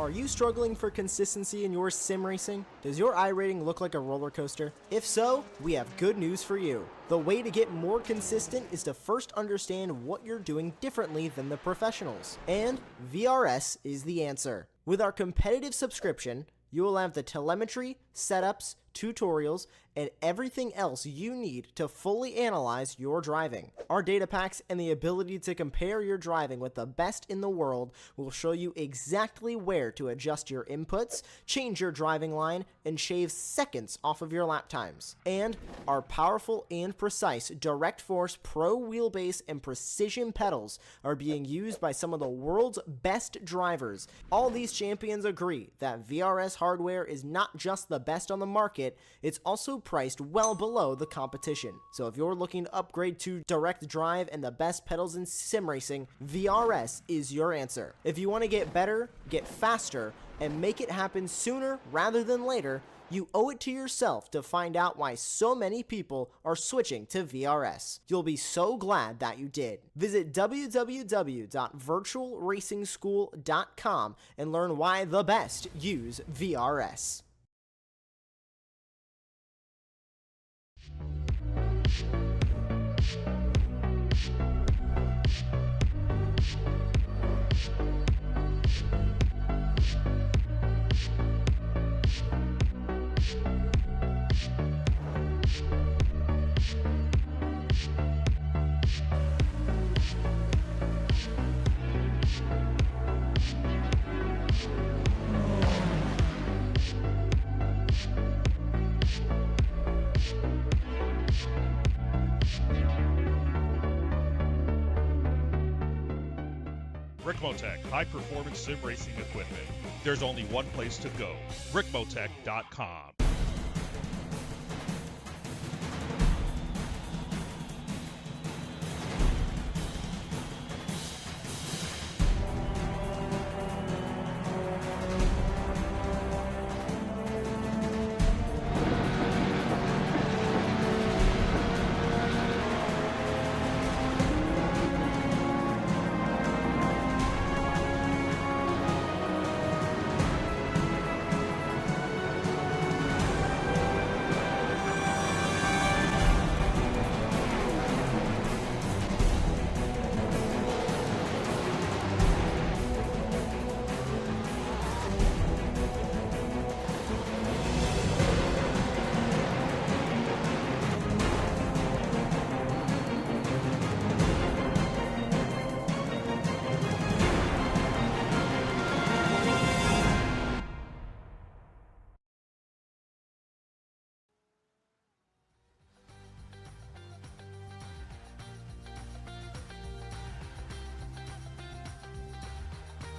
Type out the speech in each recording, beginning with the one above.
Are you struggling for consistency in your sim racing? Does your iRating look like a roller coaster? If so, we have good news for you. The way to get more consistent is to first understand what you're doing differently than the professionals. And VRS is the answer. With our competitive subscription, you will have the telemetry, setups, tutorials, and everything else you need to fully analyze your driving. Our data packs and the ability to compare your driving with the best in the world will show you exactly where to adjust your inputs, change your driving line, and shave seconds off of your lap times. And our powerful and precise Direct Force Pro wheelbase and precision pedals are being used by some of the world's best drivers. All these champions agree that VRS hardware is not just the best on the market, it's also priced well below the competition. So if you're looking to upgrade to direct drive and the best pedals in sim racing, VRS is your answer. If you want to get better, get faster, and make it happen sooner rather than later, you owe it to yourself to find out why so many people are switching to VRS. You'll be so glad that you did. Visit www.virtualracingschool.com and learn why the best use VRS. Ricmotech, high-performance sim racing equipment. There's only one place to go, Ricmotech.com.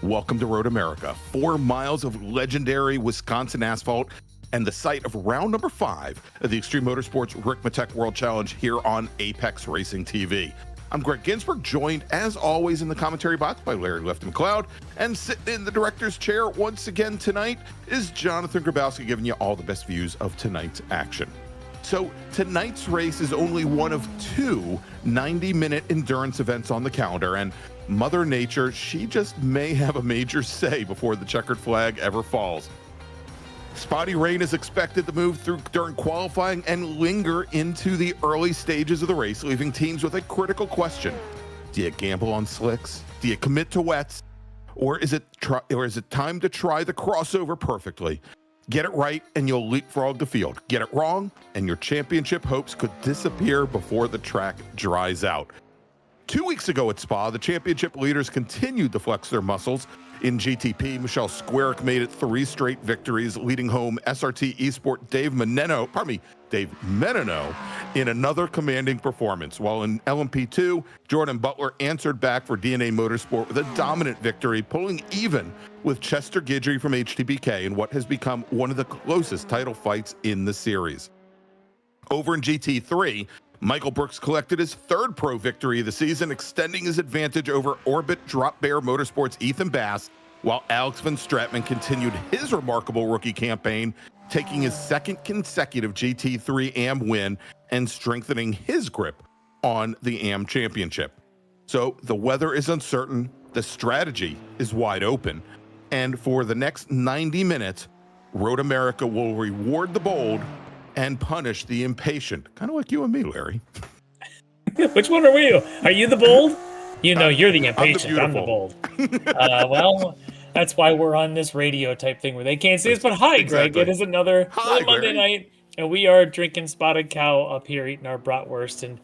Welcome to Road America, 4 miles of legendary Wisconsin asphalt and the site of round number 5 of the Extreme Motorsports Ricmotech World Challenge here on Apex Racing TV. I'm Greg Ginsburg, joined as always in the commentary box by Larry Lefton McLeod, and sitting in the director's chair once again tonight is Jonathan Grabowski, giving you all the best views of tonight's action. So tonight's race is only one of 2 90-minute endurance events on the calendar, and Mother Nature, she just may have a major say before the checkered flag ever falls. Spotty rain is expected to move through during qualifying and linger into the early stages of the race, leaving teams with a critical question. Do you gamble on slicks? Do you commit to wets? Or is it time to try the crossover perfectly? Get it right and you'll leapfrog the field. Get it wrong and your championship hopes could disappear before the track dries out. 2 weeks ago at Spa, the championship leaders continued to flex their muscles. In GTP, Michelle Squarick made it 3 straight victories, leading home SRT Esport Dave Menino in another commanding performance. While in LMP2, Jordan Butler answered back for DNA Motorsport with a dominant victory, pulling even with Chester Guidry from HTBK in what has become one of the closest title fights in the series. Over in GT3, Michael Brooks collected his 3rd pro victory of the season, extending his advantage over Orbit Drop Bear Motorsports' Ethan Bass, while Alex Van Stratman continued his remarkable rookie campaign, taking his 2nd consecutive GT3 AM win and strengthening his grip on the AM championship. So the weather is uncertain, the strategy is wide open, And for the next 90 minutes, Road America will reward the bold and punish the impatient. Kind of like you and me, Larry. Which one are we? Are you the bold? You know, you're the I'm the impatient. I'm the beautiful. bold. Well, that's why we're on this radio type thing where they can't see us. But hi, Greg. Exactly. It is another Hi, Monday Larry. night, and we are drinking Spotted Cow up here, eating our bratwurst, and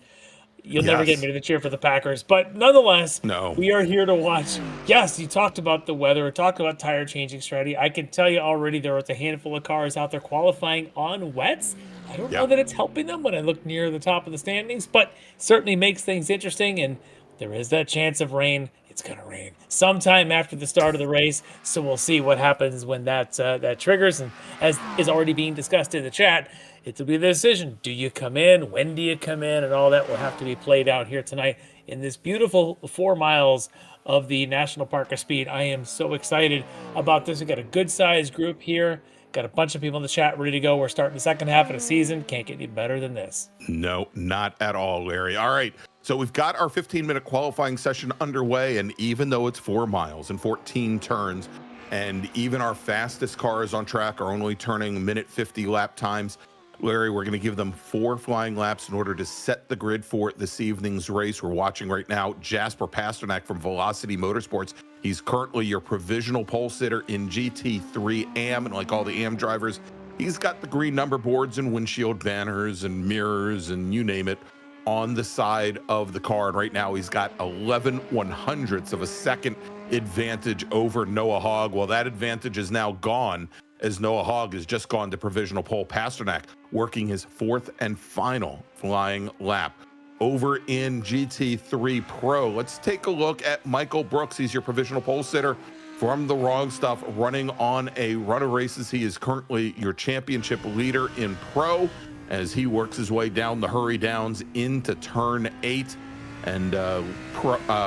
you'll never get Yes. me to cheer for the Packers. But nonetheless, No. we are here to watch. Yes, you talked about the weather, talked about tire changing strategy. I can tell you already there was a handful of cars out there qualifying on wets. I don't know that it's helping them when I look near the top of the standings, but certainly makes things interesting, and there is that chance of rain. It's going to rain sometime after the start of the race, so we'll see what happens when that triggers. And as is already being discussed in the chat, it'll be the decision. Do you come in? When do you come in? And all that will have to be played out here tonight in this beautiful 4 miles of the National Park of Speed. I am so excited about this. We've got a good-sized group here. Got a bunch of people in the chat ready to go. We're starting the second half of the season. Can't get any better than this. No, not at all, Larry. All right. So we've got our 15-minute qualifying session underway, and even though it's 4 miles and 14 turns, and even our fastest cars on track are only turning minute 50 lap times, Larry, we're going to give them 4 flying laps in order to set the grid for this evening's race. We're watching right now Jasper Pasternak from Velocity Motorsports. He's currently your provisional pole sitter in GT3 AM, and like all the AM drivers, he's got the green number boards and windshield banners and mirrors and you name it on the side of the car. And right now he's got 11/100ths of a second advantage over Noah Hogg. Well, that advantage is now gone, as Noah Hogg has just gone to provisional pole. Pasternak working his 4th and final flying lap. Over in GT3 Pro, let's take a look at Michael Brooks. He's your provisional pole sitter from the Wrong Stuff, running on a run of races. He is currently your championship leader in Pro as he works his way down the hurry downs into turn 8. And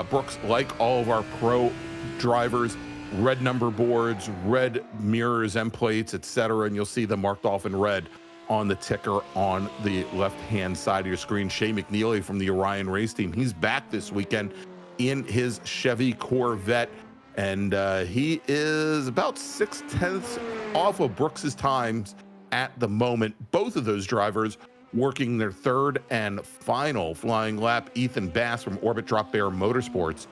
Brooks, like all of our Pro drivers, red number boards, red mirrors, end plates, etc., and you'll see them marked off in red on the ticker on the left-hand side of your screen. Shay McNeely from the Orion race team, he's back this weekend in his Chevy Corvette, and he is about 6/10 off of Brooks's times at the moment. Both of those drivers working their 3rd and final flying lap. Ethan Bass from Orbit Drop Bear Motorsports,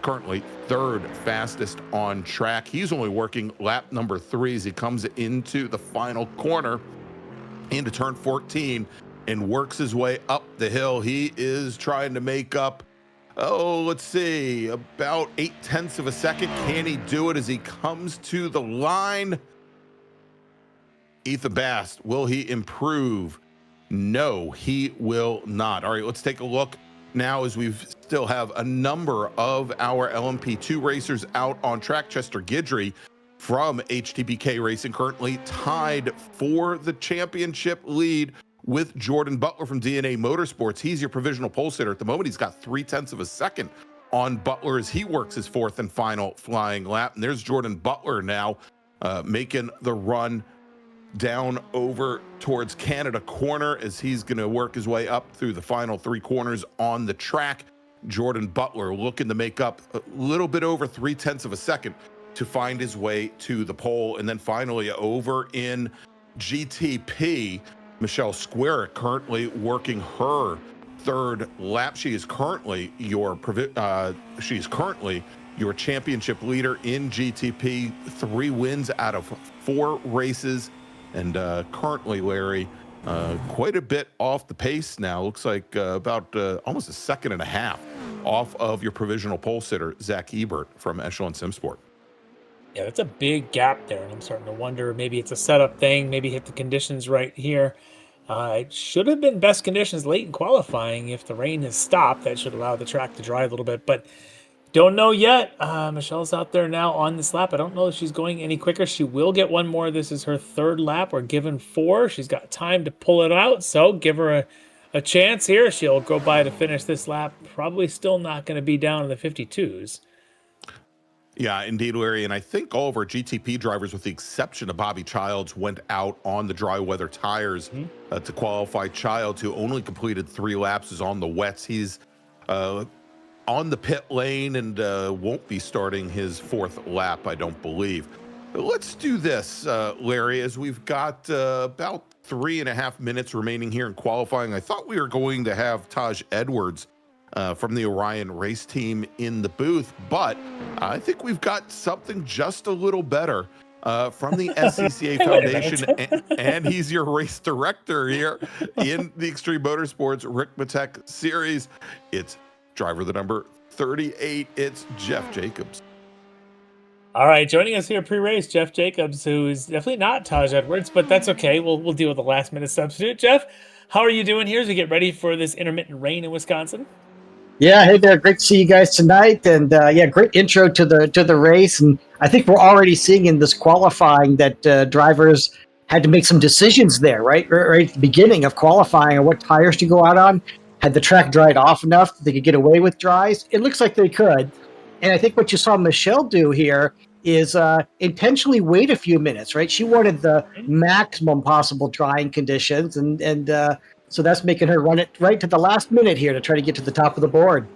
currently 3rd fastest on track. He's only working lap number 3 as he comes into the final corner into turn 14 and works his way up the hill. He is trying to make up, let's see, about 0.8 of a second. Can he do it as he comes to the line? Ethan Bass, will he improve? No, he will not. All right, let's take a look now as we still have a number of our LMP2 racers out on track. Chester Guidry from HTBK Racing currently tied for the championship lead with Jordan Butler from DNA Motorsports. He's your provisional pole sitter. At the moment, he's got 0.3 of a second on Butler as he works his 4th and final flying lap. And there's Jordan Butler now making the run down over towards Canada Corner as he's going to work his way up through the final 3 corners on the track. Jordan Butler looking to make up a little bit over 0.3 of a second to find his way to the pole. And then finally over in GTP, Michelle Square currently working her 3rd lap. She is currently your championship leader in GTP, 3 wins out of 4 races. And currently, Larry, quite a bit off the pace now. Looks like about almost 1.5 seconds off of your provisional pole sitter, Zach Ebert from Echelon Simsport. Yeah, that's a big gap there, and I'm starting to wonder, maybe it's a setup thing, maybe hit the conditions right here. It should have been best conditions late in qualifying. If the rain has stopped, that should allow the track to dry a little bit, but don't know yet. Michelle's out there now on this lap. I don't know if she's going any quicker. She will get one more. This is her 3rd lap. We're given 4. She's got time to pull it out, so give her a chance here. She'll go by to finish this lap. Probably still not going to be down in the 52s. Yeah, indeed, Larry. And I think all of our GTP drivers, with the exception of Bobby Childs, went out on the dry weather tires to qualify. Childs, who only completed 3 laps, is on the wets. He's on the pit lane and won't be starting his 4th lap, I don't believe. Let's do this, Larry, as we've got about 3.5 minutes remaining here in qualifying. I thought we were going to have Taj Edwards from the Orion race team in the booth, but I think we've got something just a little better from the SCCA Foundation, and he's your race director here in the Extreme Motorsports Ricmotech series. It's driver the number 38. It's Jeff Jacobs. All right, joining us here pre-race, Jeff Jacobs, who is definitely not Taj Edwards, but that's okay. We'll deal with the last-minute substitute. Jeff, how are you doing here as we get ready for this intermittent rain in Wisconsin? Yeah, hey there. Great to see you guys tonight, and great intro to the race. And I think we're already seeing in this qualifying that drivers had to make some decisions there, right at the beginning of qualifying, on what tires to go out on. Had the track dried off enough that they could get away with dries? It looks like they could. And I think what you saw Michelle do here is intentionally wait a few minutes, right? She wanted the maximum possible drying conditions, and so that's making her run it right to the last minute here to try to get to the top of the board.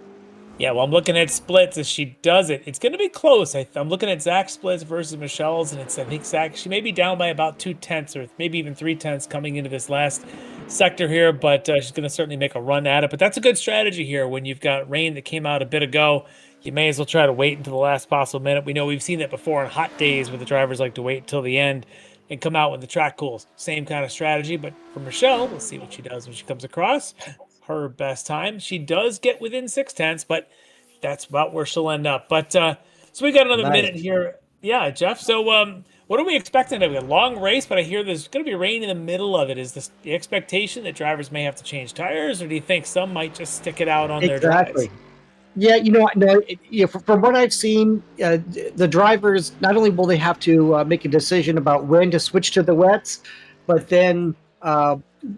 Yeah, well, I'm looking at splits as she does it. It's going to be close. I'm looking at Zach's splits versus Michelle's, and I think Zach, she may be down by about 0.2 or maybe even 0.3 coming into this last sector here, but she's going to certainly make a run at it. But that's a good strategy here when you've got rain that came out a bit ago. You may as well try to wait until the last possible minute. We know we've seen that before on hot days where the drivers like to wait until the end and come out when the track cools. Same kind of strategy, but for Michelle, we'll see what she does when she comes across. Her best time. She does get within 0.6, but that's about where she'll end up. But so we got another minute here. Yeah, Jeff. So what are we expecting? A long race, but I hear there's going to be rain in the middle of it. Is this the expectation that drivers may have to change tires, or do you think some might just stick it out on their drives? Yeah, from what I've seen, the drivers, not only will they have to make a decision about when to switch to the wets, but then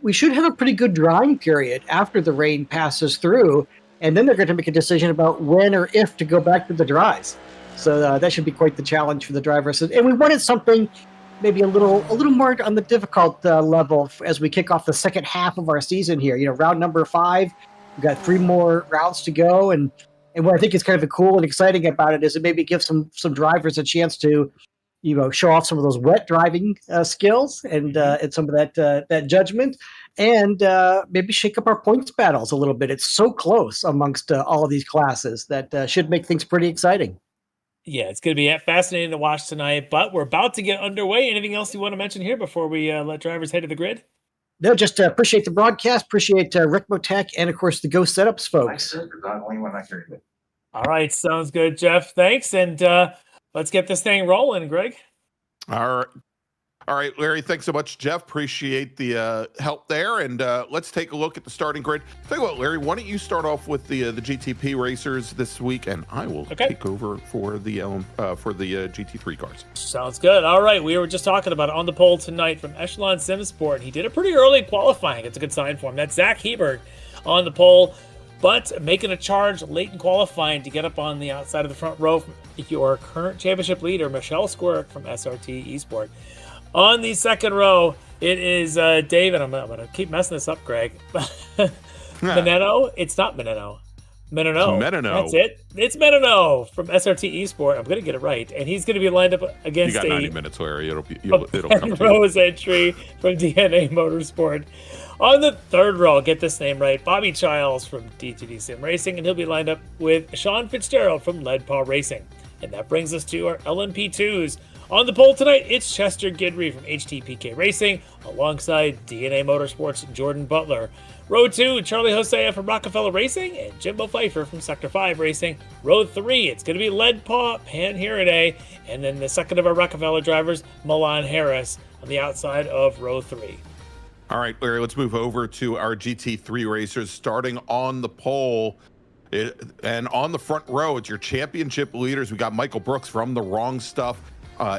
we should have a pretty good drying period after the rain passes through, and then they're going to make a decision about when or if to go back to the dries. So that should be quite the challenge for the drivers. And we wanted something maybe a little more on the difficult level as we kick off the second half of our season here. Round number 5. We've got 3 more rounds to go, and what I think is kind of cool and exciting about it is it maybe gives some drivers a chance to, show off some of those wet driving skills and some of that judgment, and maybe shake up our points battles a little bit. It's so close amongst all of these classes that should make things pretty exciting. Yeah, it's going to be fascinating to watch tonight, but we're about to get underway. Anything else you want to mention here before we let drivers head to the grid? No, just appreciate the broadcast, appreciate Ricmotech, and of course the Go Setups folks. All right, sounds good, Jeff. Thanks, and let's get this thing rolling, Greg. All right, Larry, thanks so much, Jeff. Appreciate the help there, and let's take a look at the starting grid. Tell you what, Larry, why don't you start off with the GTP racers this week, and I will take over for the GT3 cars. Sounds good. All right, we were just talking about it on the pole tonight from Echelon Simsport. He did a pretty early qualifying. It's a good sign for him. That's Zach Hebert on the pole, but making a charge late in qualifying to get up on the outside of the front row from your current championship leader, Michelle Squirk from SRT Esport. On the second row, it is David. I'm going to keep messing this up, Greg. Meneno? It's not Meneno. Meneno. That's it. It's Meneno from SRT Esport. I'm going to get it right. And he's going to be lined up against you got 90 minutes, Larry. It'll come to Rose entry from DNA Motorsport. On the third row, get this name right, Bobby Childs from D2D Sim Racing, and he'll be lined up with Sean Fitzgerald from Lead Paw Racing. And that brings us to our LMP2s. On the pole tonight, it's Chester Gidry from HTPK Racing, alongside DNA Motorsports' Jordan Butler. Row 2, Charlie Hosea from Rockefeller Racing, and Jimbo Pfeiffer from Sector 5 Racing. Row 3, it's going to be Lead Paw, Pan Hiraday, and then the second of our Rockefeller drivers, Milan Harris, on the outside of Row 3. All right, Larry, let's move over to our GT3 racers, starting on the pole. And on the front row, it's your championship leaders. We got Michael Brooks from The Wrong Stuff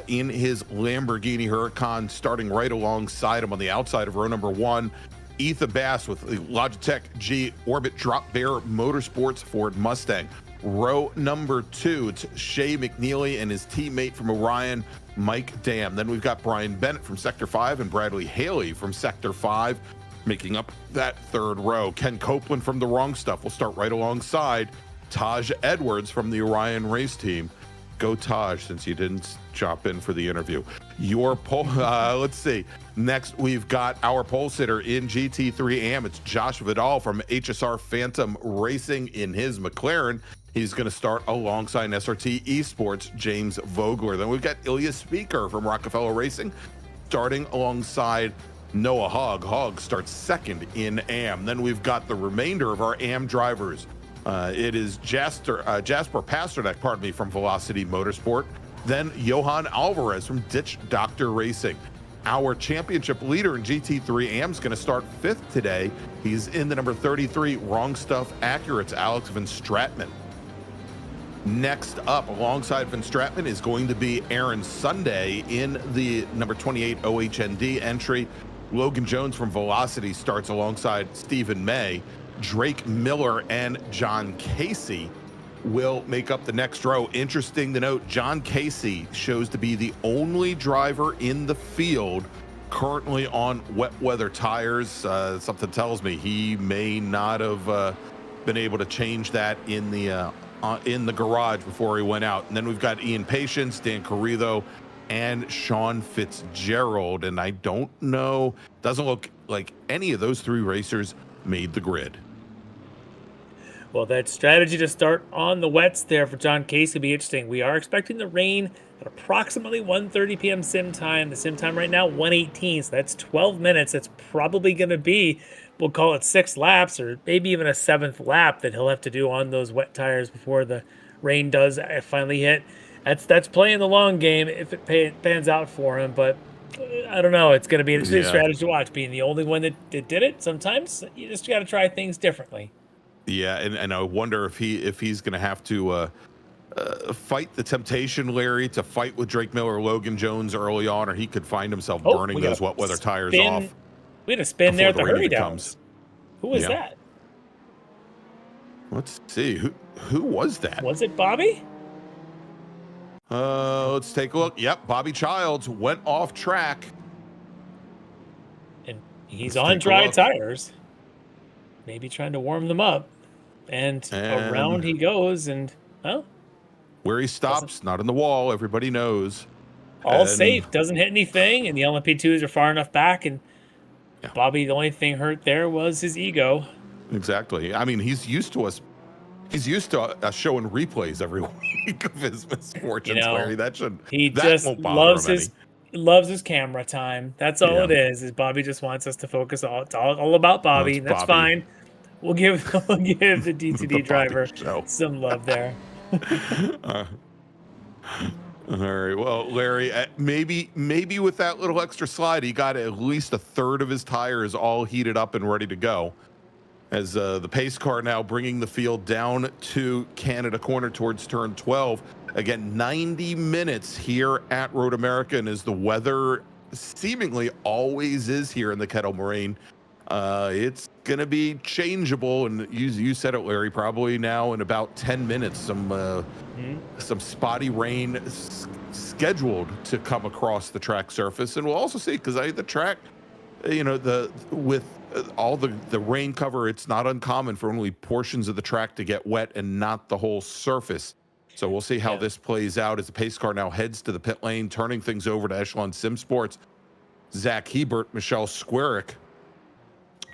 in his Lamborghini Huracan, starting right alongside him on the outside of row number 1. Ethan Bass with the Logitech G Orbit Drop Bear Motorsports Ford Mustang. Row number 2, it's Shay McNeely and his teammate from Orion, Mike Dam. Then we've got Brian Bennett from Sector 5 and Bradley Haley from Sector 5, making up that third row. Ken Copeland from The Wrong Stuff will start right alongside Taj Edwards from the Orion race team. Go Taj, since you didn't chop in for the interview. Your pole, let's see. Next, we've got our pole sitter in GT3 AM. It's Josh Vidal from HSR Phantom Racing in his McLaren. He's going to start alongside SRT Esports, James Vogler. Then we've got Ilya Speaker from Rockefeller Racing starting alongside Noah Hogg. Hogg starts second in AM. Then we've got the remainder of our AM drivers. It is Jasper Pasternak, from Velocity Motorsport. Then Johan Alvarez from Ditch Doctor Racing. Our championship leader in GT3 AM is going to start 5th today. He's in the number 33 Wrong Stuff Accurate's Alex Van Stratman. Next up, alongside Van Stratman, is going to be Aaron Sunday in the number 28 OHND entry. Logan Jones from Velocity starts alongside Stephen May. Drake Miller and John Casey will make up the next row. Interesting to note, John Casey shows to be the only driver in the field currently on wet weather tires. Something tells me he may not have been able to change that in the garage before he went out. And then we've got Ian Patience, Dan Carrillo, and Sean Fitzgerald. And I don't know, doesn't look like any of those 3 racers made the grid. Well, that strategy to start on the wets there for John Case will be interesting. We are expecting the rain at approximately 1:30 p.m. sim time. The sim time right now, 1:18, so that's 12 minutes. That's probably going to be, we'll call it 6 laps or maybe even a 7th lap that he'll have to do on those wet tires before the rain does finally hit. That's playing the long game if it pans out for him, but I don't know. It's going to be an interesting strategy to watch. Being the only one that did it, sometimes you just got to try things differently. Yeah, and I wonder if he's going to have to fight the temptation, Larry, to fight with Drake Miller or Logan Jones early on, or he could find himself burning those wet weather tires off. We had a spin there at the hurry downs. Who was that? Let's see. Who was that? Was it Bobby? Let's take a look. Yep, Bobby Childs went off track. And he's on dry tires. Maybe trying to warm them up. And around he goes, and where he stops, not in the wall, everybody knows. All safe, doesn't hit anything, and the LMP2s are far enough back, and Bobby, the only thing hurt there was his ego. Exactly. I mean, he's used to us showing replays every week of his misfortunes, Larry. He just loves his camera time. That's all it is Bobby just wants us to focus it's all about Bobby. That's Bobby. Fine. We'll give the DTD driver some love there. All right. Well, Larry, maybe with that little extra slide, he got at least a third of his tires all heated up and ready to go. As the pace car now bringing the field down to Canada Corner towards turn 12. Again, 90 minutes here at Road America, and as the weather seemingly always is here in the Kettle Moraine, it's going to be changeable. And you said it, Larry, probably now in about 10 minutes, some spotty rain scheduled to come across the track surface. And we'll also see, because the track, with all the rain cover, it's not uncommon for only portions of the track to get wet and not the whole surface. So we'll see how this plays out as the pace car now heads to the pit lane, turning things over to Echelon Sim Sports. Zach Hebert, Michelle Squarick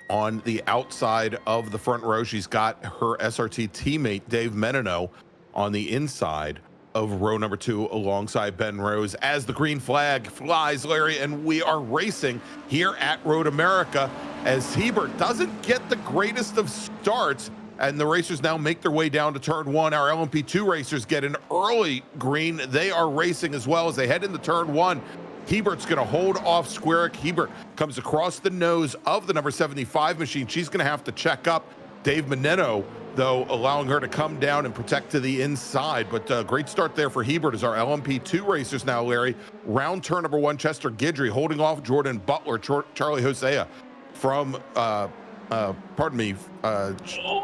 on the outside of the front row. She's got her SRT teammate, Dave Menino, on the inside of row number 2 alongside Ben Rose as the green flag flies, Larry, and we are racing here at Road America as Hebert doesn't get the greatest of starts. And the racers now make their way down to turn 1. Our LMP2 racers get an early green. They are racing as well as they head into turn 1. Hebert's going to hold off Squarick. Hebert comes across the nose of the number 75 machine. She's going to have to check up. Dave Menino, though, allowing her to come down and protect to the inside. But great start there for Hebert as our LMP2 racers now, Larry. Round turn number 1, Chester Guidry holding off Jordan Butler, Charlie Hosea from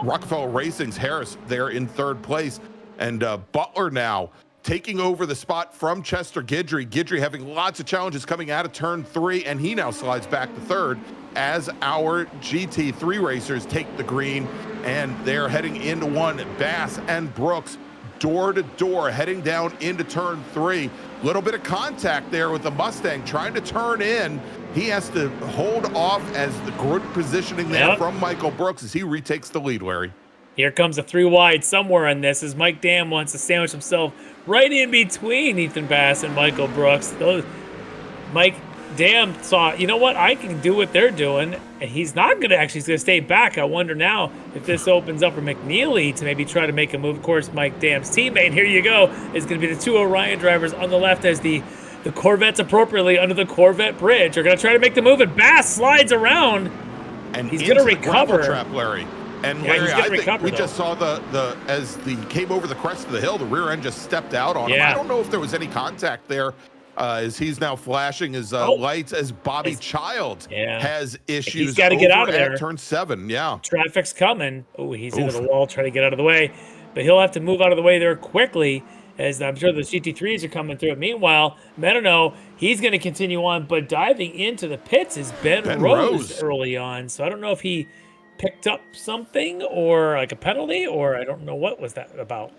Rockefeller Racing's Harris there in 3rd place. And Butler now taking over the spot from Chester Guidry. Guidry having lots of challenges coming out of turn 3, and he now slides back to 3rd as our GT3 racers take the green, and they're heading into 1. Bass and Brooks door to door heading down into turn 3. Little bit of contact there with the Mustang trying to turn in. He has to hold off as the good positioning there from Michael Brooks as he retakes the lead, Larry. Here comes a 3 wide somewhere on this as Mike Dam wants to sandwich himself right in between Ethan Bass and Michael Brooks. Mike Dam saw, you know what, I can do what they're doing, and he's not going to actually, he's going to stay back. I wonder now if this opens up for McNeely to maybe try to make a move. Of course, Mike Dam's teammate, here you go, is going to be the 2 Orion drivers on the left as the Corvettes appropriately under the Corvette bridge are going to try to make the move, and Bass slides around, and he's going to recover. Trap, Larry. And yeah, Larry, I think we just saw as the came over the crest of the hill, the rear end just stepped out on him. I don't know if there was any contact there, as he's now flashing his lights as Bobby Child has issues. He's got to get out of there. Turn 7, Traffic's coming. Oh, he's into the wall trying to get out of the way, but he'll have to move out of the way there quickly, as I'm sure the GT3s are coming through. Meanwhile, Menino, he's going to continue on, but diving into the pits is Ben Rose early on. So I don't know if he picked up something or like a penalty, or I don't know what was that about.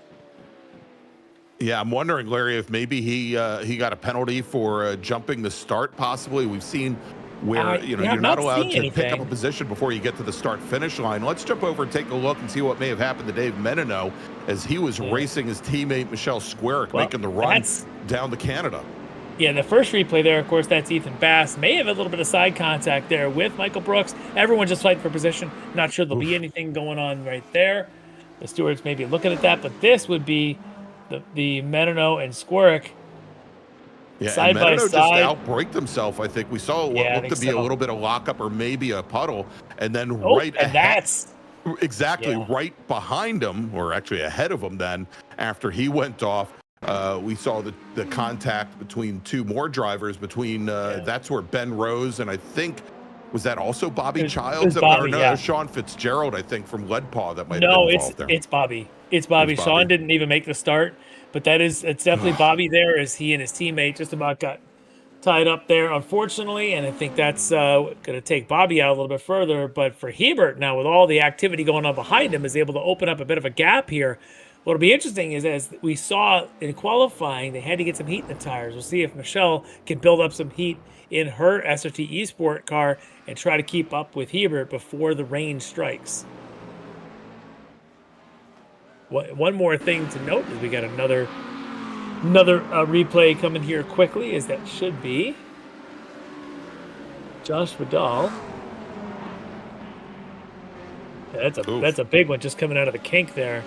Yeah, I'm wondering, Larry, if maybe he got a penalty for jumping the start. Possibly, we've seen where you're not allowed to pick up a position before you get to the start-finish line. Let's jump over and take a look and see what may have happened to Dave Menino as he was racing his teammate Michelle Squarick, making the run down to Canada. Yeah, the first replay there, of course, that's Ethan Bass. May have a little bit of side contact there with Michael Brooks. Everyone just fighting for position. Not sure there'll be anything going on right there. The stewards may be looking at that, but this would be the Menino and Squarick side by side. Just outbraked himself. I think we saw what looked to be a little bit of lockup or maybe a puddle, and then right behind him, or actually ahead of him. Then after he went off, we saw the contact between 2 more drivers. That's where Ben Rose and I think was that also Bobby Childs or Sean Fitzgerald, I think, from Lead Paw that might have been involved there. It's Bobby. It's Bobby. Sean didn't even make the start, but it's definitely Bobby there, as he and his teammate just about got tied up there, unfortunately, and I think that's going to take Bobby out a little bit further. But for Hebert now, with all the activity going on behind him, is able to open up a bit of a gap here. What'll be interesting is, as we saw in qualifying, they had to get some heat in the tires. We'll see if Michelle can build up some heat in her SRT Esport car and try to keep up with Hebert before the rain strikes. One more thing to note is we got another replay coming here quickly, as that should be Josh Vidal. Yeah, that's a big one just coming out of the kink there.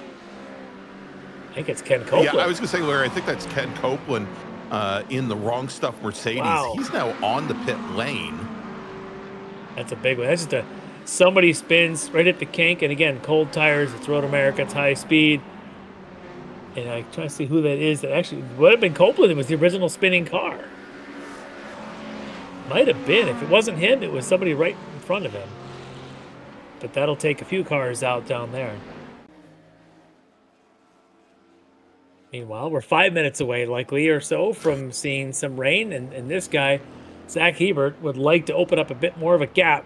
I think it's Ken Copeland. Yeah, I was going to say, Larry, I think that's Ken Copeland in the Wrong Stuff Mercedes. Wow. He's now on the pit lane. That's a big one. That's just somebody spins right at the kink, and again, cold tires. It's Road America. It's high speed. And I'm trying to see who that is. That actually would have been Copeland. It was the original spinning car. Might have been. If it wasn't him, it was somebody right in front of him. But that'll take a few cars out down there. Meanwhile, we're 5 minutes away, likely, or so, from seeing some rain. And this guy, Zach Hebert, would like to open up a bit more of a gap.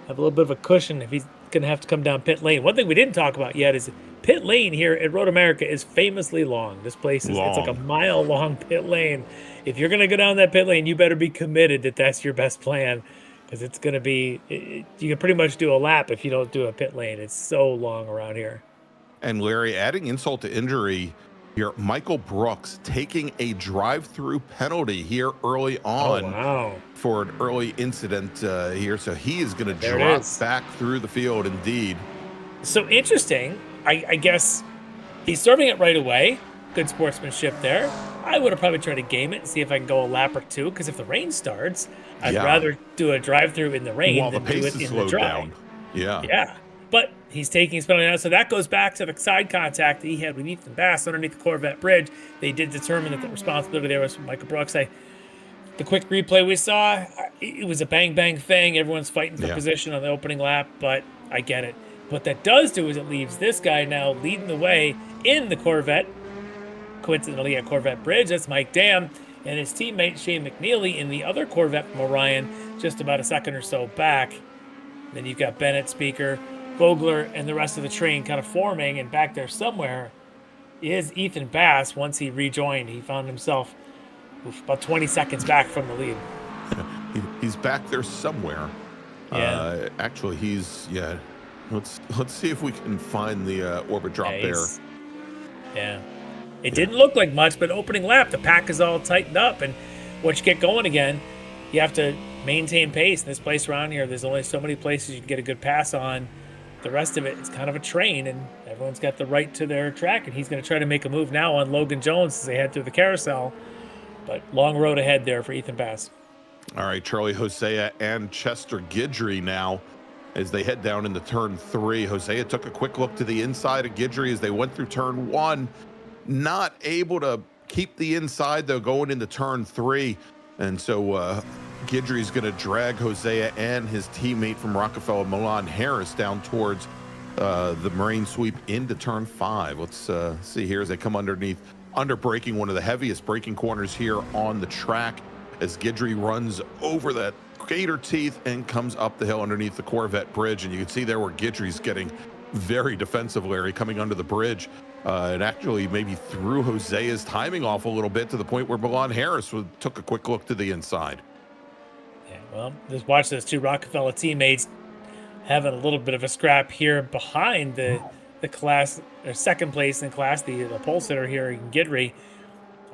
Have a little bit of a cushion if he's going to have to come down pit lane. One thing we didn't talk about yet is pit lane here at Road America is famously long. This place is it's like a mile-long pit lane. If you're going to go down that pit lane, you better be committed that that's your best plan, because it's going to be you can pretty much do a lap if you don't do a pit lane. It's so long around here. And Larry, adding insult to injury here, Michael Brooks taking a drive-through penalty here early on for an early incident here. So he is going to drop back through the field indeed. So interesting. I guess he's serving it right away. Good sportsmanship there. I would have probably tried to game it and see if I can go a lap or two, because if the rain starts, I'd rather do a drive-through in the rain than do it in the dry. Down. Yeah. But he's taking his penalty now, so that goes back to the side contact that he had with Ethan Bass underneath the Corvette bridge. They did determine that the responsibility there was from Michael Brooks. The quick replay we saw, it was a bang-bang thing. Everyone's fighting for position on the opening lap, but I get it. What that does do is it leaves this guy now leading the way in the Corvette coincidentally at Corvette Bridge. That's Mike Dam and his teammate Shane McNeely in the other Corvette from Orion, just about a second or so back. Then you've got Bennett, Speaker, Vogler, and the rest of the train kind of forming, and back there somewhere is Ethan Bass. Once he rejoined, he found himself about 20 seconds back from the lead. He's back there somewhere. Yeah. Actually, he's Let's see if we can find the orbit drop there. Yeah. It didn't look like much, but opening lap, the pack is all tightened up, and once you get going again, you have to maintain pace. In this place around here, there's only so many places you can get a good pass on. The rest of it is kind of a train, and everyone's got the right to their track, and he's going to try to make a move now on Logan Jones as they head through the carousel. But long road ahead there for Ethan Bass. All right, Charlie Hosea and Chester Guidry now as they head down into turn 3. Hosea took a quick look to the inside of Guidry as they went through turn 1. Not able to keep the inside, though, going into turn 3. And so Guidry's going to drag Hosea and his teammate from Rockefeller, Milan Harris, down towards the Marine sweep into turn 5. Let's see here as they come under braking one of the heaviest braking corners here on the track as Guidry runs over that gator teeth and comes up the hill underneath the Corvette bridge. And you can see there where Guidry's getting very defensive, Larry, coming under the bridge. And actually maybe threw Hosea's timing off a little bit to the point where Milan Harris took a quick look to the inside. Yeah, well, just watch those two Rockefeller teammates having a little bit of a scrap here behind the class, or second place in class, the pole sitter here in Guidry.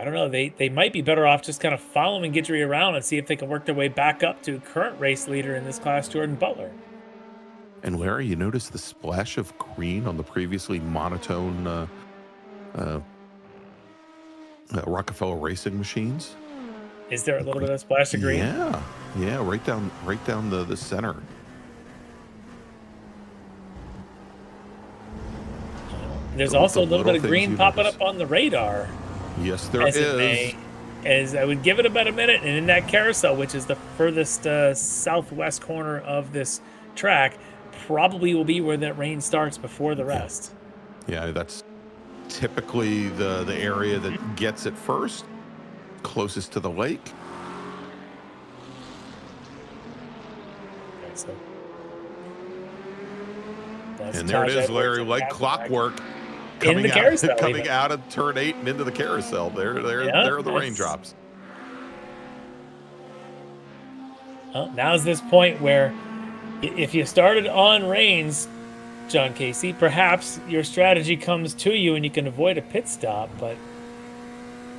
I don't know, they might be better off just kind of following Guidry around and see if they can work their way back up to current race leader in this class, Jordan Butler. And Larry, you notice the splash of green on the previously monotone Rockefeller racing machines? Is there a little bit of splash of green? Yeah, right down the center. There's also a little bit of green popping up on the radar. Yes, there is. As I would give it about a minute, and in that carousel, which is the furthest southwest corner of this track, probably will be where that rain starts before the rest. Yeah, that's typically the area that gets it first, closest to the lake. Okay, so and there it is, Larry, like clockwork. In the carousel, coming out of turn 8 and into the carousel. There are the raindrops. Well, now's this point where if you started on rains, John Casey, perhaps your strategy comes to you and you can avoid a pit stop, but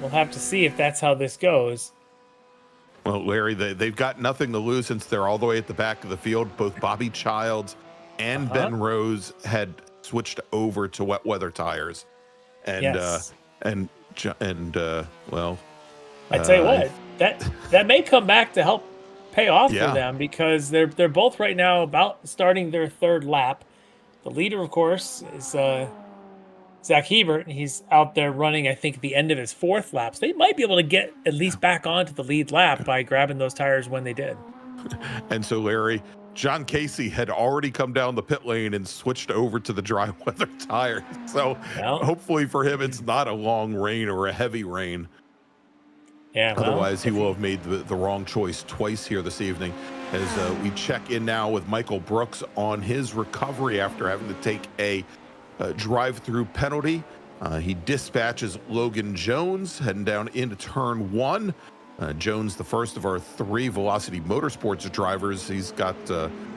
we'll have to see if that's how this goes. Well, Larry, they've got nothing to lose since they're all the way at the back of the field. Both Bobby Childs and Ben Rose had switched over to wet weather tires, and yes. Well, I tell you what, that may come back to help pay off for them, because they're both right now about starting their third lap. The leader, of course, is Zach Hebert, and he's out there running, I think, at the end of his fourth lap. So they might be able to get at least back onto the lead lap by grabbing those tires when they did. And so, Larry, John Casey had already come down the pit lane and switched over to the dry weather tires. So hopefully for him, it's not a long rain or a heavy rain. Yeah. Otherwise, he will have made the wrong choice twice here this evening. As we check in now with Michael Brooks on his recovery after having to take a drive-through penalty. He dispatches Logan Jones heading down into turn 1. Jones, the first of our 3 Velocity Motorsports drivers. He's got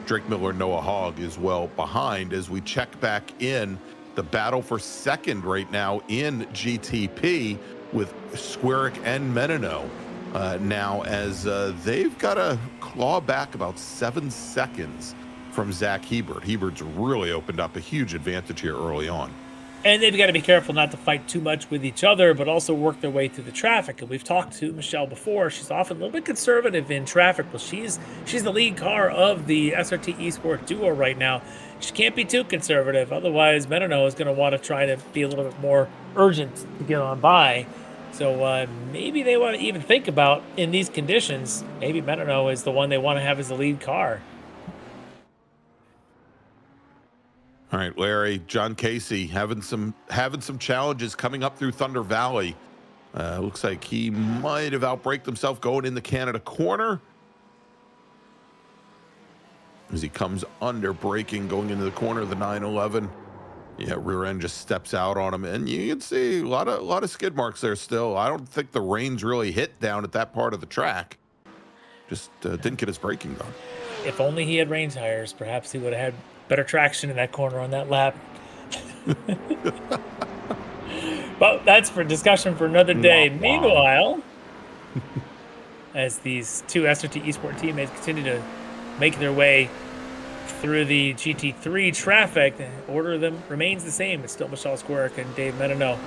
Drake Miller, Noah Hogg as well behind. As we check back in, the battle for second right now in GTP with Squarick and Menino. Now, as they've got to claw back about 7 seconds from Zach Hebert. Hebert's really opened up a huge advantage here early on. And they've got to be careful not to fight too much with each other, but also work their way through the traffic. And we've talked to Michelle before. She's often a little bit conservative in traffic. Well, she's the lead car of the SRT Esports duo right now. She can't be too conservative. Otherwise, Menino is going to want to try to be a little bit more urgent to get on by. So maybe they want to even think about, in these conditions, maybe Menino is the one they want to have as the lead car. All right, Larry, John Casey having some challenges coming up through Thunder Valley. Looks like he might have outbraked himself going in the Canada corner as he comes under braking going into the corner of the 911. Yeah, rear end just steps out on him, and you can see a lot of skid marks there still. I don't think the reins really hit down at that part of the track. Just didn't get his braking done. If only he had rain tires, perhaps he would have had better traction in that corner on that lap. But that's for discussion for another day. Wow. Meanwhile, as these two SRT Esports teammates continue to make their way through the GT3 traffic, the order of them remains the same. It's still Michelle Squirk and Dave Menino,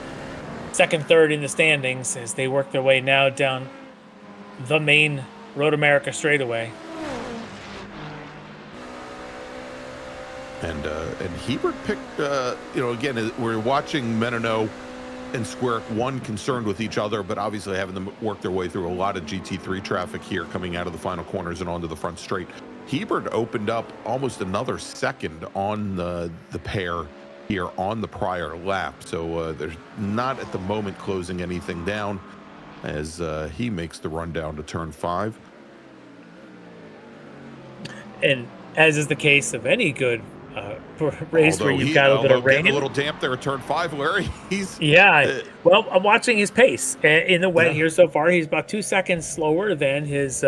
second, third in the standings as they work their way now down the main Road America straightaway. And Hebert picked, again, we're watching Menino and Squirk, one concerned with each other, but obviously having them work their way through a lot of GT3 traffic here coming out of the final corners and onto the front straight. Hebert opened up almost another second on the pair here on the prior lap. So they're not at the moment closing anything down as he makes the run down to turn 5. And as is the case of any good race where you've got a little bit of rain. A little damp there at turn 5, Larry. Well, I'm watching his pace in the wet here so far. He's about 2 seconds slower than his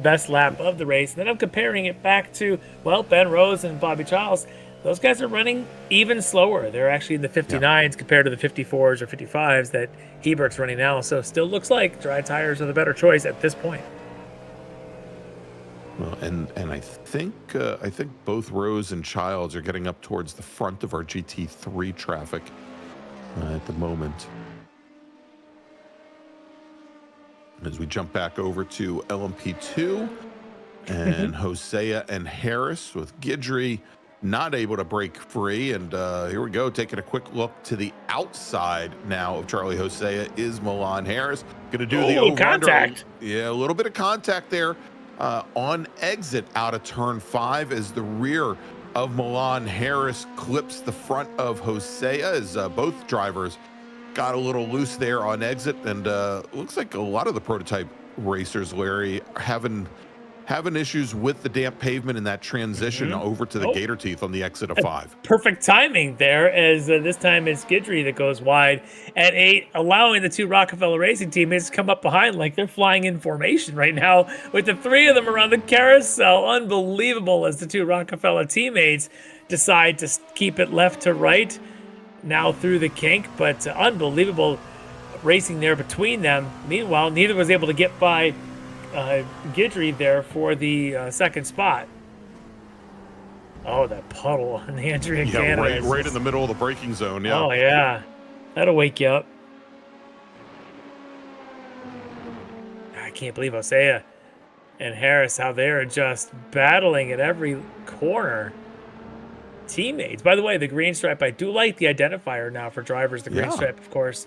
best lap of the race. And then I'm comparing it back to, Ben Rose and Bobby Childs. Those guys are running even slower. They're actually in the 59s compared to the 54s or 55s that Hebert's running now. So still looks like dry tires are the better choice at this point. Well, and I think both Rose and Childs are getting up towards the front of our GT3 traffic at the moment. As we jump back over to LMP2 and Hosea and Harris with Guidry not able to break free. And here we go, taking a quick look to the outside now of Charlie Hosea is Milan Harris. Going to do the over contact. Yeah, a little bit of contact there. On exit out of turn 5 as the rear of Milan Harris clips the front of Hosea as both drivers got a little loose there on exit. And looks like a lot of the prototype racers, Larry, having issues with the damp pavement and that transition over to the gator teeth on the exit of 5. Perfect timing there, as this time it's Guidry that goes wide at 8, allowing the two Rockefeller Racing teammates to come up behind like they're flying in formation right now with the three of them around the carousel. Unbelievable as the two Rockefeller teammates decide to keep it left to right now through the kink, but unbelievable racing there between them. Meanwhile, neither was able to get by Guidry there for the second spot. Oh, that puddle on the Andrea Canada. Right in the middle of the braking zone. Yeah. Oh, yeah. That'll wake you up. I can't believe Hosea and Harris, how they're just battling at every corner. Teammates. By the way, the green stripe, I do like the identifier now for drivers. The green stripe, of course,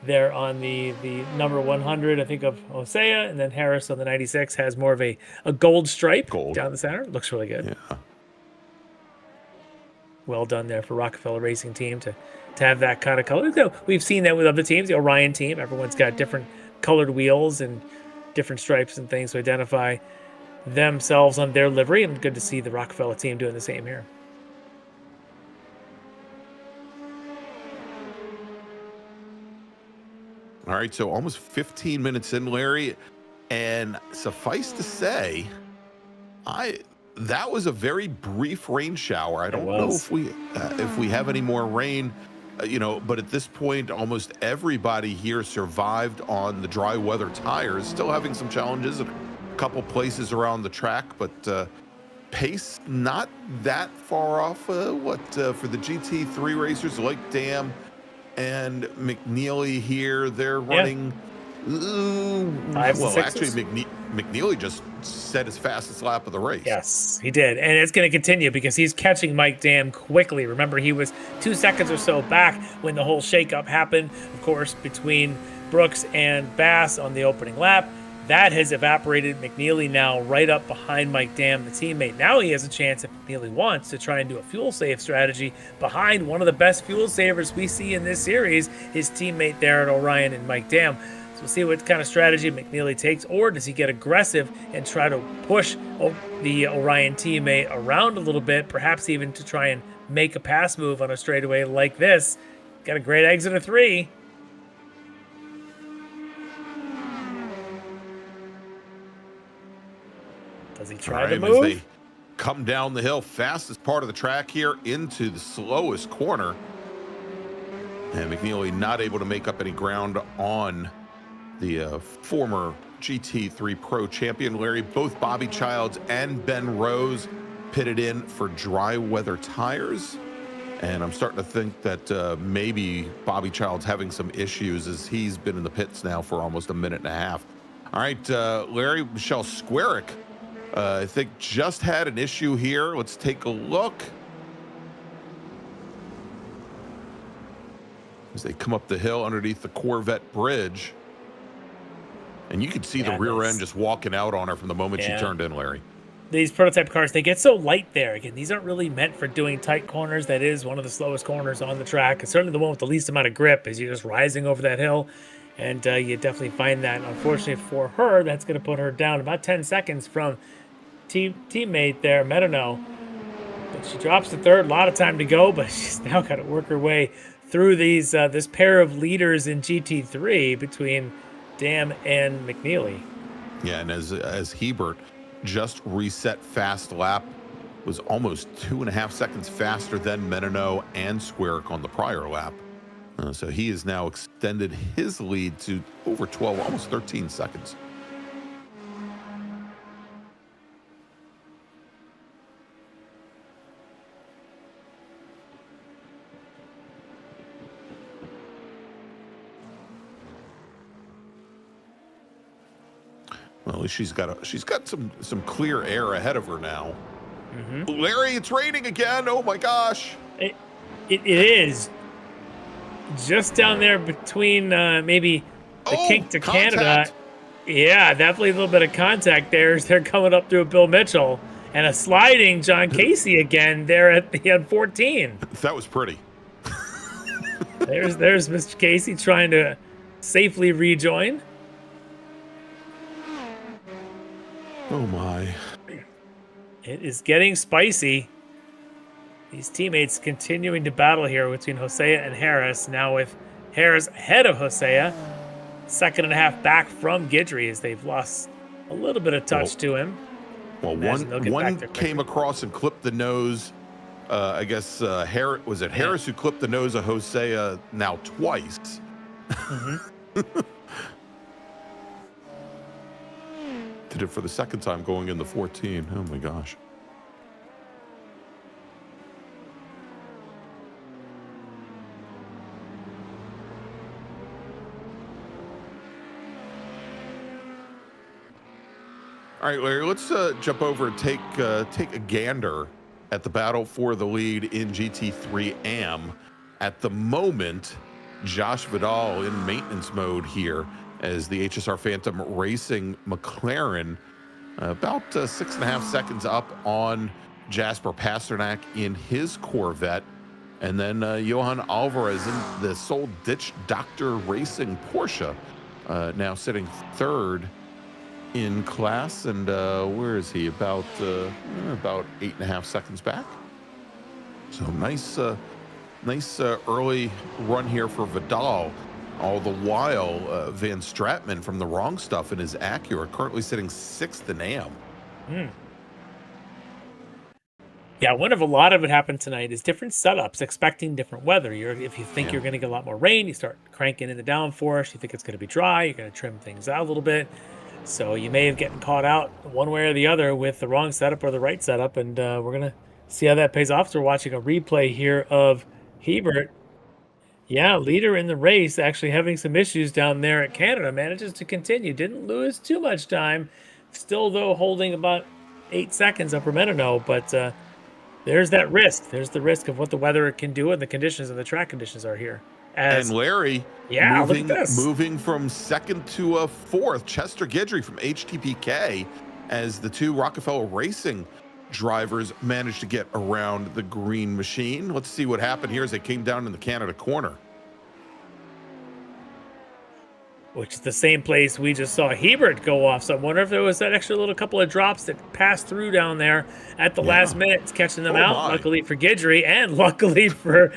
there on the number 100, I think, of Hosea, and then Harris on the 96 has more of a gold stripe down the center. Looks really good. Yeah. Well done there for Rockefeller Racing Team to have that kind of color. We've seen that with other teams. The Orion team, everyone's got different colored wheels and different stripes and things to identify themselves on their livery, and good to see the Rockefeller team doing the same here. All right, so almost 15 minutes in, Larry, and suffice to say, that was a very brief rain shower. I don't know if we have any more rain, but at this point, almost everybody here survived on the dry weather tires. Still having some challenges at a couple places around the track, but pace not that far off. For the GT3 racers like Dam and McNeely here, they're running. Actually, McNeely just set his fastest lap of the race. Yes, he did. And it's going to continue because he's catching Mike Dam quickly. Remember, he was 2 seconds or so back when the whole shakeup happened, of course, between Brooks and Bass on the opening lap. That has evaporated McNeely now right up behind Mike Dam, the teammate. Now he has a chance, if McNeely wants, to try and do a fuel save strategy behind one of the best fuel savers we see in this series, his teammate there at Orion and Mike Dam. So we'll see what kind of strategy McNeely takes, or does he get aggressive and try to push the Orion teammate around a little bit, perhaps even to try and make a pass move on a straightaway like this. Got a great exit of 3. Does he try to move? As they come down the hill, fastest part of the track here into the slowest corner. And McNeely not able to make up any ground on the former GT3 Pro champion, Larry. Both Bobby Childs and Ben Rose pitted in for dry weather tires. And I'm starting to think that maybe Bobby Childs having some issues as he's been in the pits now for almost a minute and a half. All right, Larry, Michelle Squarick, I think just had an issue here. Let's take a look. As they come up the hill underneath the Corvette bridge. And you could see the rear end just walking out on her from the moment she turned in, Larry. These prototype cars, they get so light there. Again, these aren't really meant for doing tight corners. That is one of the slowest corners on the track. It's certainly the one with the least amount of grip as you're just rising over that hill. And you definitely find that. Unfortunately for her, that's going to put her down about 10 seconds from teammate there, Medano. But she drops to third. A lot of time to go, but she's now got to work her way through these this pair of leaders in GT3 between Dam and McNeely. Yeah, and as Hebert just reset fast lap, was almost 2.5 seconds faster than Medano and Squarick on the prior lap. So he has now extended his lead to over 12, almost 13 seconds. Well, at least she's got some clear air ahead of her now. Mm-hmm. Larry, it's raining again. Oh my gosh! It is just down there between maybe the kink to contact. Canada. Yeah, definitely a little bit of contact there as they're coming up through Bill Mitchell and a sliding John Casey again there at the end 14. That was pretty. There's Mr. Casey trying to safely rejoin. Oh my. It is getting spicy. These teammates continuing to battle here between Hosea and Harris. Now with Harris ahead of Hosea. 2.5 back from Guidry as they've lost a little bit of touch to him. Well, one came across and clipped the nose. I guess Harris who clipped the nose of Hosea now twice. Mm-hmm. Did it for the second time going in the 14. Oh my gosh. All right, Larry, let's jump over and take a gander at the battle for the lead in GT3 AM. At the moment, Josh Vidal in maintenance mode here as the HSR Phantom Racing McLaren about 6.5 seconds up on Jasper Pasternak in his Corvette. And then Johan Alvarez in the Soul Ditch Doctor Racing Porsche, now sitting third in class. And where is he? About 8.5 seconds back. So nice early run here for Vidal. All the while, Van Stratman from the Wrong Stuff in his Acura currently sitting 6th in AM. Yeah, I wonder if a lot of it happened tonight is different setups, expecting different weather. If you think you're going to get a lot more rain, you start cranking in the downforce. You think it's going to be dry, you're going to trim things out a little bit. So you may have gotten caught out one way or the other with the wrong setup or the right setup, and we're going to see how that pays off. So we're watching a replay here of Hebert. Yeah, leader in the race, actually having some issues down there at Canada. Manages to continue. Didn't lose too much time. Still, though, holding about 8 seconds up for Menino. But there's that risk. There's the risk of what the weather can do and the conditions and the track conditions are here. And Larry, yeah, look at this. moving from second to a fourth. Chester Guidry from HTPK, as the two Rockefeller Racing drivers managed to get around the green machine. Let's see what happened here as they came down in the Canada corner. Which is the same place we just saw Hebert go off. So I wonder if there was that extra little couple of drops that passed through down there at the last minute, catching them out. Luckily for Guidry, and luckily for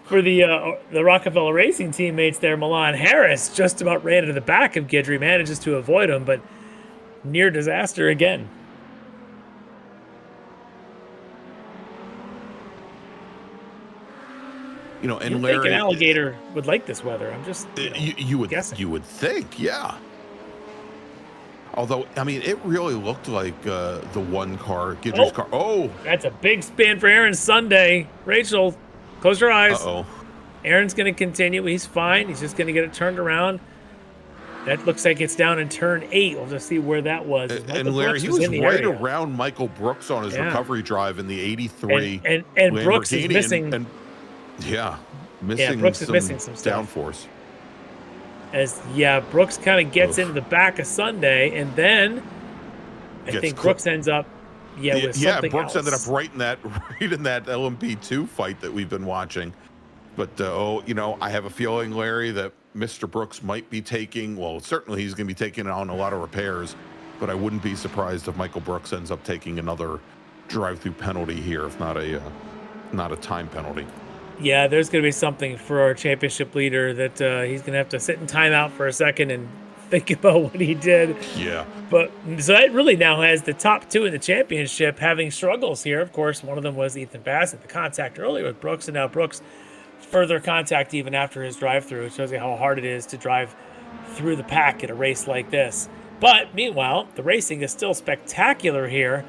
the Rockefeller Racing teammates there. Milan Harris just about ran into the back of Guidry, manages to avoid him, but near disaster again. You know, and You'd Larry, think an alligator would like this weather. I'm just you would guessing. You would think, yeah. Although, I mean, it really looked like the one car, Guidry's car. Oh, that's a big spin for Aaron Sunday. Rachel, close your eyes. Uh-oh. Aaron's going to continue. He's fine. He's just going to get it turned around. That looks like it's down in turn 8. We'll just see where that was. And Larry, he was right around Michael Brooks on his recovery drive in the 83. And Brooks is missing. Brooks is missing some downforce. Brooks kind of gets into the back of Sunday, and then I think Brooks ends up with something Brooks else. ended up right in that LMP2 fight that we've been watching. But I have a feeling, Larry, that Mr. Brooks might be certainly he's going to be taking on a lot of repairs, but I wouldn't be surprised if Michael Brooks ends up taking another drive-through penalty here, if not a time penalty. Yeah, there's going to be something for our championship leader that he's going to have to sit in timeout for a second and think about what he did. Yeah. But so that really now has the top two in the championship having struggles here. Of course, one of them was Ethan Bassett, the contact earlier with Brooks, and now Brooks further contact even after his drive-through. It shows you how hard it is to drive through the pack at a race like this. But meanwhile, the racing is still spectacular here,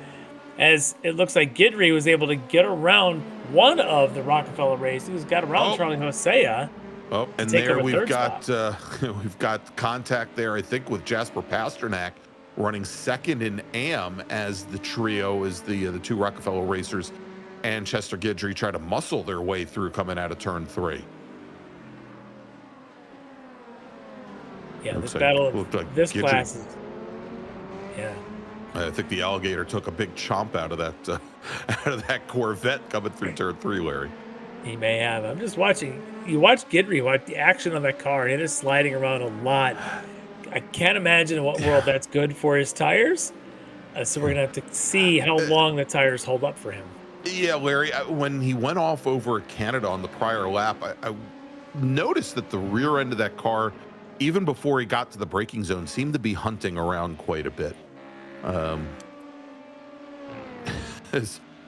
as it looks like Guidry was able to get around one of the Rockefeller racers, got around Charlie Hosea. Oh, and there we've got contact there, I think, with Jasper Pasternak running second in AM as the trio, as the two Rockefeller racers and Chester Guidry try to muscle their way through coming out of turn 3. Yeah, this battle of this class is, I think the alligator took a big chomp out of that Corvette coming through turn 3, Larry. He may have. I'm just watching. You watch Guidry, watch the action on that car, and it is sliding around a lot. I can't imagine in what world that's good for his tires. So we're going to have to see how long the tires hold up for him. Yeah, Larry, when he went off over Canada on the prior lap, I noticed that the rear end of that car, even before he got to the braking zone, seemed to be hunting around quite a bit.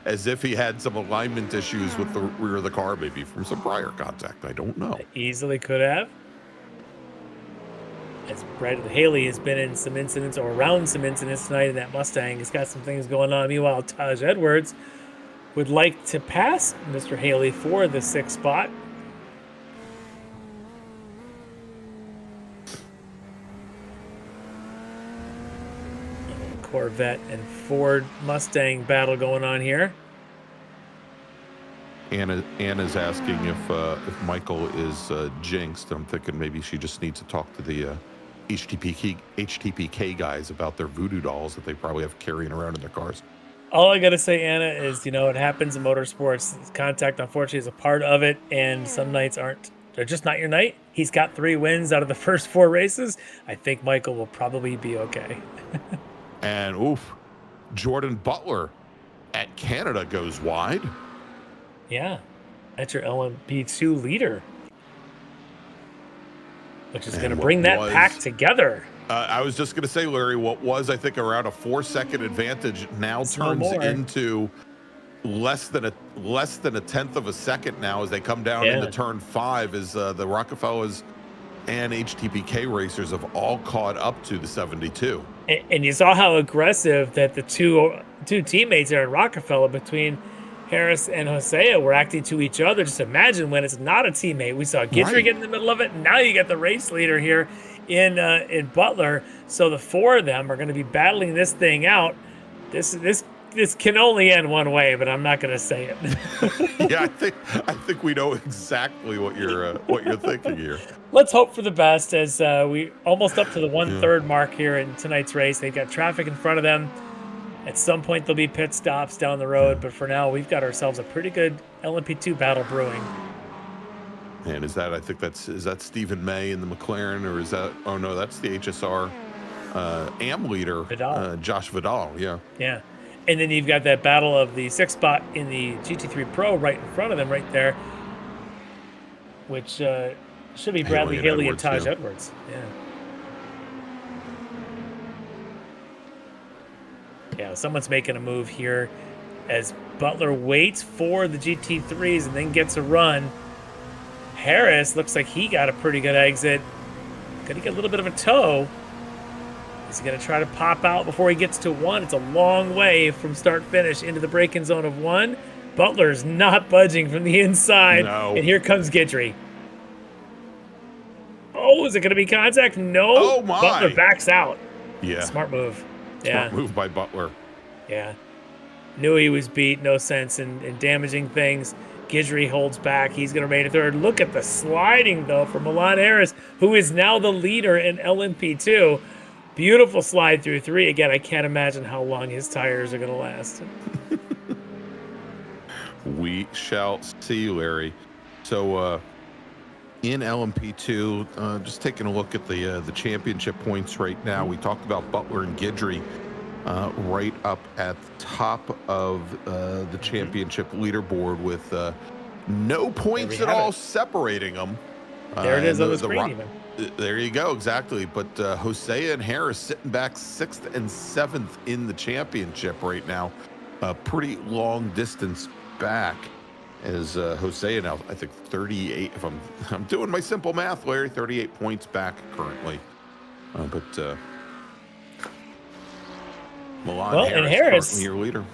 As if he had some alignment issues with the rear of the car, maybe from some prior contact. I don't know. Easily could have. As Brad Haley has been in some incidents or around some incidents tonight in that Mustang. He's got some things going on. Meanwhile, Taj Edwards would like to pass Mr. Haley for the 6th spot. Corvette and Ford Mustang battle going on here. Anna's asking if Michael is jinxed. I'm thinking maybe she just needs to talk to the HTPK guys about their voodoo dolls that they probably have carrying around in their cars. All I gotta say, Anna, is it happens in motorsports. Contact, unfortunately, is a part of it, and some nights they're just not your night. He's got 3 wins out of the first 4 races. I think Michael will probably be okay. And Jordan Butler at Canada goes wide. Yeah, that's your LMP2 leader, which is going to bring that pack together. I was just going to say, Larry, what was, I think, around a 4-second advantage now turns into less than a 1/10 of a second now as they come down into turn 5, as the Rockefellers and HTPK racers have all caught up to the 72. And you saw how aggressive that the two teammates there in Rockefeller between Harris and Hosea were acting to each other. Just imagine when it's not a teammate. We saw Guidry get in the middle of it, and now you get the race leader here in Butler. So the 4 of them are going to be battling this thing out. This this can only end one way, but I'm not going to say it. Yeah, I think we know exactly what you're thinking here. Let's hope for the best as we almost up to the 1/3 mark here in tonight's race. They've got traffic in front of them. At some point, there'll be pit stops down the road, but for now, we've got ourselves a pretty good LMP2 battle brewing. And is that Stephen May in the McLaren, or is that, oh no, that's the HSR AM leader, Vidal. Josh Vidal, yeah. Yeah. And then you've got that battle of the 6th spot in the GT3 Pro right in front of them right there, which should be Bradley Haley and Taj Edwards. Yeah. Yeah, someone's making a move here as Butler waits for the GT3s and then gets a run. Harris looks like he got a pretty good exit. Gonna get a little bit of a toe. Is he gonna try to pop out before he gets to 1? It's a long way from start-finish into the break-in zone of 1. Butler's not budging from the inside. No. And here comes Guidry. Oh, is it gonna be contact? No. Oh my. Butler backs out. Yeah. Smart move. Smart move by Butler. Yeah. Knew he was beat. No sense in damaging things. Guidry holds back. He's going to remain a 3rd. Look at the sliding, though, for Milan Harris, who is now the leader in LMP2. Beautiful slide through 3. Again, I can't imagine how long his tires are going to last. We shall see, Larry. So, in LMP2, just taking a look at the championship points right now. We talked about Butler and Guidry right up at the top of the championship leaderboard with no points at all separating them. There it is on the screen even. There you go, exactly. But Hosea and Harris sitting back 6th and 7th in the championship right now. Pretty long distance back. As Hosea now, I think 38, if I'm doing my simple math, Larry, 38 points back currently. But Milan and Harris, your leader.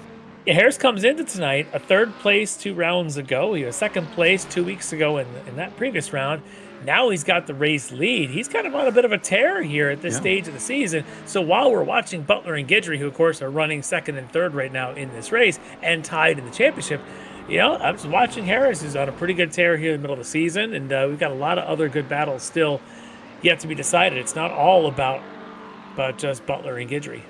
Harris comes into tonight a 3rd place 2 rounds ago. He was 2nd place 2 weeks ago in that previous round. Now he's got the race lead. He's kind of on a bit of a tear here at this stage of the season. So while we're watching Butler and Guidry, who of course are running 2nd and 3rd right now in this race and tied in the championship, I'm just watching Harris, who's on a pretty good tear here in the middle of the season, and we've got a lot of other good battles still yet to be decided. It's not all about just Butler and Guidry.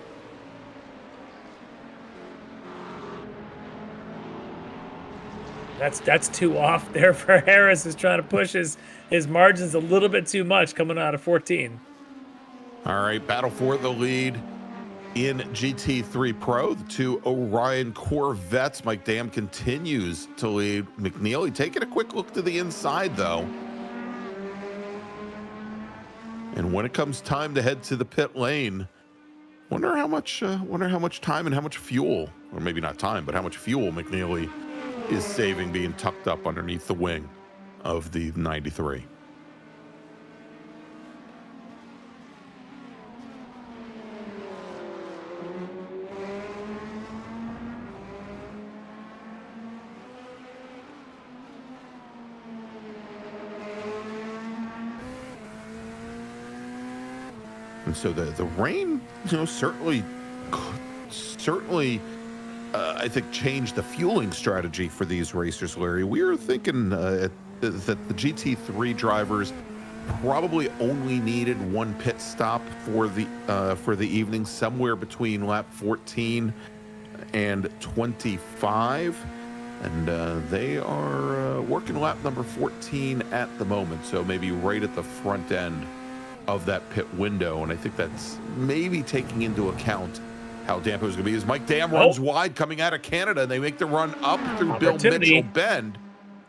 That's 2 off there for Harris, who's trying to push his margins a little bit too much coming out of 14. All right, battle for the lead in GT3 Pro. The 2 Orion Corvettes. Mike Dam continues to lead. McNeely taking a quick look to the inside, though. And when it comes time to head to the pit lane, wonder how much time and how much fuel, or maybe not time, but how much fuel McNeely is saving being tucked up underneath the wing of the 93. And so the rain, certainly I think changed the fueling strategy for these racers, Larry. We were thinking that the GT3 drivers probably only needed 1 pit stop for the evening, somewhere between lap 14 and 25. And they are working lap number 14 at the moment, so maybe right at the front end of that pit window. And I think that's maybe taking into account how damp it was going to be. As Mike Dam runs wide coming out of Canada, and they make the run up through Bill Mitchell Bend.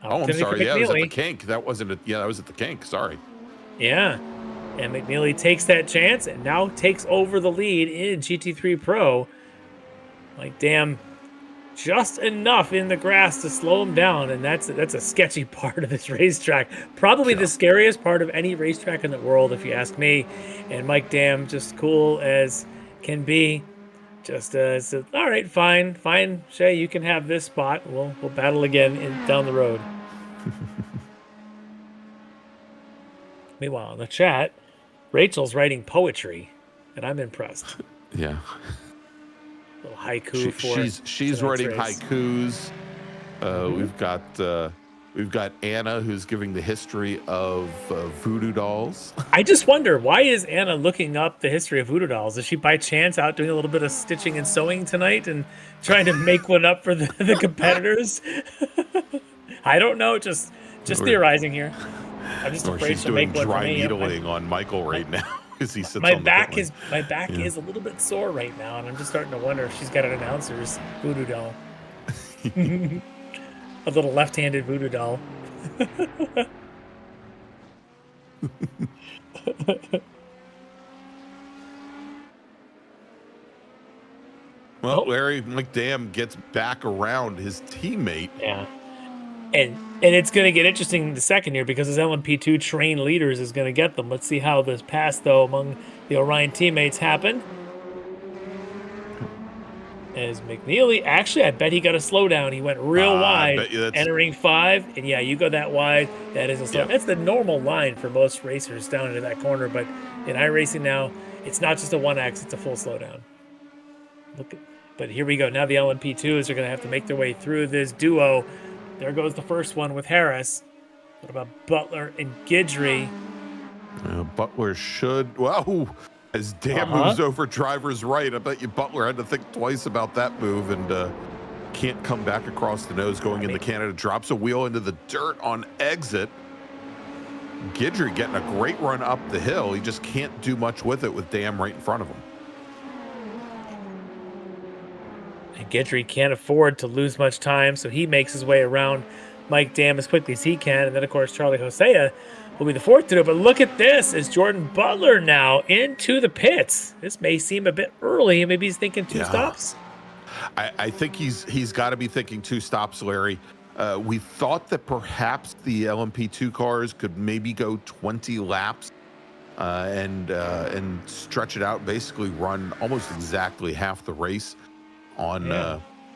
Oh, I'm sorry. Yeah, it was at the kink. That wasn't it. Yeah, that was at the kink. Sorry. Yeah. And McNeely takes that chance and now takes over the lead in GT3 Pro. Mike Dam just enough in the grass to slow him down, and that's a sketchy part of this racetrack. Probably the scariest part of any racetrack in the world, if you ask me. And Mike Dam, just cool as can be, just said, all right, fine, Shay, you can have this spot. We'll battle again down the road. Meanwhile, in the chat, Rachel's writing poetry, and I'm impressed. Yeah. little haiku she's tonight's writing race. haikus. We've got Anna, who's giving the history of voodoo dolls. I just wonder, why is Anna looking up the history of voodoo dolls? Is she by chance out doing a little bit of stitching and sewing tonight and trying to make one up for the competitors? I don't know, just theorizing here. I'm just afraid She's she'll doing make one for dry me. needleing on Michael right now as he sits My on the back pit lane. is a little bit sore right now, and I'm just starting to wonder if she's got an announcer's voodoo doll. A little left-handed voodoo doll. Well, Larry McDam gets back around his teammate. Yeah. And it's going to get interesting in the second here because his LMP2 trained leaders is going to get them. Let's see how this pass, though, among the Orion teammates happened. As McNeely, actually, I bet he got a slowdown. He went real wide, entering 5. And yeah, you go that wide, that is a slow. That's the normal line for most racers down into that corner. But in iRacing now, it's not just a 1X, it's a full slowdown. But here we go. Now the LMP2s are going to have to make their way through this duo. There goes the first one with Harris. What about Butler and Guidry? Butler should. Wow. As Dan moves over driver's right, I bet you Butler had to think twice about that move and can't come back across the nose going into Canada. Drops a wheel into the dirt on exit. Guidry getting a great run up the hill. He just can't do much with it with Dam right in front of him. And Guidry can't afford to lose much time, so he makes his way around Mike Dam as quickly as he can. And then, of course, Charlie Hosea will be the fourth to do it. But look at this, as Jordan Butler now into the pits. This may seem a bit early. Maybe he's thinking two stops. I think he's got to be thinking 2 stops, Larry. We thought that perhaps the LMP2 cars could maybe go 20 laps and stretch it out, basically run almost exactly half the race on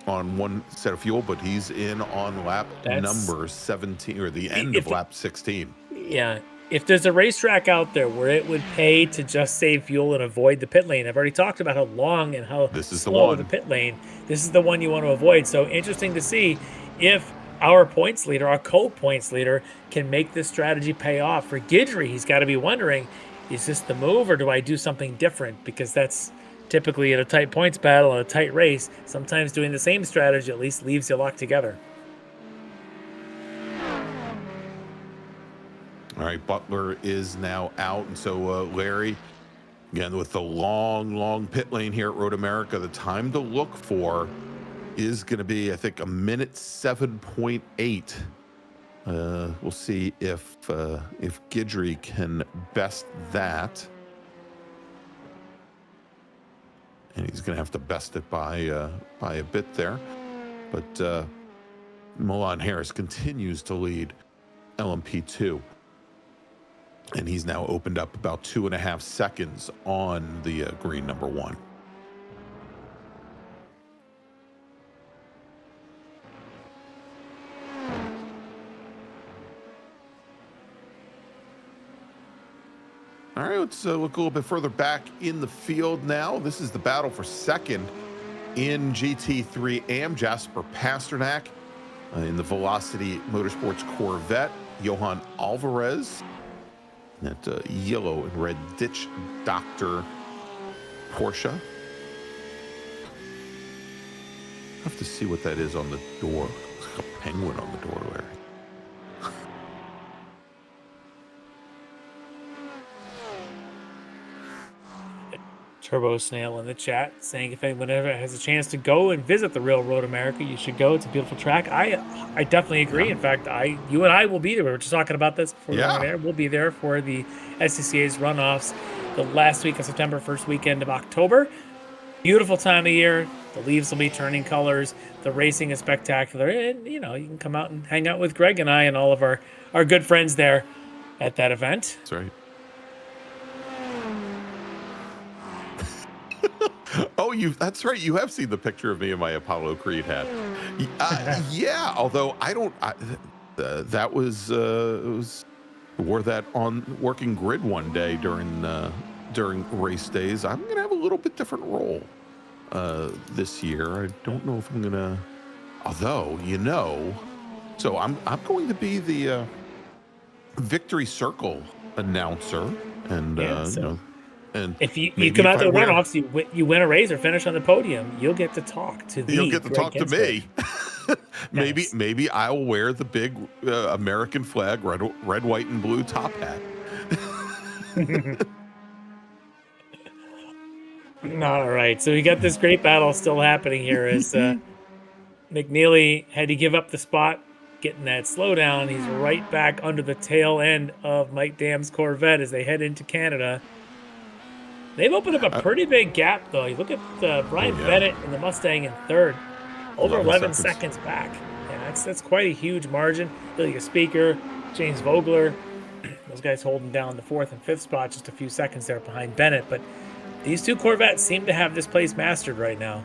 one set of fuel, but he's in on lap number 17, or the end of lap 16. Yeah. If there's a racetrack out there where it would pay to just save fuel and avoid the pit lane, I've already talked about how long and how slow the pit lane. This is the one you want to avoid. So interesting to see if our points leader, our co-points leader, can make this strategy pay off. For Guidry, he's got to be wondering, is this the move or do I do something different? Because that's typically in a tight points battle, in a tight race, sometimes doing the same strategy at least leaves you locked together. All right, Butler is now out. And so Larry, again, with the long pit lane here at Road America, the time to look for is going to be, I think, 1:07.8. We'll see if Guidry can best that. And he's going to have to best it by a bit there. But Milan Harris continues to lead LMP2. And he's now opened up about 2.5 seconds on the green number 1. All right, let's look a little bit further back in the field now. This is the battle for second in GT3 AM. Jasper Pasternak in the Velocity Motorsports Corvette. Johan Alvarez, that yellow and red Ditch Doctor Porsche. I have to see what that is on the door. It's like a penguin on the door, Larry. Turbo Snail in the chat saying if anyone ever has a chance to go and visit the real Road America, you should go. It's a beautiful track. I definitely agree. In fact, you and I will be there. We were just talking about this before we went there. We'll be there for the SCCA's runoffs the last week of September, first weekend of October. Beautiful time of year. The leaves will be turning colors. The racing is spectacular. And, you can come out and hang out with Greg and I and all of our good friends there at that event. That's right. Oh, that's right. You have seen the picture of me in my Apollo Creed hat. Yeah, although I don't. That was wore that on Working Grid one day during race days. I'm gonna have a little bit different role. this year. I don't know if I'm gonna. Although, so I'm going to be the Victory Circle announcer, and and if you maybe come out if the I wear- runoffs, you win a race or finish on the podium, you'll get to talk to You'll get to Greg talk to Ginsburg. me. Nice. Maybe I'll wear the big American flag, red, white, and blue top hat. All right, so we got this great battle still happening here as McNeely had to give up the spot, getting that slowdown. He's right back under the tail end of Mike Dam's Corvette as they head into Canada. They've opened up a pretty big gap, though. You look at Brian Bennett in the Mustang in third, over 11 seconds back. Yeah, that's quite a huge margin. Ilya Speaker, James Vogler, those guys holding down the fourth and fifth spot, just a few seconds there behind Bennett. But these two Corvettes seem to have this place mastered right now.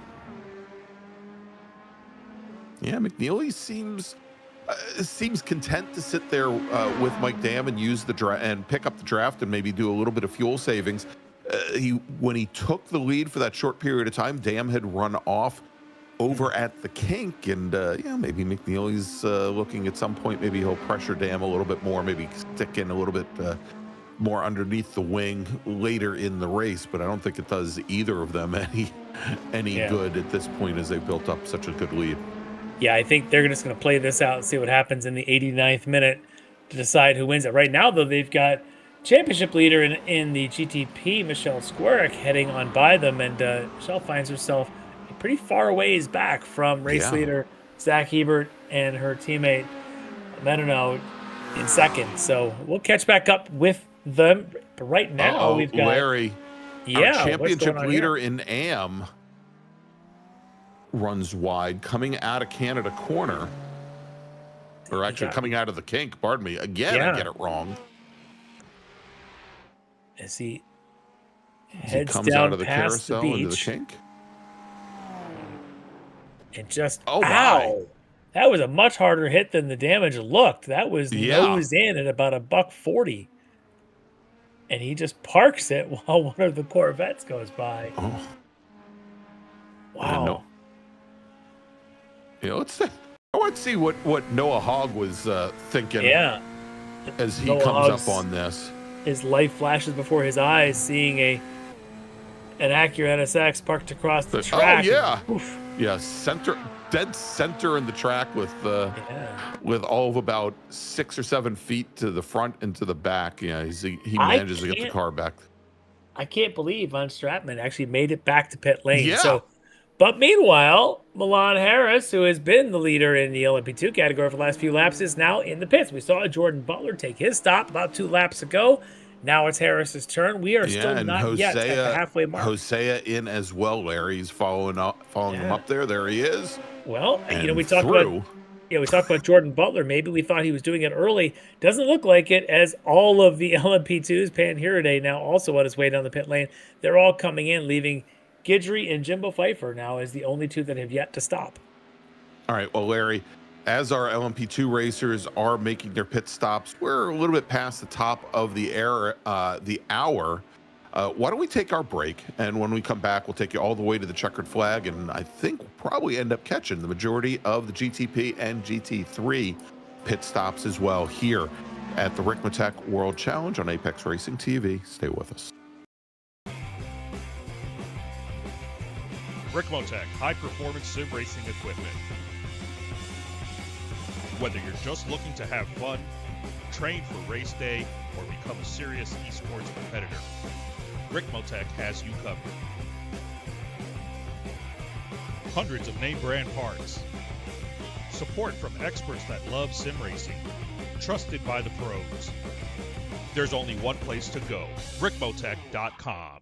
Yeah, McNeely seems content to sit there with Mike Dam and use the and pick up the draft and maybe do a little bit of fuel savings. When he took the lead for that short period of time, Dam had run off over at the kink, and maybe McNeely's looking at some point. Maybe he'll pressure Dam a little bit more, maybe stick in a little bit more underneath the wing later in the race. But I don't think it does either of them any good at this point, as they've built up such a good lead. Yeah, I think they're just going to play this out and see what happens in the 89th minute to decide who wins it. Right now, though, they've got championship leader in the GTP, Michelle Squarick, heading on by them, and Michelle finds herself pretty far ways back from race leader Zach Hebert and her teammate Menino in second. So we'll catch back up with them. But right now, we've got Larry, our championship leader in AM, runs wide, coming out of Canada corner, or actually coming out of the kink. Pardon me. Again, I get it wrong. As he heads comes down out of the past carousel the beach, into the kink. And just my. That was a much harder hit than the damage looked. That was nose in at about $140. And he just parks it while one of the Corvettes goes by. Oh. Wow. I want to see what Noah Hogg was thinking as he Noah comes Hogg's, up on this. His life flashes before his eyes, seeing an Acura NSX parked across the track. Dead center in the track with all of about 6 or 7 feet to the front and to the back. Yeah, he manages to get the car back. I can't believe Von Stratman actually made it back to pit lane. Yeah. But meanwhile, Milan Harris, who has been the leader in the LMP2 category for the last few laps, is now in the pits. We saw Jordan Butler take his stop about 2 laps ago. Now it's Harris's turn. We are still not yet at the halfway mark. Hosea in as well, Larry. He's following him up there. There he is. Well, we talked about Jordan Butler. Maybe we thought he was doing it early. Doesn't look like it, as all of the LMP2s, Pan Hiraday now also on his way down the pit lane. They're all coming in, leaving Guidry and Jimbo Pfeiffer now as the only 2 that have yet to stop. All right, well, Larry, as our LMP2 racers are making their pit stops, we're a little bit past the top of the hour. Why don't we take our break? And when we come back, we'll take you all the way to the checkered flag. And I think we'll probably end up catching the majority of the GTP and GT3 pit stops as well here at the Ricmotech World Challenge on Apex Racing TV. Stay with us. Ricmotech, high-performance sim racing equipment. Whether you're just looking to have fun, train for race day, or become a serious esports competitor, Ricmotech has you covered. Hundreds of name-brand parts. Support from experts that love sim racing. Trusted by the pros. There's only one place to go, Ricmotech.com.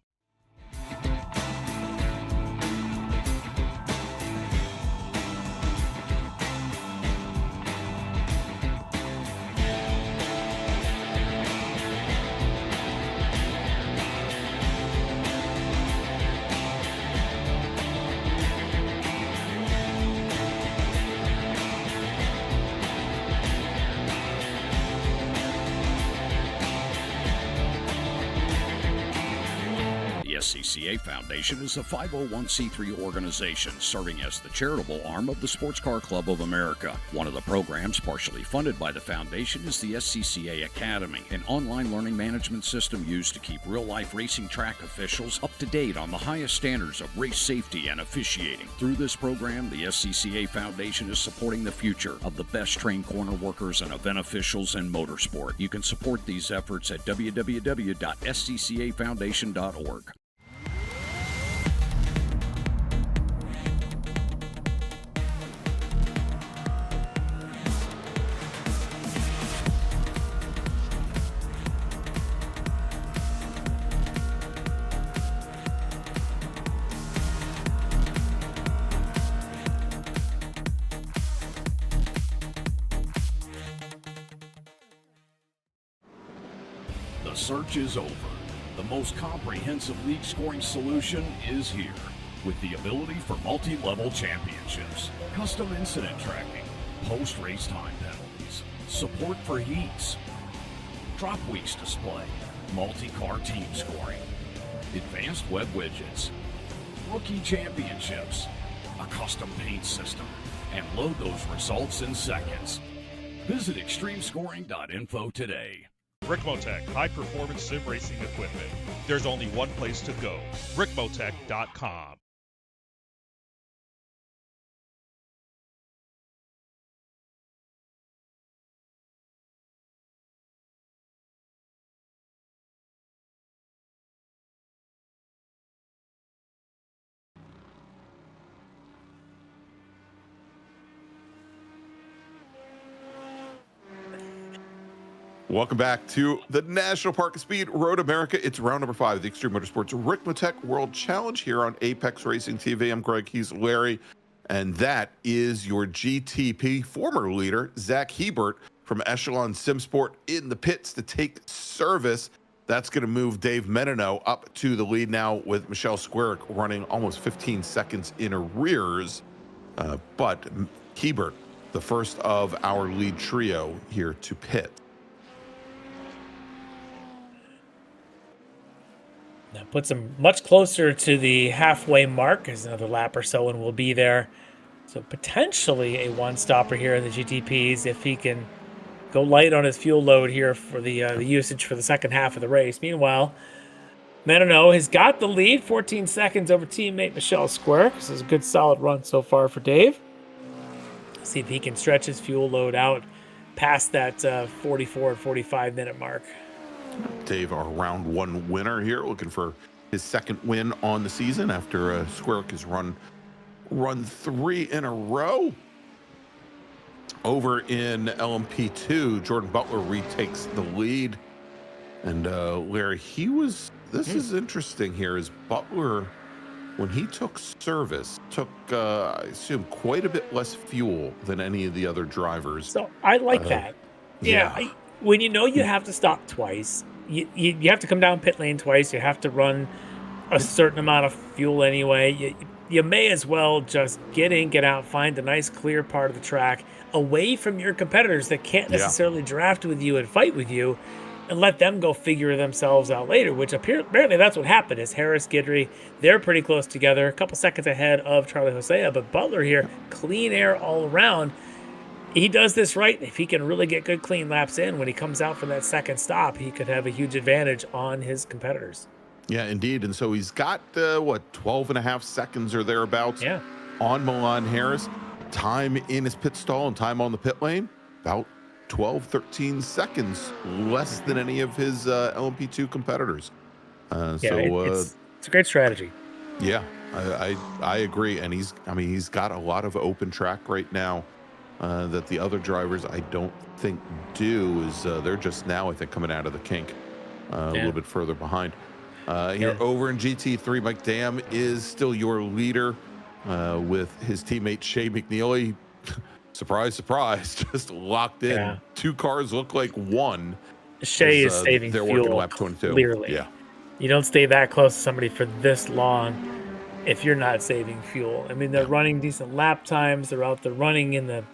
SCCA Foundation is a 501c3 organization serving as the charitable arm of the Sports Car Club of America. One of the programs partially funded by the foundation is the SCCA Academy, an online learning management system used to keep real-life racing track officials up to date on the highest standards of race safety and officiating. Through this program, the SCCA Foundation is supporting the future of the best trained corner workers and event officials in motorsport. You can support these efforts at www.sccafoundation.org. The search is over. The most comprehensive league scoring solution is here, with the ability for multi-level championships, custom incident tracking, post-race time penalties, support for heats, drop weeks display, multi-car team scoring, advanced web widgets, rookie championships, a custom paint system, and load those results in seconds. Visit extremescoring.info today. Ricmotech, high-performance sim racing equipment. There's only one place to go, ricmotech.com. Welcome back to the National Park of Speed Road America. It's round number 5 of the Extreme Motorsports Ricmotech World Challenge here on Apex Racing TV. I'm Greg, he's Larry, and that is your GTP former leader, Zach Hebert from Echelon Simsport in the pits to take service. That's going to move Dave Menino up to the lead now with Michelle Squarick running almost 15 seconds in arrears. But Hebert, the first of our lead trio here to pit. That puts him much closer to the halfway mark. There's another lap or so and we'll be there. So potentially a one-stopper here in the GTPs if he can go light on his fuel load here for the usage for the second half of the race. Meanwhile, Menino has got the lead, 14 seconds over teammate Michelle Square. This is a good solid run so far for Dave. See if he can stretch his fuel load out past that 44 and 45 minute mark. Dave, our round 1 winner here, looking for his second win on the season after Squarick has run 3 in a row. Over in LMP2, Jordan Butler retakes the lead. And Larry, this is interesting here, is Butler, when he took service, took, I assume, quite a bit less fuel than any of the other drivers. So I like that. Yeah. When you know you have to stop twice, you have to come down pit lane twice, you have to run a certain amount of fuel anyway, you may as well just get in, get out, find a nice clear part of the track away from your competitors that can't necessarily draft with you and fight with you, and let them go figure themselves out later, which apparently that's what happened. Is Harris, Guidry, they're pretty close together, a couple seconds ahead of Charlie Hosea, but Butler here, clean air all around. He does this right. If he can really get good clean laps in when he comes out for that second stop, he could have a huge advantage on his competitors. Yeah, indeed. And so he's got, 12 and a half seconds or thereabouts on Milan Harris. Time in his pit stall and time on the pit lane, about 12, 13 seconds less than any of his LMP2 competitors. It's a great strategy. Yeah, I agree. And he's got a lot of open track right now. That the other drivers I don't think do, is they're just now, I think, coming out of the kink a little bit further behind. Here over in GT3, Mike Dam is still your leader with his teammate Shea McNeely. Surprise, surprise, just locked in. Yeah. 2 cars look like one. Shea is saving they're fuel, working lap 22. Clearly. Yeah. You don't stay that close to somebody for this long if you're not saving fuel. I mean, they're running decent lap times. They're out there running in the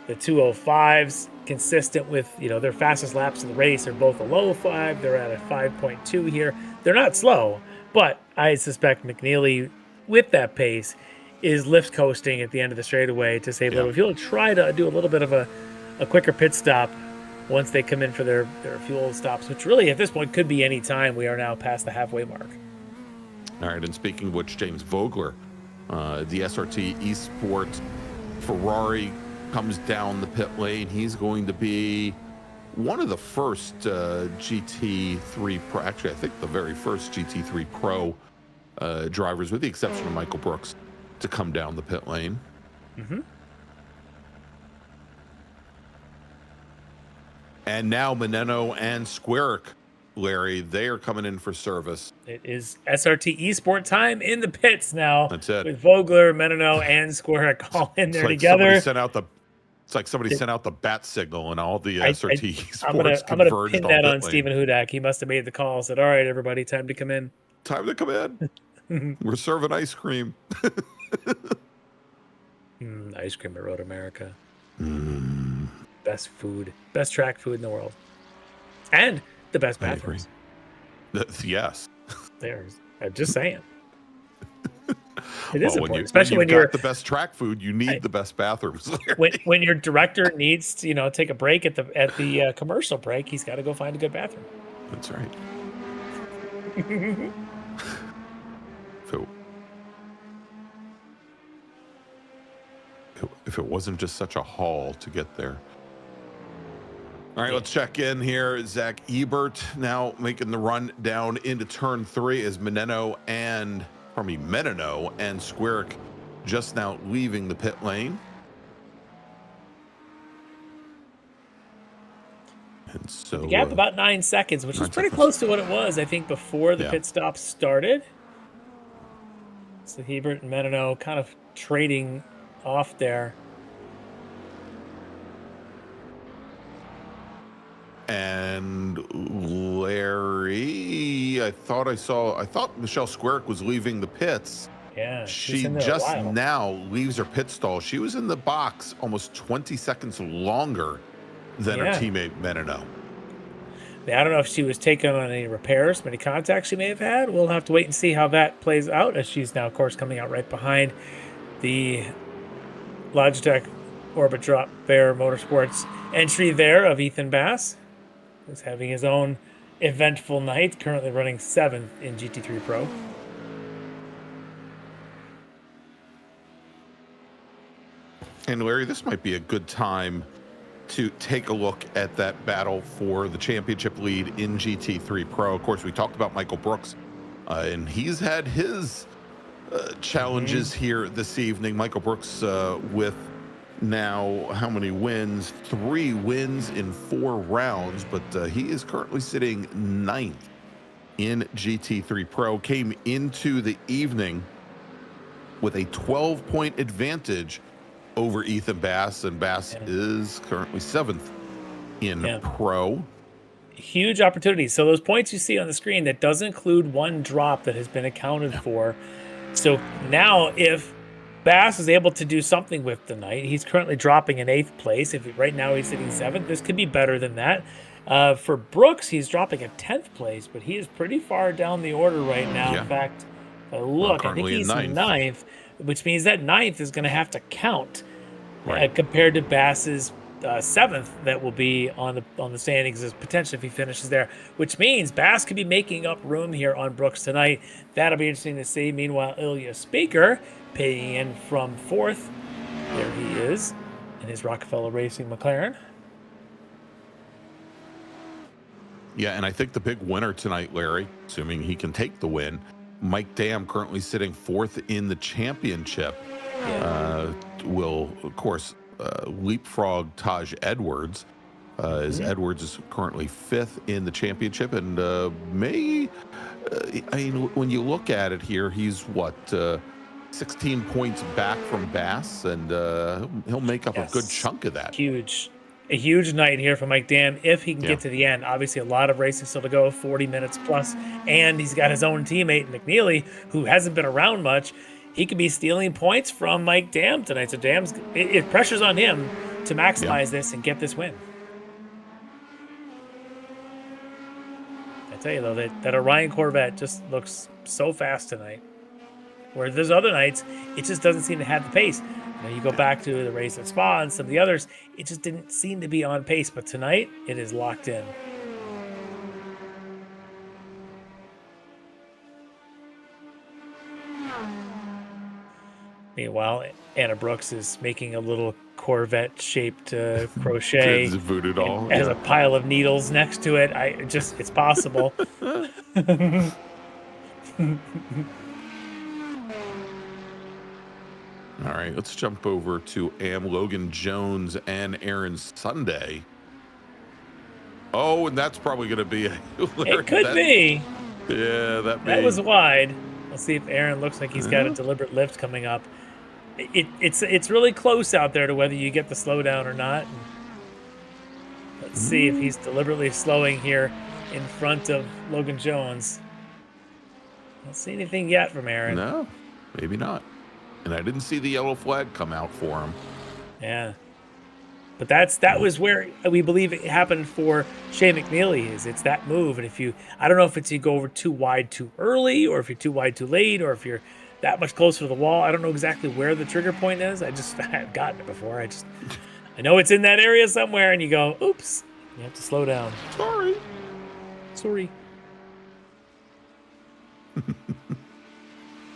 205s, consistent with, their fastest laps of the race are both a low 5. They're at a 5.2 here. They're not slow, But I suspect McNeely, with that pace, is lift coasting at the end of the straightaway to save a little fuel. Try to do a little bit of a quicker pit stop once they come in for their fuel stops, which really at this point could be any time. We are now past the halfway mark. All right, and speaking of which, James Vogler, the SRT esports Ferrari comes down the pit lane. He's going to be one of the first GT3 Pro, actually I think the very first GT3 Pro drivers, with the exception of Michael Brooks, to come down the pit lane. And now Meneno and Squarick, Larry, they are coming in for service. It is SRT Esport time in the pits now. That's it. With Vogler, Meneno, and Squarick all in there together. It's like somebody sent out the bat signal, and all the SRT Esports I'm gonna pin that on Stephen Hudak. He must have made the call. Said, "All right, everybody, time to come in. Time to come in. We're serving ice cream." Ice cream at Road America. Best food, best track food in the world, and the best bathrooms. Yes. There's. I'm just saying. It is important, especially when you're the best track food. You need the best bathrooms. when your director needs to, take a break at the commercial break, he's got to go find a good bathroom. That's right. If it wasn't just such a haul to get there. All right, let's check in here. Zach Ebert now making the run down into turn 3 as Meneno and Squarick just now leaving the pit lane. And so the gap about 9 seconds, which is pretty close to what it was, I think, before the pit stop started. So Hebert and Meneno kind of trading off there. And Larry, I thought Michelle Squarick was leaving the pits. Yeah, she just now leaves her pit stall. She was in the box almost 20 seconds longer than her teammate Meneno. I don't know if she was taking on any repairs, many contacts she may have had. We'll have to wait and see how that plays out, as she's now, of course, coming out right behind the Logitech Orbit Drop Bear Motorsports entry there of Ethan Bass, who's having his own eventful night, currently running 7th in GT3 Pro. And Larry, this might be a good time to take a look at that battle for the championship lead in GT3 Pro. Of course, we talked about Michael Brooks, and he's had his challenges here this evening. Michael Brooks with now how many wins? 3 wins in 4 rounds, but he is currently sitting 9th in GT3 Pro. Came into the evening with a 12-point advantage over Ethan Bass, and Bass is currently 7th in Pro. Huge opportunities. So those points you see on the screen, that does include 1 drop that has been accounted for. So now if Bass is able to do something with the night, he's currently dropping in 8th place. If right now he's sitting 7th, this could be better than that. For Brooks, he's dropping at 10th place, but he is pretty far down the order right now. In fact, if I look, I think he's 9th, which means that 9th is going to have to count compared to Bass's 7th that will be on the standings as potentially if he finishes there, which means Bass could be making up room here on Brooks tonight. That'll be interesting to see. Meanwhile, Ilya Speaker paying in from 4th. There he is in his Rockefeller Racing McLaren. Yeah, and I think the big winner tonight, Larry, assuming he can take the win, Mike Dam, currently sitting 4th in the championship, will, of course, leapfrog Taj Edwards, as Edwards is currently 5th in the championship, and when you look at it here, he's 16 points back from Bass, and he'll make up a good chunk of that. A huge night here for Mike Dam if he can get to the end. Obviously, a lot of racing still to go, 40 minutes plus, and he's got his own teammate, McNeely, who hasn't been around much. He could be stealing points from Mike Dam tonight, so Dam's it pressure's on him to maximize this and get this win. tell you though, that Orion Corvette just looks so fast tonight. Where there's other nights, it just doesn't seem to have the pace. You go back to the race at Spa and some of the others, it just didn't seem to be on pace. But tonight, it is locked in. Meanwhile, Anna Brooks is making a little Corvette-shaped crochet. Voodoo doll. Has a pile of needles next to it. It's possible. All right, let's jump over to Logan Jones and Aaron Sunday. Oh, and that's probably going to be it could be. Yeah, that was wide. Let's see if Aaron looks like he's got a deliberate lift coming up. It's really close out there to whether you get the slowdown or not. Let's see if he's deliberately slowing here in front of Logan Jones. I don't see anything yet from Aaron. No, maybe not. And I didn't see the yellow flag come out for him. Yeah. But that was where we believe it happened for Shea McNeely. It's that move. And I don't know if it's you go over too wide too early, or if you're too wide too late, or if you're that much closer to the wall. I don't know exactly where the trigger point is. I've gotten it before. I know it's in that area somewhere, and you go, oops. You have to slow down. Sorry.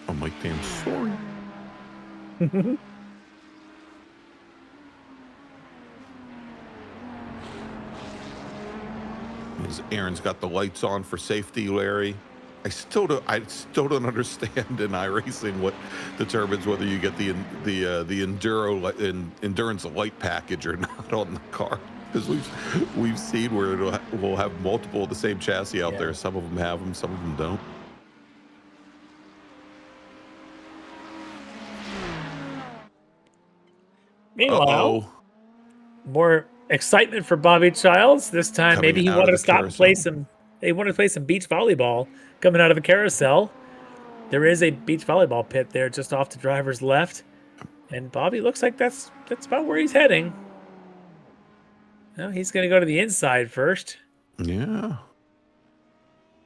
I'm like, damn, sorry. As Aaron's got the lights on for safety, Larry. I still don't understand in iRacing what determines whether you get the endurance light package or not on the car. Because we've seen where we'll have multiple of the same chassis out there. Some of them have them, some of them don't. Meanwhile, more excitement for Bobby Childs. This time, maybe he wanted to stop and play some. They wanted to play some beach volleyball coming out of a carousel. There is a beach volleyball pit there just off the driver's left, and Bobby looks like that's about where he's heading. No, he's going to go to the inside first. Yeah,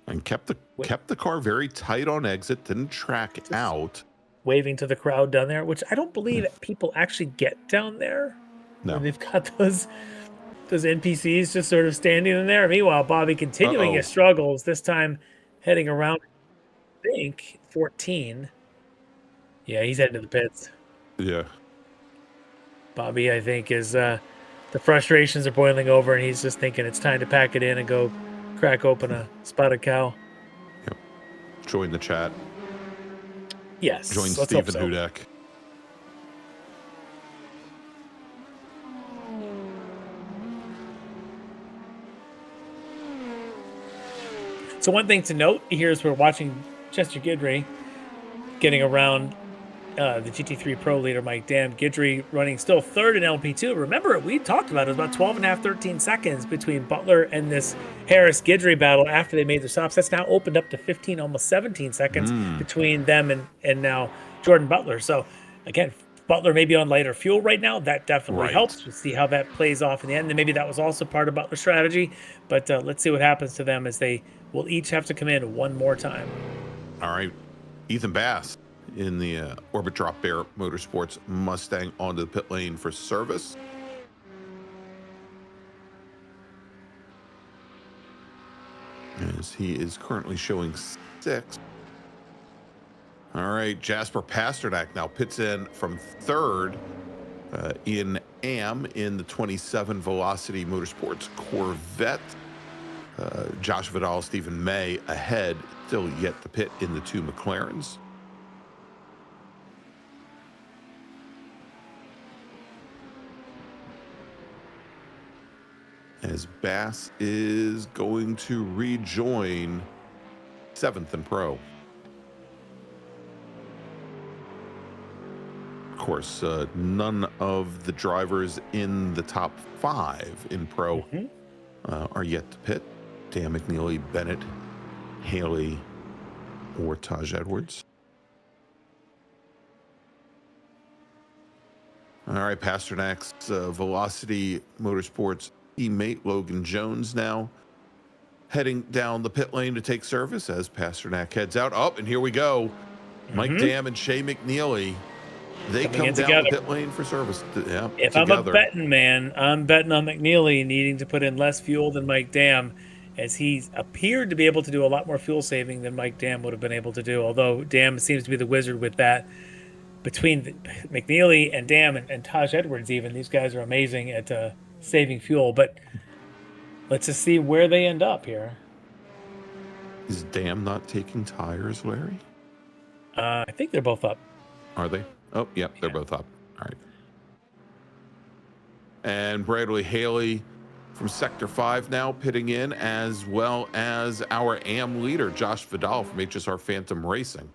and kept the car very tight on exit. Didn't track out. Waving to the crowd down there, which I don't believe people actually get down there. No, they've got those NPCs just sort of standing in there. Meanwhile, Bobby continuing his struggles. This time, heading around. I think 14. Yeah, he's heading to the pits. Yeah, Bobby, I think, is the frustrations are boiling over, and he's just thinking it's time to pack it in and go crack open a spotted cow. Yep. Join the chat. Yes. Join Stephen Hudek. So one thing to note here is we're watching Chester Guidry getting around the GT3 Pro leader, Mike Dam. Guidry running still third in LP2. Remember, we talked about it was about 12 and a half, 13 seconds between Butler and this Harris-Guidry battle after they made their stops. That's now opened up to 15, almost 17 seconds between them and now Jordan Butler. So, again, Butler may be on lighter fuel right now. That definitely helps. We'll see how that plays off in the end. And maybe that was also part of Butler's strategy. But let's see what happens to them as they will each have to come in one more time. All right. Ethan Bass in the Orbit Drop Bear Motorsports Mustang onto the pit lane for service. As he is currently showing 6. All right, Jasper Pasternak now pits in from 3rd in AM in the 27 Velocity Motorsports Corvette. Josh Vidal, Stephen May ahead, still yet to pit in the 2 McLarens. As Bass is going to rejoin 7th in Pro. Of course, none of the drivers in the top 5 in Pro are yet to pit. Dan McNeely, Bennett, Haley, or Taj Edwards. All right, Pasternak's Velocity Motorsports teammate Logan Jones now heading down the pit lane to take service as Pasternak heads out. Oh, and here we go. Mike Dam and Shea McNeely. They come down the pit lane for service. Yeah, if together. I'm a betting man, I'm betting on McNeely needing to put in less fuel than Mike Dam, as he appeared to be able to do a lot more fuel saving than Mike Dam would have been able to do, although Dam seems to be the wizard with that. Between McNeely and Dam and Taj Edwards even, these guys are amazing at saving fuel, but let's just see where they end up here. Is Dam not taking tires, Larry? I think they're both up. Are they? Oh, yep, they're both up. All right. And Bradley Haley from Sector 5 now pitting in, as well as our AM leader, Josh Vidal from HSR Phantom Racing.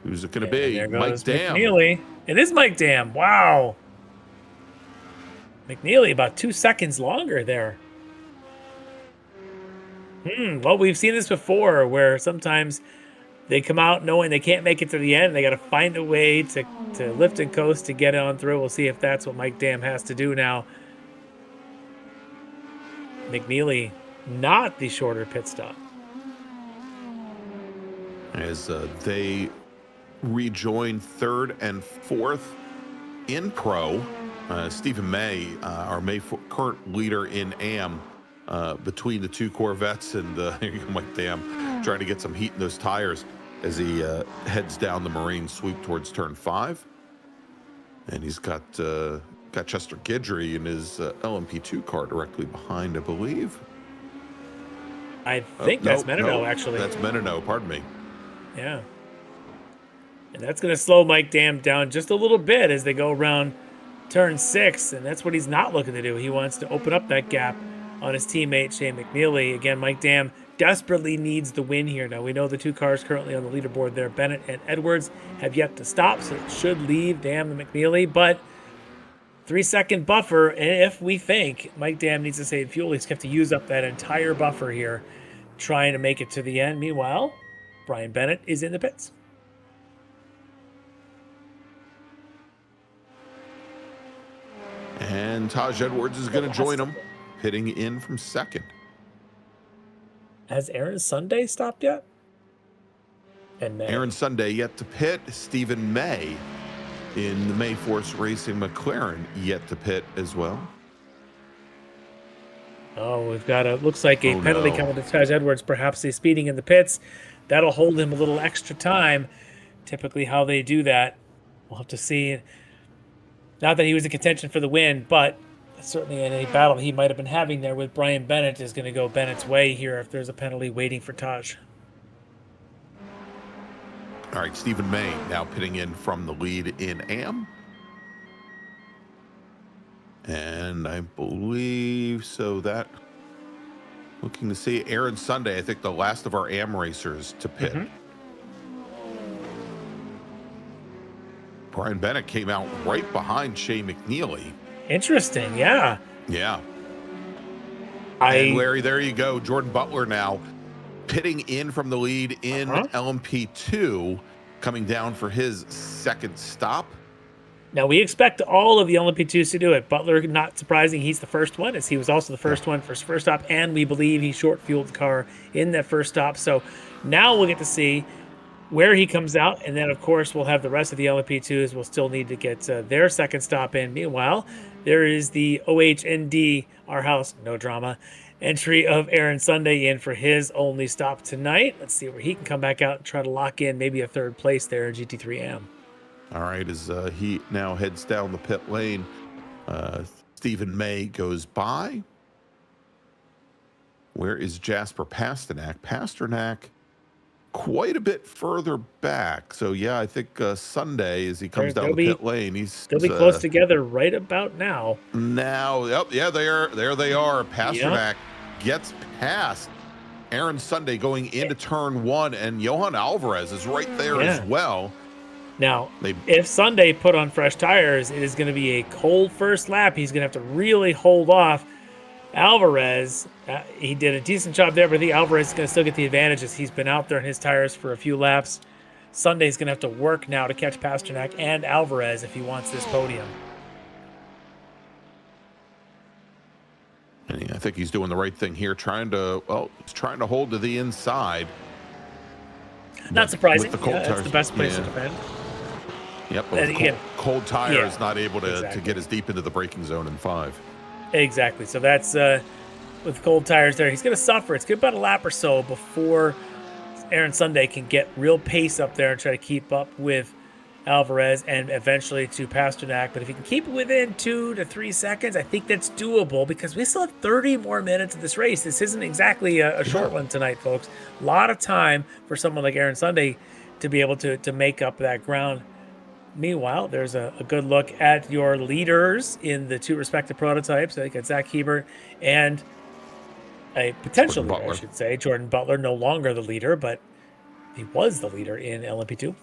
Who's it going to be? Mike Dam. McNeely. It is Mike Dam. Wow. McNeely about 2 seconds longer there. Well, we've seen this before where sometimes they come out knowing they can't make it to the end. They got to find a way to lift and coast to get on through. We'll see if that's what Mike Dam has to do now. McNeely, not the shorter pit stop. As they rejoin third and fourth in pro, Stephen May, our current leader in AM, between the two Corvettes, and here you go, Mike Dam trying to get some heat in those tires as he heads down the Marine sweep towards turn 5. And he's got Chester Guidry in his LMP2 car directly behind, I believe. I think that's Menino, actually. That's Menino, pardon me. Yeah. And that's going to slow Mike Dam down just a little bit as they go around turn 6, and that's what he's not looking to do. He wants to open up that gap on his teammate, Shea McNeely. Again, Mike Dam desperately needs the win here. Now, we know the two cars currently on the leaderboard there, Bennett and Edwards, have yet to stop, so it should leave Dam and McNeely, but 3-second buffer, and if we think Mike Dam needs to save fuel, he's got to use up that entire buffer here, trying to make it to the end. Meanwhile, Brian Bennett is in the pits. And Taj Edwards is going to join him, pitting in from second. Has Aaron Sunday stopped yet? And May. Aaron Sunday yet to pit. Stephen May in the May Force Racing McLaren yet to pit as well. Oh, we've got looks like a penalty coming to Taj Edwards. Perhaps he's speeding in the pits. That'll hold him a little extra time. Typically how they do that. We'll have to see. Not that he was in contention for the win, but certainly in a battle he might have been having there with Brian Bennett is going to go Bennett's way here if there's a penalty waiting for Taj. All right, Stephen May now pitting in from the lead in AM. And I believe so that looking to see Aaron Sunday, I think the last of our AM racers to pit. Brian Bennett came out right behind Shea McNeely. Interesting, yeah. Yeah. And Larry, there you go. Jordan Butler now pitting in from the lead in LMP2, coming down for his second stop. Now, we expect all of the LMP2s to do it. Butler, not surprising, he's the first one, as he was also the first one for his first stop, and we believe he short-fueled the car in that first stop. So now we'll get to see where he comes out, and then, of course, we'll have the rest of the LMP2s. We'll still need to get their second stop in. Meanwhile, there is the OHND, our house, no drama, entry of Aaron Sunday in for his only stop tonight. Let's see where he can come back out and try to lock in maybe a third place there in GT3 AM. All right, as he now heads down the pit lane, Stephen May goes by. Where is Jasper Pasternak? Pasternak quite a bit further back. So, yeah, I think Sunday, as he comes down the pit lane, they'll be close together right about now. Now, yep, yeah, there they are. Pasternak gets past Aaron Sunday going into turn 1, and Johan Alvarez is right there as well. Now, if Sunday put on fresh tires, it is going to be a cold first lap. He's going to have to really hold off Alvarez. He did a decent job there, but I think Alvarez is going to still get the advantages. He's been out there in his tires for a few laps. Sunday's going to have to work now to catch Pasternak and Alvarez if he wants this podium. And I think he's doing the right thing here, trying to hold to the inside. Not surprising. With the cold That's the best place to defend. Yep, but with cold tire is not able to get as deep into the braking zone in 5. Exactly. So that's with cold tires there. He's going to suffer. It's going to be about a lap or so before Aaron Sunday can get real pace up there and try to keep up with Alvarez and eventually to Pasternak. But if he can keep it within 2 to 3 seconds, I think that's doable because we still have 30 more minutes of this race. This isn't exactly a short one tonight, folks. A lot of time for someone like Aaron Sunday to be able to make up that ground. Meanwhile, there's a good look at your leaders in the 2 respective prototypes. I think it's Zach Hebert and a potential leader, I should say. Jordan Butler, no longer the leader, but he was the leader in LMP2.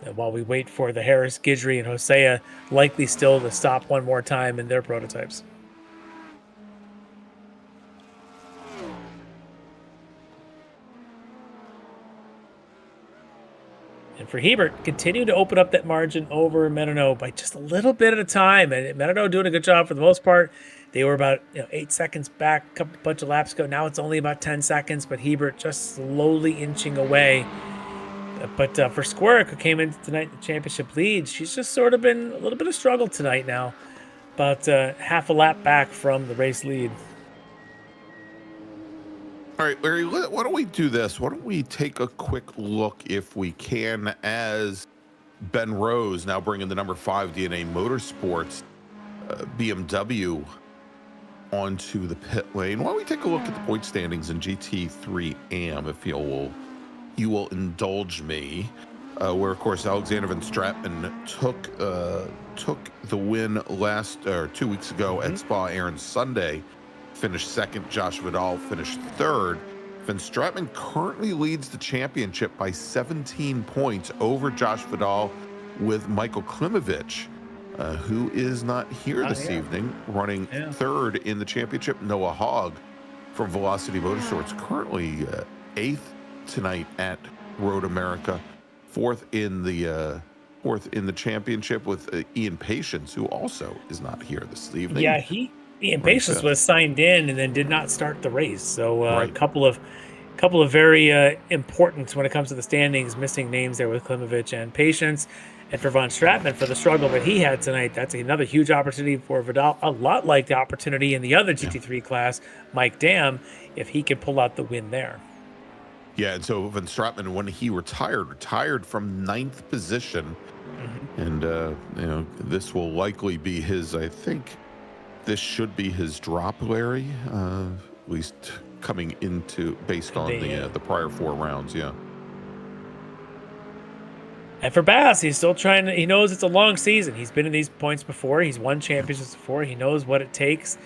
And while we wait for the Harris, Guidry, and Hosea likely still to stop one more time in their prototypes. And for Hebert, continue to open up that margin over Menino by just a little bit at a time. And Menino doing a good job for the most part. They were about 8 seconds back a bunch of laps ago. Now it's only about 10 seconds, but Hebert just slowly inching away. But for Squirk, who came into tonight in the championship lead, she's just sort of been a little bit of struggle tonight now. About half a lap back from the race lead. All right, Larry, why don't we do this? Why don't we take a quick look, if we can, as Ben Rose now bringing the number 5 DNA Motorsports BMW onto the pit lane. Why don't we take a look at the point standings in GT3 AM, if you will indulge me, where, of course, Alexander Van Stratman took the win 2 weeks ago at Spa. Aaron Sunday finished 2nd. Josh Vidal finished 3rd. Van Stratman currently leads the championship by 17 points over Josh Vidal, with Michael Klimovich, who is not here this evening, running 3rd in the championship. Noah Hogg from Velocity Motorsports currently 8th tonight at Road America, 4th in the championship, with Ian Patience, who also is not here this evening. Yeah, Ian Patience was signed in and then did not start the race. So a couple of very important when it comes to the standings, missing names there with Klimovich and Patience. And for Von Stratman, for the struggle that he had tonight, that's another huge opportunity for Vidal, a lot like the opportunity in the other GT3 class, Mike Dam, if he could pull out the win there. Yeah, and so Van Stratman, when he retired from 9th position, and this will likely be his. I think this should be his drop, Larry. At least coming into based on the prior 4 rounds. Yeah. And for Bass, he's still trying to. He knows it's a long season. He's been in these points before. He's won championships before. He knows what it takes,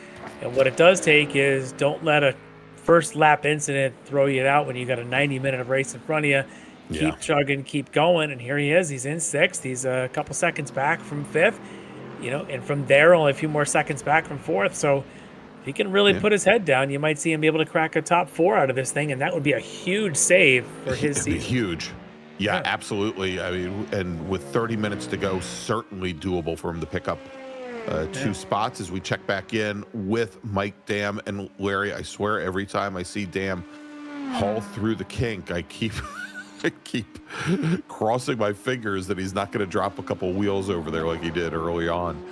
and what it does take is don't let a first lap incident throw you out when you got a 90-minute of race in front of you. Keep chugging, keep going, and here he is. He's in 6th. He's a couple seconds back from 5th, and from there only a few more seconds back from 4th. So if he can really put his head down, you might see him be able to crack a top 4 out of this thing, and that would be a huge save for his season. Huge. Yeah, absolutely. I mean, and with 30 minutes to go, certainly doable for him to pick up 2 spots as we check back in with Mike Dam. And Larry, I swear every time I see Dam haul through the kink, I keep crossing my fingers that he's not going to drop a couple wheels over there like he did early on.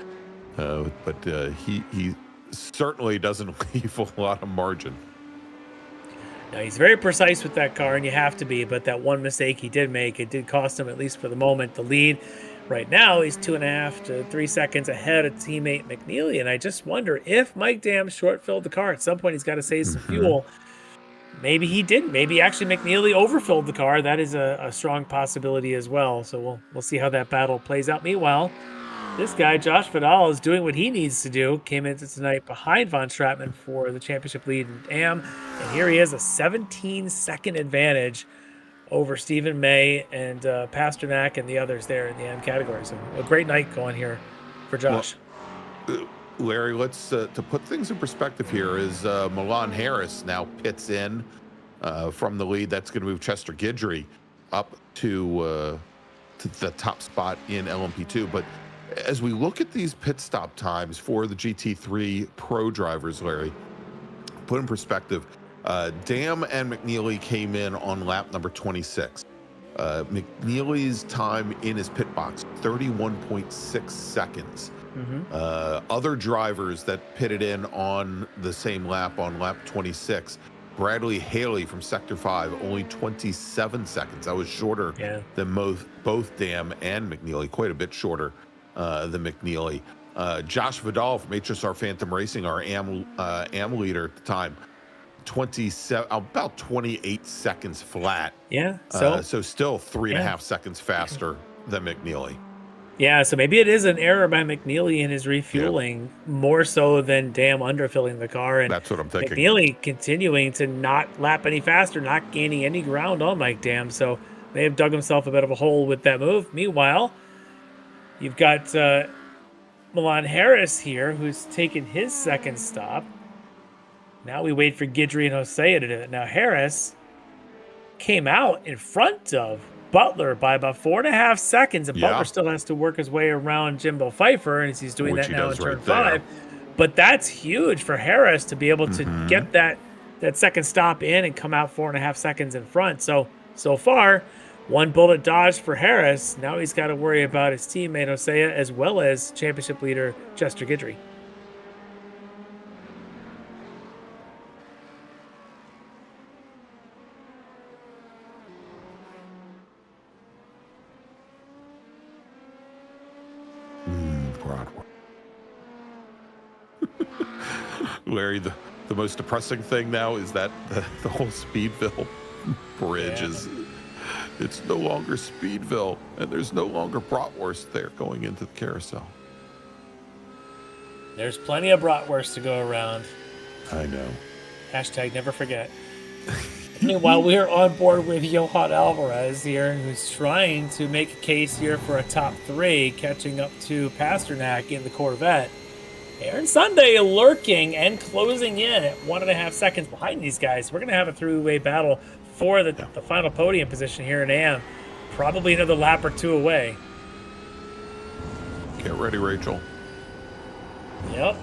But he certainly doesn't leave a lot of margin. Now, he's very precise with that car, and you have to be, but that one mistake he did make, it did cost him, at least for the moment, the lead. Right now, he's 2.5 to 3 seconds ahead of teammate McNeely, and I just wonder if Mike Dam short-filled the car. At some point, he's got to save some fuel. Maybe he didn't. Maybe actually McNeely overfilled the car. That is a strong possibility as well, so we'll see how that battle plays out. Meanwhile, this guy, Josh Vidal, is doing what he needs to do. Came into tonight behind Von Stratman for the championship lead in AM. And here he is, a 17-second advantage over Stephen May and Pasternak and the others there in the AM category. So a great night going here for Josh. Well, Larry, let's to put things in perspective here, is Milan Harris now pits in from the lead. That's going to move Chester Guidry up to the top spot in LMP2. But as we look at these pit stop times for the GT3 Pro drivers, Larry, put in perspective, Dam and McNeely came in on lap number 26. McNeely's time in his pit box, 31.6 seconds. Other drivers that pitted in on the same lap on lap 26, Bradley Haley from Sector 5, only 27 seconds. That was shorter than both Dam and McNeely, quite a bit shorter than McNeely. Josh Vidal from HSR Phantom Racing, our AM leader at the time, 27, about 28 seconds flat. Yeah. So still 3.5 seconds faster than McNeely. Yeah, so maybe it is an error by McNeely in his refueling, more so than Dam underfilling the car. And that's what I'm thinking. McNeely continuing to not lap any faster, not gaining any ground on Mike Dam. So may have dug himself a bit of a hole with that move. Meanwhile, you've got Milan Harris here, who's taken his second stop. Now we wait for Guidry and Hosea to do it. Now Harris came out in front of Butler by about 4.5 seconds, and Butler still has to work his way around Jimbo Pfeiffer, and he's doing that now in turn 5. But that's huge for Harris to be able to get that second stop in and come out 4.5 seconds in front. So far, one bullet dodged for Harris. Now he's got to worry about his teammate Hosea as well as championship leader Chester Guidry. Larry, the most depressing thing now is that the whole Speedville bridge it's no longer Speedville, and there's no longer bratwurst there going into the carousel. There's plenty of bratwurst to go around. I know. Hashtag never forget. Meanwhile, we're on board with Johan Alvarez here, who's trying to make a case here for a top 3, catching up to Pasternak in the Corvette. Aaron Sunday lurking and closing in at 1.5 seconds behind these guys. We're going to have a three-way battle for the final podium position here in AM. Probably another lap or 2 away. Get ready, Rachel. Yep.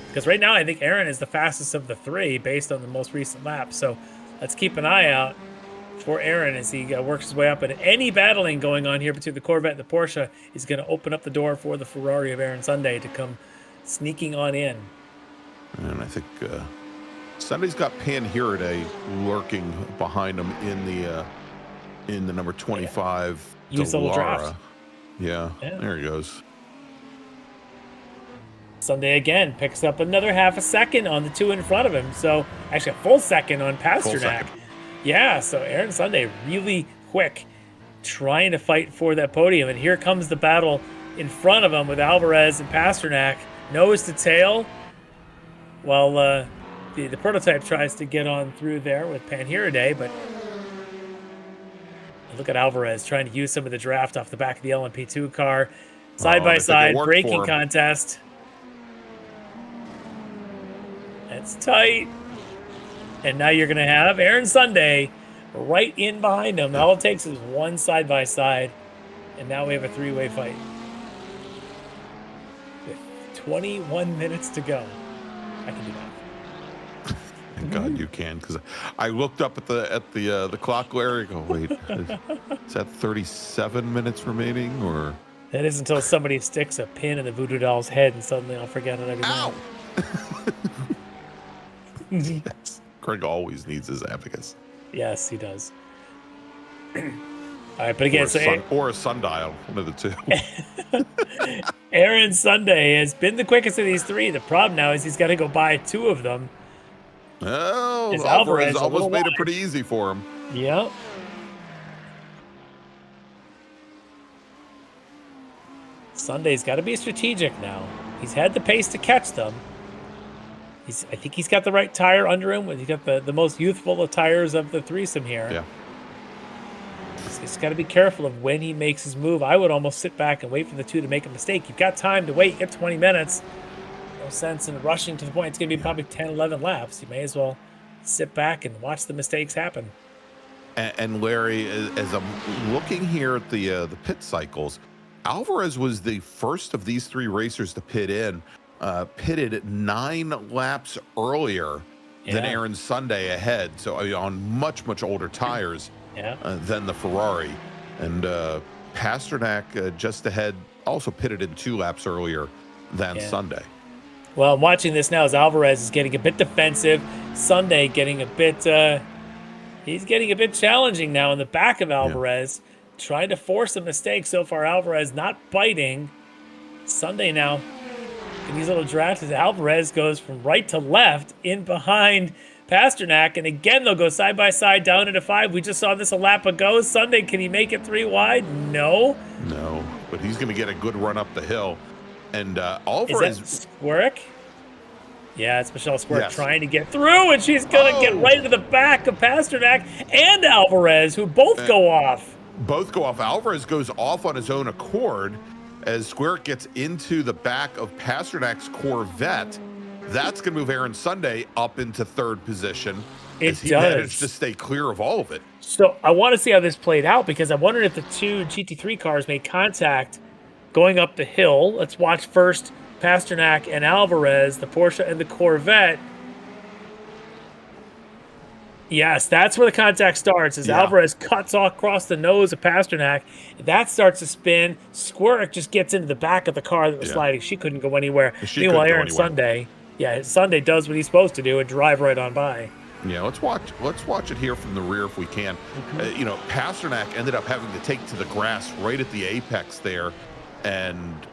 Because right now I think Aaron is the fastest of the 3 based on the most recent lap. So let's keep an eye out for Aaron as he works his way up. And any battling going on here between the Corvette and the Porsche is going to open up the door for the Ferrari of Aaron Sunday to come sneaking on in. And I think Sunday's got Panhiraday lurking behind him in the number 25. Use the draft. Yeah, there he goes. Sunday again picks up another 0.5 second on the 2 in front of him. So actually a full second on Pasternak. Yeah, so Aaron Sunday really quick trying to fight for that podium. And here comes the battle in front of him with Alvarez and Pasternak. Nose to tail. While the prototype tries to get on through there with Panhiraday. But look at Alvarez trying to use some of the draft off the back of the LMP2 car. Side-by-side braking contest. That's tight. And now you're going to have Aaron Sunday right in behind him. All it takes is one side-by-side. And now we have a 3-way fight. With 21 minutes to go. I can do that. Thank God you can, because I looked up at the clock, Larry, and go, wait, is that 37 minutes remaining? Or that is until somebody sticks a pin in the voodoo doll's head and suddenly I'll forget it every Ow! minute. Yes. Craig always needs his abacus. Yes, he does. All right, but again, or a sundial, one of the two. Aaron Sunday has been the quickest of these 3. The problem now is he's got to go buy 2 of them. Oh, Alvarez almost made it pretty easy for him. Yep. Sunday's got to be strategic now. He's had the pace to catch them. I think he's got the right tire under him. He's got the most youthful of tires of the threesome here. Yeah. He's got to be careful of when he makes his move. I would almost sit back and wait for the 2 to make a mistake. You've got time to wait. You get 20 minutes. No sense in rushing to the point. It's going to be probably 10, 11 laps. You may as well sit back and watch the mistakes happen. And Larry, as I'm looking here at the pit cycles, Alvarez was the first of these 3 racers to pitted 9 laps earlier than Aaron Sunday ahead. So on much older tires than the Ferrari. And Pasternak just ahead, also pitted in 2 laps earlier than Sunday. Well, I'm watching this now as Alvarez is getting a bit defensive. Sunday getting a bit, he's getting a bit challenging now in the back of Alvarez, trying to force a mistake. So far, Alvarez not biting. Sunday now in these little drafts as Alvarez goes from right to left in behind Pasternak. And again, they'll go side by side down into 5. We just saw this a lap ago. Sunday, can he make it 3 wide? No, but he's going to get a good run up the hill. And Alvarez. Is that Squirk? Yeah, it's Michelle Squirk trying to get through, and she's going to get right into the back of Pasternak and Alvarez, who both go off. Alvarez goes off on his own accord as Squirk gets into the back of Pasternak's Corvette. That's going to move Aaron Sunday up into 3rd position. He managed to stay clear of all of it. So I want to see how this played out, because I wondered if the 2 GT3 cars made contact going up the hill. Let's watch first Pasternak and Alvarez, the Porsche and the Corvette. Yes, that's where the contact starts, as Alvarez cuts across the nose of Pasternak. That starts to spin. Squirk just gets into the back of the car that was sliding. She couldn't go anywhere. Meanwhile, Aaron Sunday, Sunday does what he's supposed to do and drive right on by. Yeah, let's watch it here from the rear if we can. Pasternak ended up having to take to the grass right at the apex there, and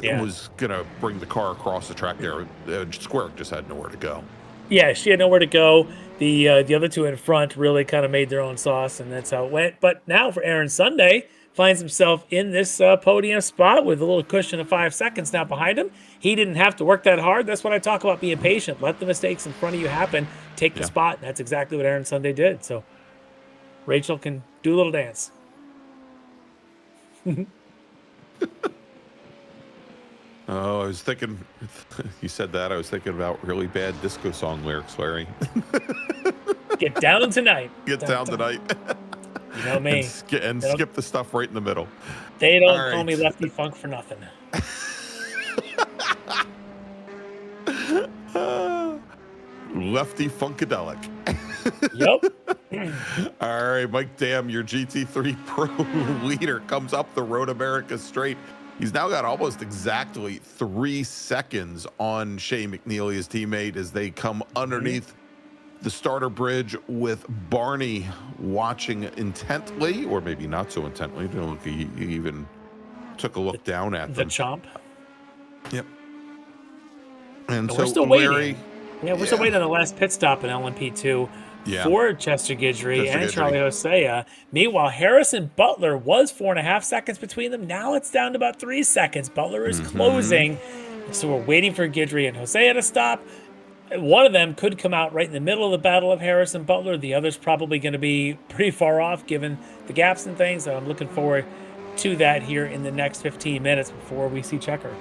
was going to bring the car across the track there. Squirk just had nowhere to go. Yeah, she had nowhere to go. The other 2 in front really kind of made their own sauce, and that's how it went. But now for Aaron Sunday, finds himself in this podium spot with a little cushion of 5 seconds now behind him. He didn't have to work that hard. That's what I talk about, being patient. Let the mistakes in front of you happen. Take the spot, and that's exactly what Aaron Sunday did. So Rachel can do a little dance. Oh, I was thinking, you said that, I was thinking about really bad disco song lyrics, Larry. Get down tonight. Get down tonight. You know me. And skip the stuff right in the middle. They don't call me Lefty Funk for nothing. Lefty Funkadelic. Yep. All right, Mike Dam, your GT3 Pro leader, comes up the Road America straight. He's now got almost exactly 3 seconds on Shea McNeely, his teammate, as they come underneath the starter bridge with Barney watching intently, or maybe not so intently. He even took a look down at them. The chomp. Yep. And so we're still Larry, waiting. Yeah, we're still waiting on the last pit stop in LMP2 for Chester Guidry and Charlie Hosea. Meanwhile, Harrison Butler was 4.5 seconds between them. Now it's down to about 3 seconds. Butler is closing. So we're waiting for Guidry and Hosea to stop. One of them could come out right in the middle of the battle of Harrison Butler. The other's probably going to be pretty far off given the gaps and things. So I'm looking forward to that here in the next 15 minutes before we see Checker.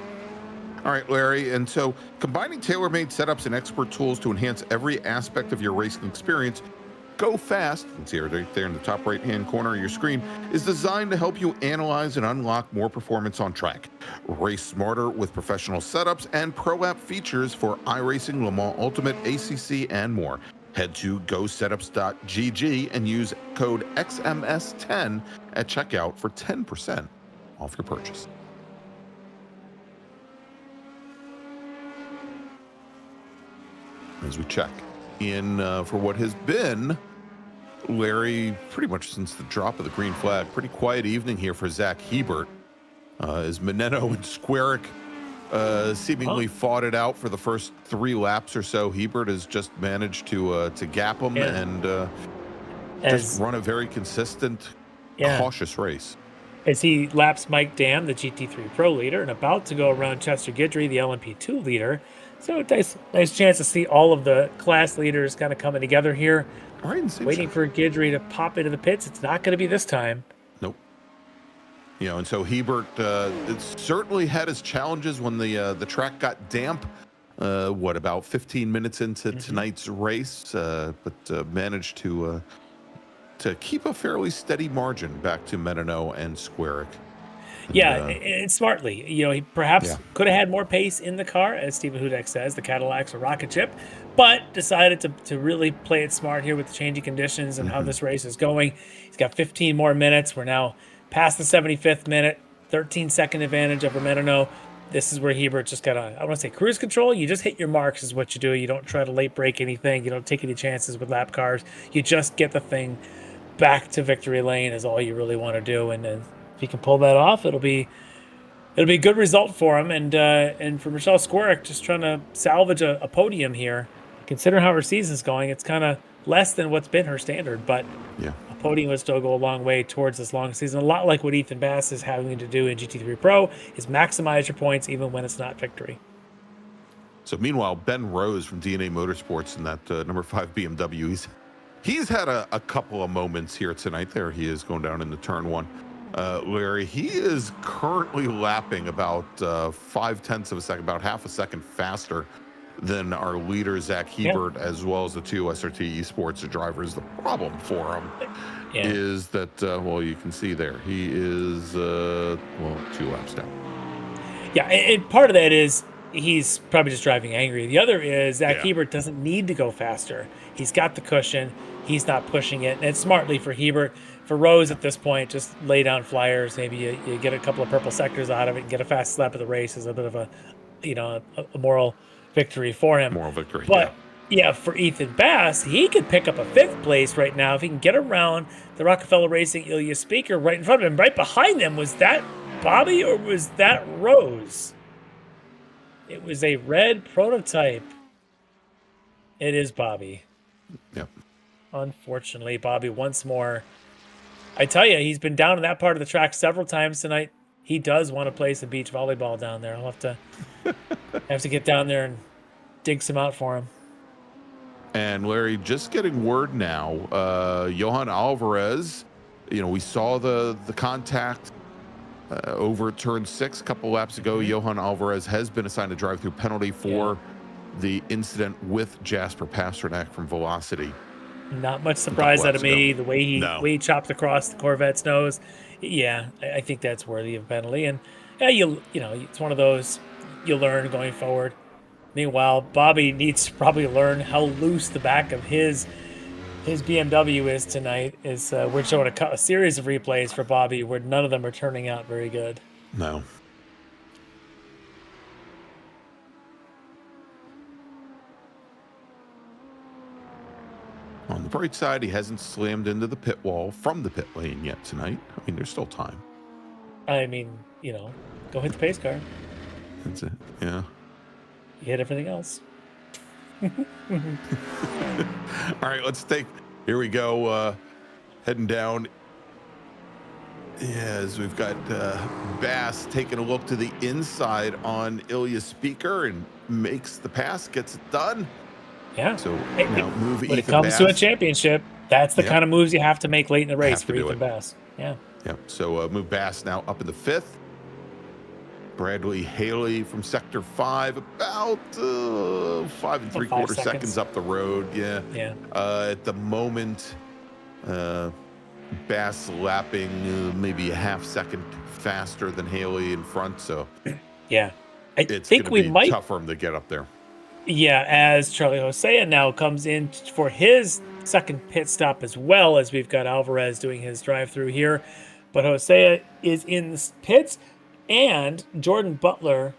All right, Larry. And so combining tailor-made setups and expert tools to enhance every aspect of your racing experience, Go Fast, you can see it right there in the top right-hand corner of your screen, is designed to help you analyze and unlock more performance on track. Race smarter with professional setups and pro app features for iRacing, Le Mans Ultimate, ACC, and more. Head to gosetups.gg and use code XMS10 at checkout for 10% off your purchase. As we check in for what has been, Larry, pretty much since the drop of the green flag, pretty quiet evening here for Zach Hebert. As Meneno and Squarick seemingly fought it out for the first 3 laps or so. Hebert has just managed to gap him and just run a very consistent, cautious race. As he laps Mike Dam, the GT3 Pro leader, and about to go around Chester Guidry, the LMP2 leader. So nice chance to see all of the class leaders kind of coming together here. Waiting for Guidry to pop into the pits. It's not going to be this time. Nope. And so Hebert it certainly had his challenges when the track got damp. About 15 minutes into tonight's race, but managed to keep a fairly steady margin back to Menino and Squarick. Yeah, and smartly. He perhaps Yeah. could have had more pace in the car, as Stephen Hudak says. The Cadillac's a rocket ship, but decided to really play it smart here with the changing conditions and how this race is going. He's got 15 more minutes. We're now past the 75th minute, 13-second advantage over Menino. This is where Hebert just got I want to say cruise control. You just hit your marks is what you do. You don't try to late break anything. You don't take any chances with lap cars. You just get the thing back to victory lane is all you really want to do. And then if he can pull that off, it'll be a good result for him. And for Michelle Skorick, just trying to salvage a podium here. Considering how her season's going, it's kind of less than what's been her standard, but Yeah. a podium would still go a long way towards this long season. A lot like what Ethan Bass is having to do in GT3 Pro is maximize your points even when it's not victory. So meanwhile, Ben Rose from DNA Motorsports in that number 5 BMW, he's had a couple of moments here tonight. There he is going down into turn 1. Larry, he is currently lapping about 0.5 of a second, about half a second faster than our leader, Zach Hebert, as well as the 2 SRT esports drivers. The problem for him is that, well, you can see there, he is, 2 laps down. Yeah, and part of that is he's probably just driving angry. The other is Zach Hebert doesn't need to go faster. He's got the cushion. He's not pushing it. And it's smartly for Hebert. For Rose at this point, just lay down flyers. Maybe you get a couple of purple sectors out of it and get a fast lap of the race is a bit of a moral victory for him. Moral victory, but for Ethan Bass, he could pick up a 5th place right now if he can get around the Rockefeller Racing Ilya Speaker right in front of him. Right behind them, was that Bobby or was that Rose? It was a red prototype. It is Bobby. Yep. Unfortunately, Bobby once more. I tell you, he's been down in that part of the track several times tonight. He does want to play some beach volleyball down there. I'll have to get down there and dig some out for him. And Larry, just getting word now, Johan Alvarez, we saw the contact over turn 6 a couple laps ago. Johan Alvarez has been assigned a drive-through penalty for the incident with Jasper Pasternak from Velocity. Not much surprise out of me, the way he chopped across the Corvette's nose. Yeah, I think that's worthy of penalty. And it's one of those you learn going forward. Meanwhile, Bobby needs to probably learn how loose the back of his BMW is tonight. We're showing a series of replays for Bobby where none of them are turning out very good. No. On the bright side, he hasn't slammed into the pit wall from the pit lane yet tonight. I mean, there's still time. I mean, go hit the pace car. That's it. Yeah. You hit everything else. All right, here we go. Heading down. Yes, we've got Bass taking a look to the inside on Ilya Speaker and makes the pass, gets it done. Yeah. So now move when Ethan it comes Bass. to a championship, that's the kind of moves you have to make late in the race for Ethan Bass. Yeah. Yeah. So move Bass now up in the 5th. Bradley Haley from sector 5, about 5 3/4 seconds up the road. Yeah. Yeah. At the moment, Bass lapping maybe a half second faster than Haley in front. So yeah, I it's think we might tough for him to get up there. Yeah, as Charlie Hosea now comes in for his second pit stop as well, as we've got Alvarez doing his drive-through here. But Hosea is in the pits, and Jordan Butler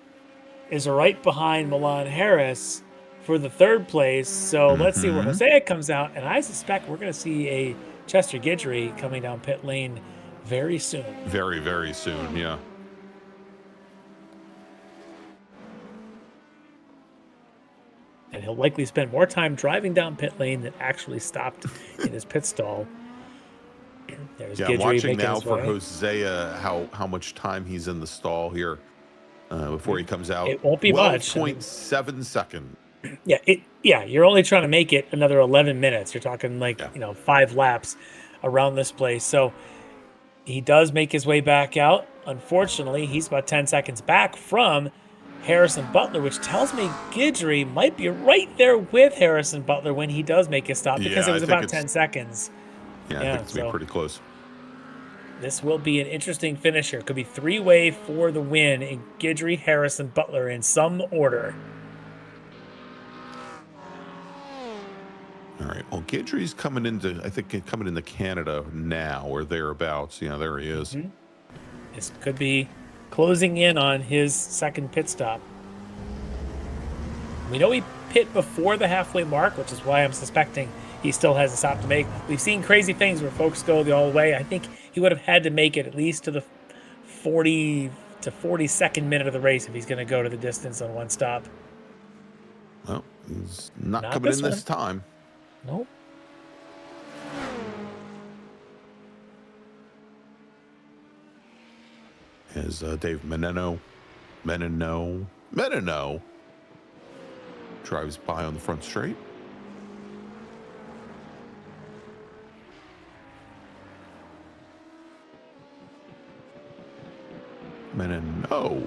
is right behind Milan Harris for the 3rd place. So let's see where Hosea comes out, and I suspect we're going to see a Chester Guidry coming down pit lane very soon. Very, very soon, yeah. And he'll likely spend more time driving down pit lane than actually stopped in his pit stall. There's I'm watching now for Hosea how much time he's in the stall here before he comes out. It won't be much. 12.7 seconds. Yeah, you're only trying to make it another 11 minutes. You're talking 5 laps around this place. So he does make his way back out. Unfortunately, he's about 10 seconds back from Harrison Butler, which tells me Guidry might be right there with Harrison Butler when he does make his stop because it was about 10 seconds. Yeah, I think it's going to be pretty close. This will be an interesting finish here. Could be three-way for the win in Guidry, Harris, and Butler in some order. All right. Well, Guidry's coming into Canada now or thereabouts. Yeah, there he is. Mm-hmm. This could be closing in on his second pit stop. We know he pit before the halfway mark, which is why I'm suspecting he still has a stop to make. We've seen crazy things where folks go the whole way. I think he would have had to make it at least to the 40 to 42nd minute of the race if he's going to go to the distance on one stop. Well, he's not coming in this time. Nope. As Dave Menino drives by on the front straight. Menino.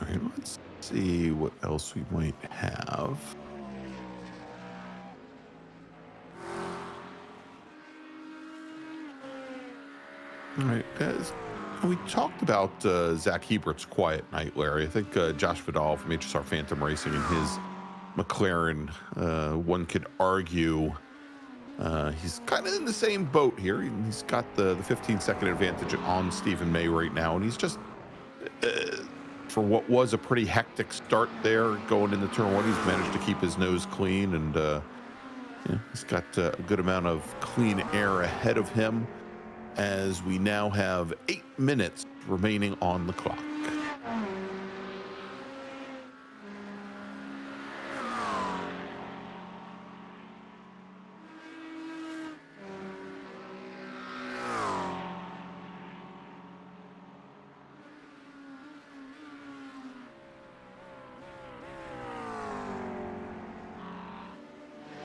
All right, let's see what else we might have. All right, guys. We talked about Zach Hebert's quiet night, Larry. I think Josh Vidal from HSR Phantom Racing and his McLaren, one could argue he's kind of in the same boat here. He's got the 15-second advantage on Stephen May right now, and he's just, for what was a pretty hectic start there going into turn one, he's managed to keep his nose clean, and yeah, he's got a good amount of clean air ahead of him, as we now have 8 minutes remaining on the clock.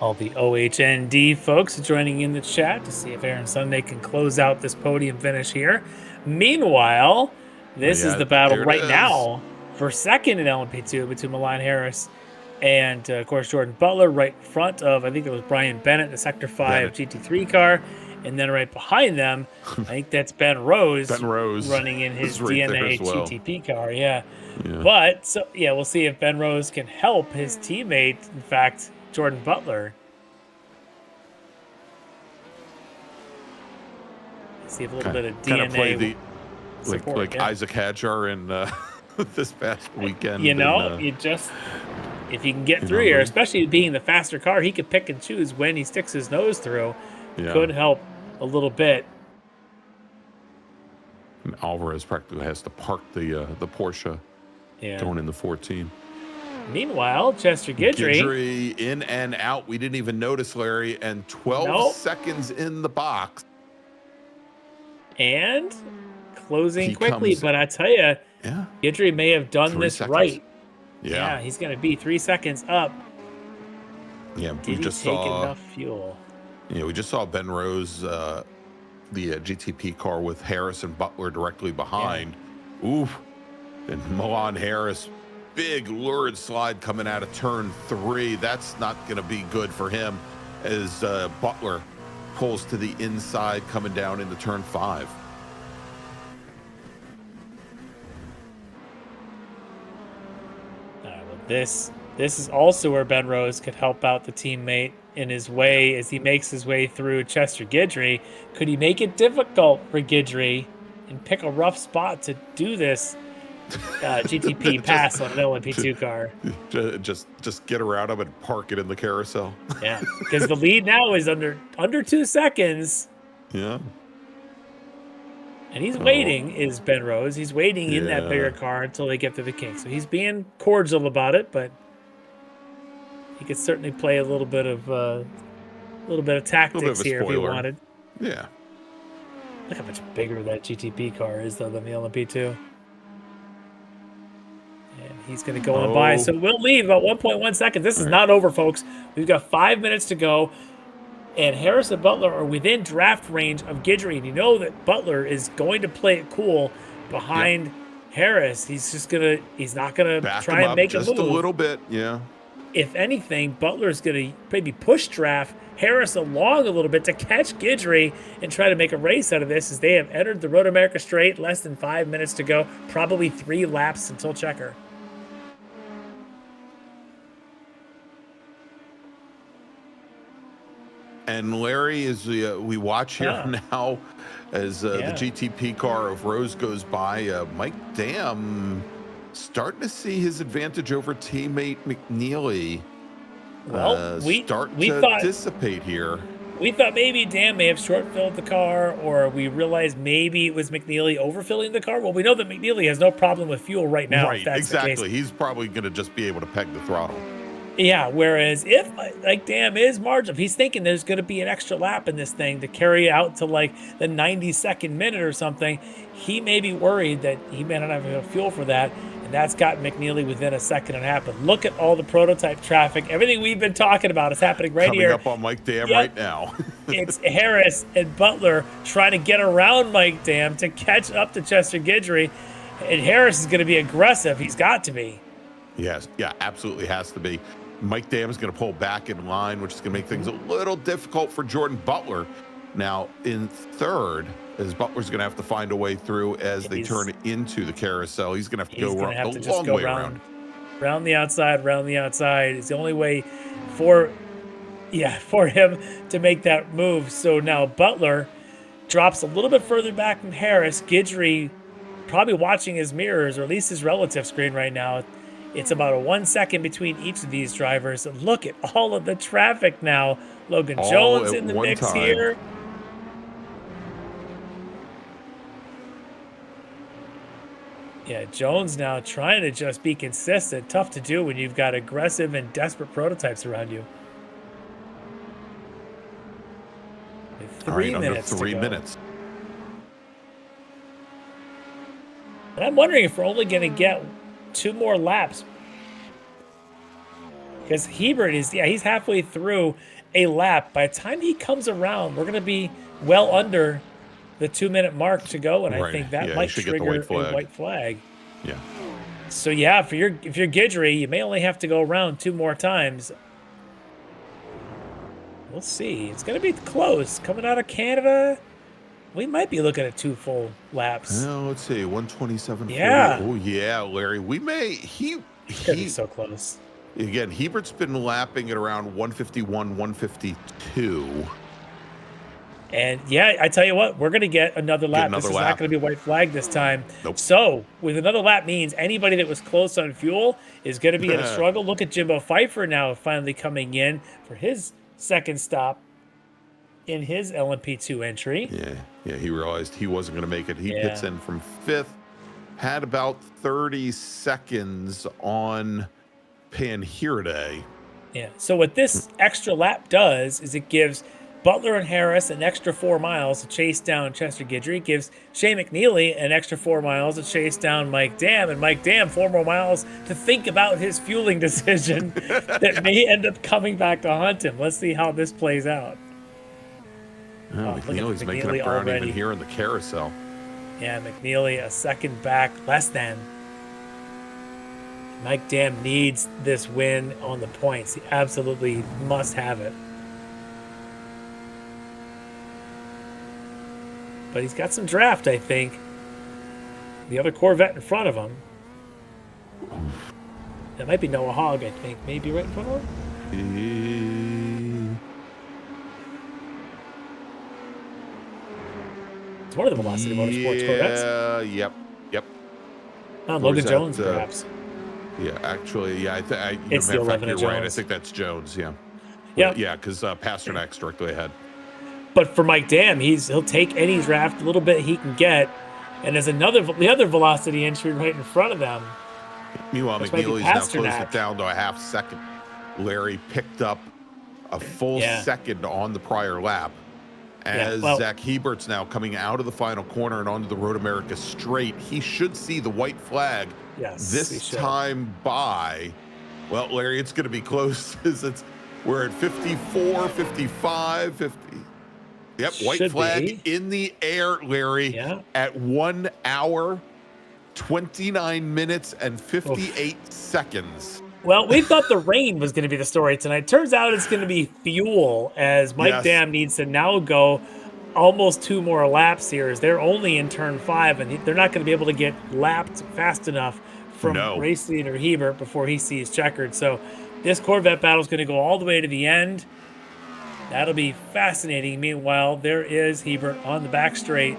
All the OHND folks joining in the chat to see if Aaron Sunday can close out this podium finish here. Meanwhile, this is the battle right now for second in LMP2 between Milan Harris and, of course, Jordan Butler right in front of, I think it was Brian Bennett, the Sector 5 GT3 car. And then right behind them, I think that's Ben Rose, running in his DNA GTP car. Yeah. But, so yeah, we'll see if Ben Rose can help his teammate, in fact, Jordan Butler. See if a little bit of DNA play like Isaac Hadjar in this past weekend. You know, you just, if you can get through here, especially being the faster car, he could pick and choose when he sticks his nose through. Could help a little bit. And Alvarez practically has to park the Porsche going in the 14. Meanwhile, Chester Guidry in and out. We didn't even notice, Larry, and 12 seconds in the box. And closing quickly, but I tell you, Guidry may have done this right. Yeah, he's going to be 3 seconds up. Yeah, we just saw enough fuel. Yeah, we just saw Ben Rose, the GTP car with Harris and Butler directly behind. Oof. And Milan Harris, big lurid slide coming out of turn 3. That's not going to be good for him as Butler pulls to the inside coming down into turn 5. This is also where Ben Rose could help out the teammate in his way as he makes his way through Chester Guidry. Could he make it difficult for Guidry and pick a rough spot to do this GTP pass on an LMP2 car? Just get around him and park it in the carousel. Yeah, because the lead now is under 2 seconds. Yeah. And he's waiting, is Ben Rose. He's waiting in that bigger car until they get to the kink. So he's being cordial about it, but he could certainly play a little bit of tactics here if he wanted. Yeah. Look how much bigger that GTP car is, though, than the LMP2. And he's going to go on by. So we'll leave about 1.1 seconds. This is not over, folks. We've got 5 minutes to go. And Harris and Butler are within draft range of Guidry. And you know that Butler is going to play it cool behind Harris. He's not gonna Back try him and up make just a move. a little bit, yeah. If anything, Butler's gonna maybe push draft Harris along a little bit to catch Guidry and try to make a race out of this, as they have entered the Road America Straight. Less than 5 minutes to go. Probably 3 laps until checker. And Larry, as we watch here now, as the GTP car of Rose goes by, Mike Dam starting to see his advantage over teammate McNeely. Well, we thought dissipate here. We thought maybe Dan may have short-filled the car, or we realized maybe it was McNeely overfilling the car. Well, we know that McNeely has no problem with fuel right now. Right, if that's exactly. The case. He's probably going to just be able to peg the throttle. Yeah, whereas if, like, Dam is marginal, if he's thinking there's going to be an extra lap in this thing to carry out to, like, the 92nd minute or something, he may be worried that he may not have enough fuel for that, and that's got McNeely within a second and a half. But look at all the prototype traffic. Everything we've been talking about is happening right Coming here. up on Mike Dam right now. It's Harris and Butler trying to get around Mike Dam to catch up to Chester Guidry, and Harris is going to be aggressive. He's got to be. Yes, yeah, absolutely has to be. Mike Dam is going to pull back in line, which is going to make things a little difficult for Jordan Butler. Now, in third, as Butler's going to have to find a way through as they turn into the carousel. He's going to have to go a long way around. Round the outside, is the only way for him to make that move. So now Butler drops a little bit further back than Harris. Guidry probably watching his mirrors, or at least his relative screen right now. It's about a 1 second between each of these drivers. And look at all of the traffic now. Logan Jones in the mix here. Yeah, Jones now trying to just be consistent. Tough to do when you've got aggressive and desperate prototypes around you. 3 minutes. Under 3 minutes. And I'm wondering if we're only going to get 2 more laps, because Hebert is he's halfway through a lap. By the time he comes around, we're going to be well under the 2 minute mark to go, and I think that might trigger a white flag. Yeah. So yeah, if you're Guidry, you may only have to go around 2 more times. We'll see. It's going to be close. Coming out of Canada, we might be looking at 2 full laps. Well, let's see, 127. Yeah. 40. Oh yeah, Larry. We may. It's gonna be so close. Again, Hebert's been lapping at around 151, 152. And yeah, I tell you what, we're going to get another lap. This is not going to be a white flag this time. Nope. So with another lap means anybody that was close on fuel is going to be in a struggle. Look at Jimbo Pfeiffer now finally coming in for his second stop in his LMP2 entry. Yeah, he realized he wasn't going to make it. He pits in from 5th, had about 30 seconds on Panhirde. Yeah, so what this extra lap does is it gives Butler and Harris an extra 4 miles to chase down Chester Guidry. It gives Shea McNeely an extra 4 miles to chase down Mike Dam, and Mike Dam 4 more miles to think about his fueling decision that may end up coming back to haunt him. Let's see how this plays out. McNeely's making up ground even here in the carousel. Yeah, McNeely a second back, less than. Mike Dam needs this win on the points. He absolutely must have it. But he's got some draft, I think. The other Corvette in front of him. That might be Noah Hogg, I think. Maybe right in front of him? It's one of the Velocity Motorsports Corvettes. Yep. Logan Jones, perhaps. Yeah, actually, yeah. It's the 11 of Jones. Right. I think that's Jones, yeah. Yeah. Yeah, because Pasternak's directly ahead. But for Mike Dam, he'll take any draft, a little bit he can get. And there's the other Velocity entry right in front of them. Meanwhile, McNeely's now closed it down to a half second. Larry picked up a full second on the prior lap. As Zach Hebert's now coming out of the final corner and onto the Road America straight, he should see the white flag this time by. Well, Larry, it's going to be close. We're at 54, 55, 50. Yep, white Should flag be. in the air, Larry, Yeah. at 1 hour, 29 minutes, and 58 seconds. Well, we thought the rain was going to be the story tonight. Turns out it's going to be fuel, as Mike Yes. Dam needs to now go almost 2 more laps here, as they're only in turn 5, and they're not going to be able to get lapped fast enough from race leader Hebert before he sees checkered. So this Corvette battle is going to go all the way to the end. That'll be fascinating. Meanwhile, there is Hebert on the back straight.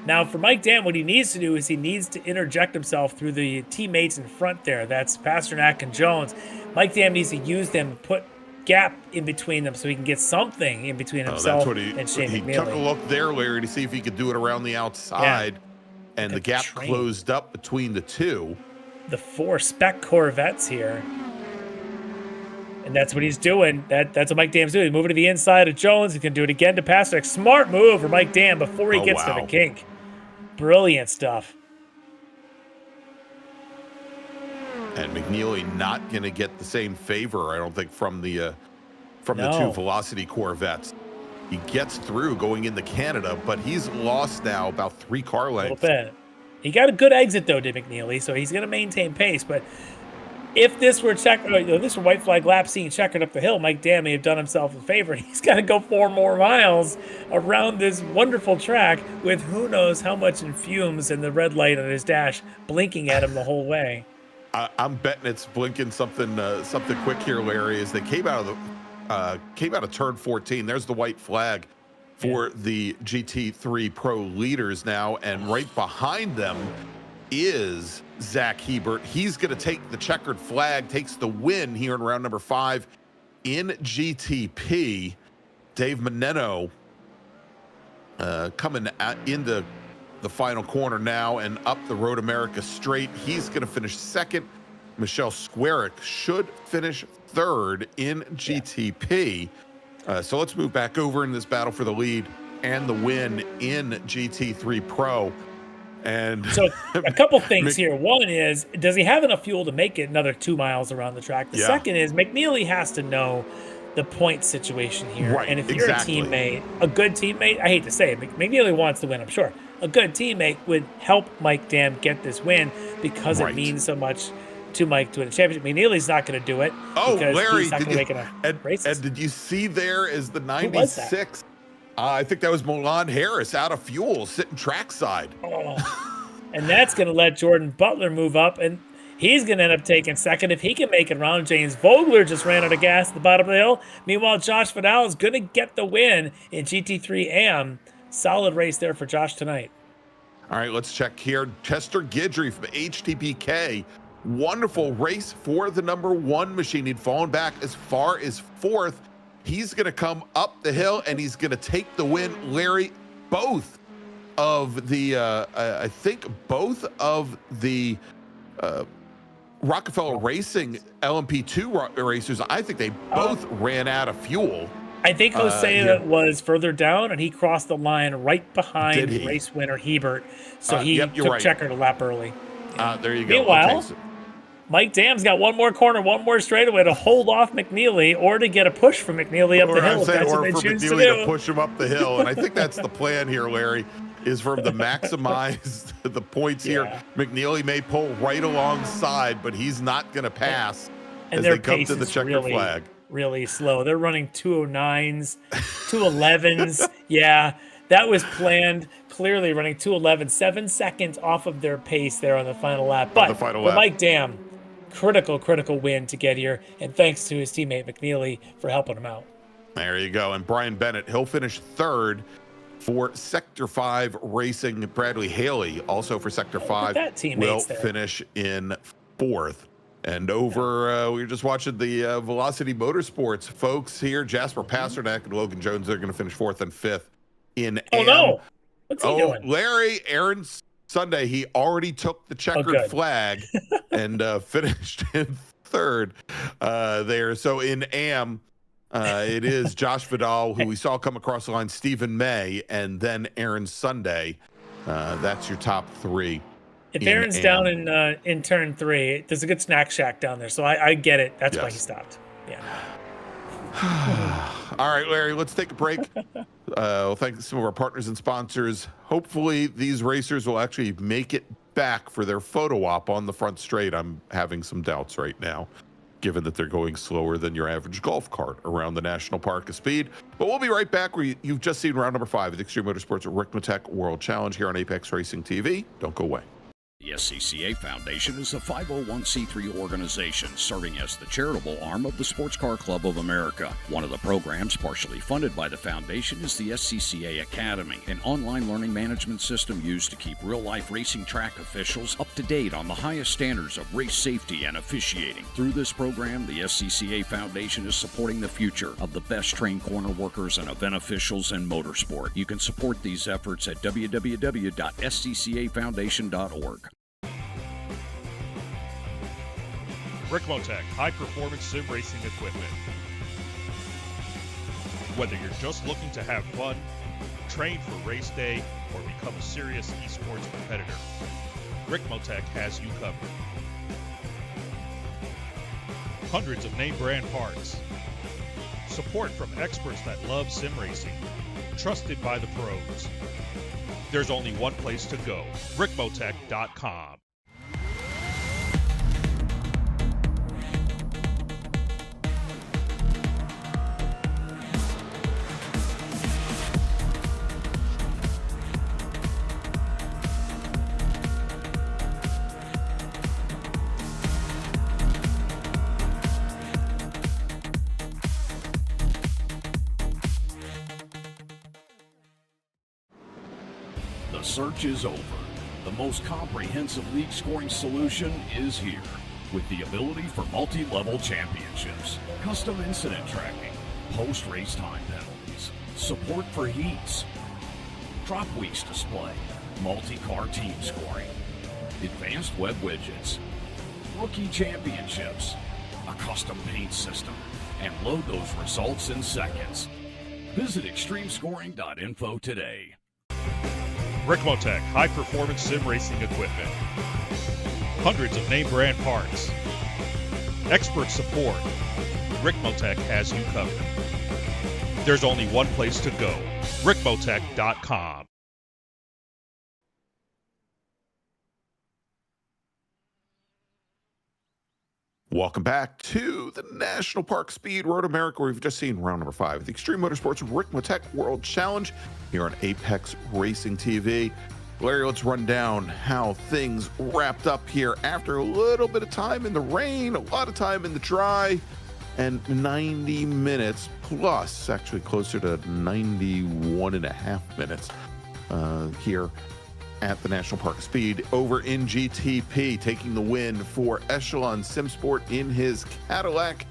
Now, for Mike Dam, what he needs to do is he needs to interject himself through the teammates in front there. That's Pasternak and Jones. Mike Dam needs to use them, put gap in between them so he can get something in between himself and Shane McNeely. He took a look there, Larry, to see if he could do it around the outside. Yeah. And the gap closed up between the two. The 4 spec Corvettes here. And that's what he's doing. That's what Mike Dam's doing. He's moving to the inside of Jones. He's going to do it again to Pasternak. Smart move for Mike Dam before he gets to the kink. Brilliant stuff. And McNeely not going to get the same favor, I don't think, from the two Velocity Corvettes. He gets through going into Canada, but he's lost now about 3 car lengths. A little bit. He got a good exit, though, to McNeely, so he's going to maintain pace. But if this were this were white flag lap seeing checkered up the hill, Mike Dam may have done himself a favor. He's got to go 4 more miles around this wonderful track with who knows how much in fumes and the red light on his dash blinking at him the whole way. I'm betting it's blinking something quick here, Larry, as they came out of turn 14. There's the white flag for the GT3 Pro leaders now, and right behind them is Zach Hebert. He's going to take the checkered flag, takes the win here in round number 5 in GTP. Dave Meneno coming into the final corner now and up the Road America straight. He's going to finish second. Michelle Squarick should finish third in GTP. So let's move back over in this battle for the lead and the win in GT3 Pro. And so a couple things here. One is, does he have enough fuel to make it another 2 miles around the track? The second is, McNeely has to know the point situation here. Right, and if you're a teammate, a good teammate, I hate to say it, McNeely wants to win, I'm sure. A good teammate would help Mike Dam get this win because it means so much to Mike to win a championship. McNeely's not going to do it. Because Larry, he's not going to make enough races. And did you see there is the 96? I think that was Milan Harris out of fuel, sitting trackside. And that's going to let Jordan Butler move up, and he's going to end up taking second if he can make it around. James Vogler just ran out of gas at the bottom of the hill. Meanwhile, Josh Vidal is going to get the win in GT3 AM. Solid race there for Josh tonight. All right, let's check here. Chester Guidry from HTPK. Wonderful race for the number 1 machine. He'd fallen back as far as 4th. He's going to come up the hill, and he's going to take the win. Larry, both of the, I think both of the Rockefeller Racing LMP2 racers, I think they both ran out of fuel. I think Hosea was further down, and he crossed the line right behind race winner Hebert. So he took checkered a lap early. There you go. Meanwhile, Mike Dam's got one more corner, one more straightaway to hold off McNeely or to get a push from McNeely up the hill. That's what they choose to do. To push him up the hill. And I think that's the plan here, Larry, is for him to maximize the points here. McNeely may pull right alongside, but he's not going to pass as they come to the checkered flag. Really slow. They're running 209s, 211s. Yeah, that was planned. Clearly running 211, 7 seconds off of their pace there on the final lap. But Mike Dam, critical win to get here. And thanks to his teammate McNeely for helping him out. There you go. And Brian Bennett, he'll finish third for Sector 5 Racing. Bradley Haley, also for Sector 5, will finish in 4th. And over, we were just watching the Velocity Motorsports folks here. Jasper Pasternak and Logan Jones, they're going to finish 4th and 5th in AM. No. What's he doing? Larry, Aaron Sunday, he already took the checkered flag and finished in 3rd there. So in AM, it is Josh Vidal, who we saw come across the line, Stephen May, and then Aaron Sunday. That's your top 3. If Aaron's down in turn 3, there's a good snack shack down there, so I get it. That's why he stopped. Yeah. All right, Larry, let's take a break. We'll thank some of our partners and sponsors. Hopefully these racers will actually make it back for their photo op on the front straight. I'm having some doubts right now, given that they're going slower than your average golf cart around the National Park of Speed. But we'll be right back. You've just seen round number 5 of the Extreme Motorsports Ricmotech World Challenge here on Apex Racing TV. Don't go away. The SCCA Foundation is a 501c3 organization serving as the charitable arm of the Sports Car Club of America. One of the programs partially funded by the foundation is the SCCA Academy, an online learning management system used to keep real-life racing track officials up to date on the highest standards of race safety and officiating. Through this program, the SCCA Foundation is supporting the future of the best trained corner workers and event officials in motorsport. You can support these efforts at www.sccafoundation.org. Ricmotech high-performance sim racing equipment. Whether you're just looking to have fun, train for race day, or become a serious esports competitor, Ricmotech has you covered. Hundreds of name brand parts. Support from experts that love sim racing. Trusted by the pros. There's only one place to go, Ricmotech.com. The search is over. The most comprehensive league scoring solution is here, with the ability for multi-level championships, custom incident tracking, post-race time penalties, support for heats, drop weeks display, multi-car team scoring, advanced web widgets, rookie championships, a custom paint system, and load those results in seconds. Visit extremescoring.info today. Ricmotech high-performance sim racing equipment. Hundreds of name brand parts. Expert support. Ricmotech has you covered. There's only one place to go, Ricmotech.com. Welcome back to the National Park Speed Road America, where we've just seen round number 5 of the Extreme Motorsports Ricmotech World Challenge here on Apex Racing TV. Larry, let's run down how things wrapped up here after a little bit of time in the rain, a lot of time in the dry, and 90 minutes plus, actually closer to 91 and a half minutes here at the National Park of Speed over in GTP, taking the win for Echelon Simsport in his Cadillac.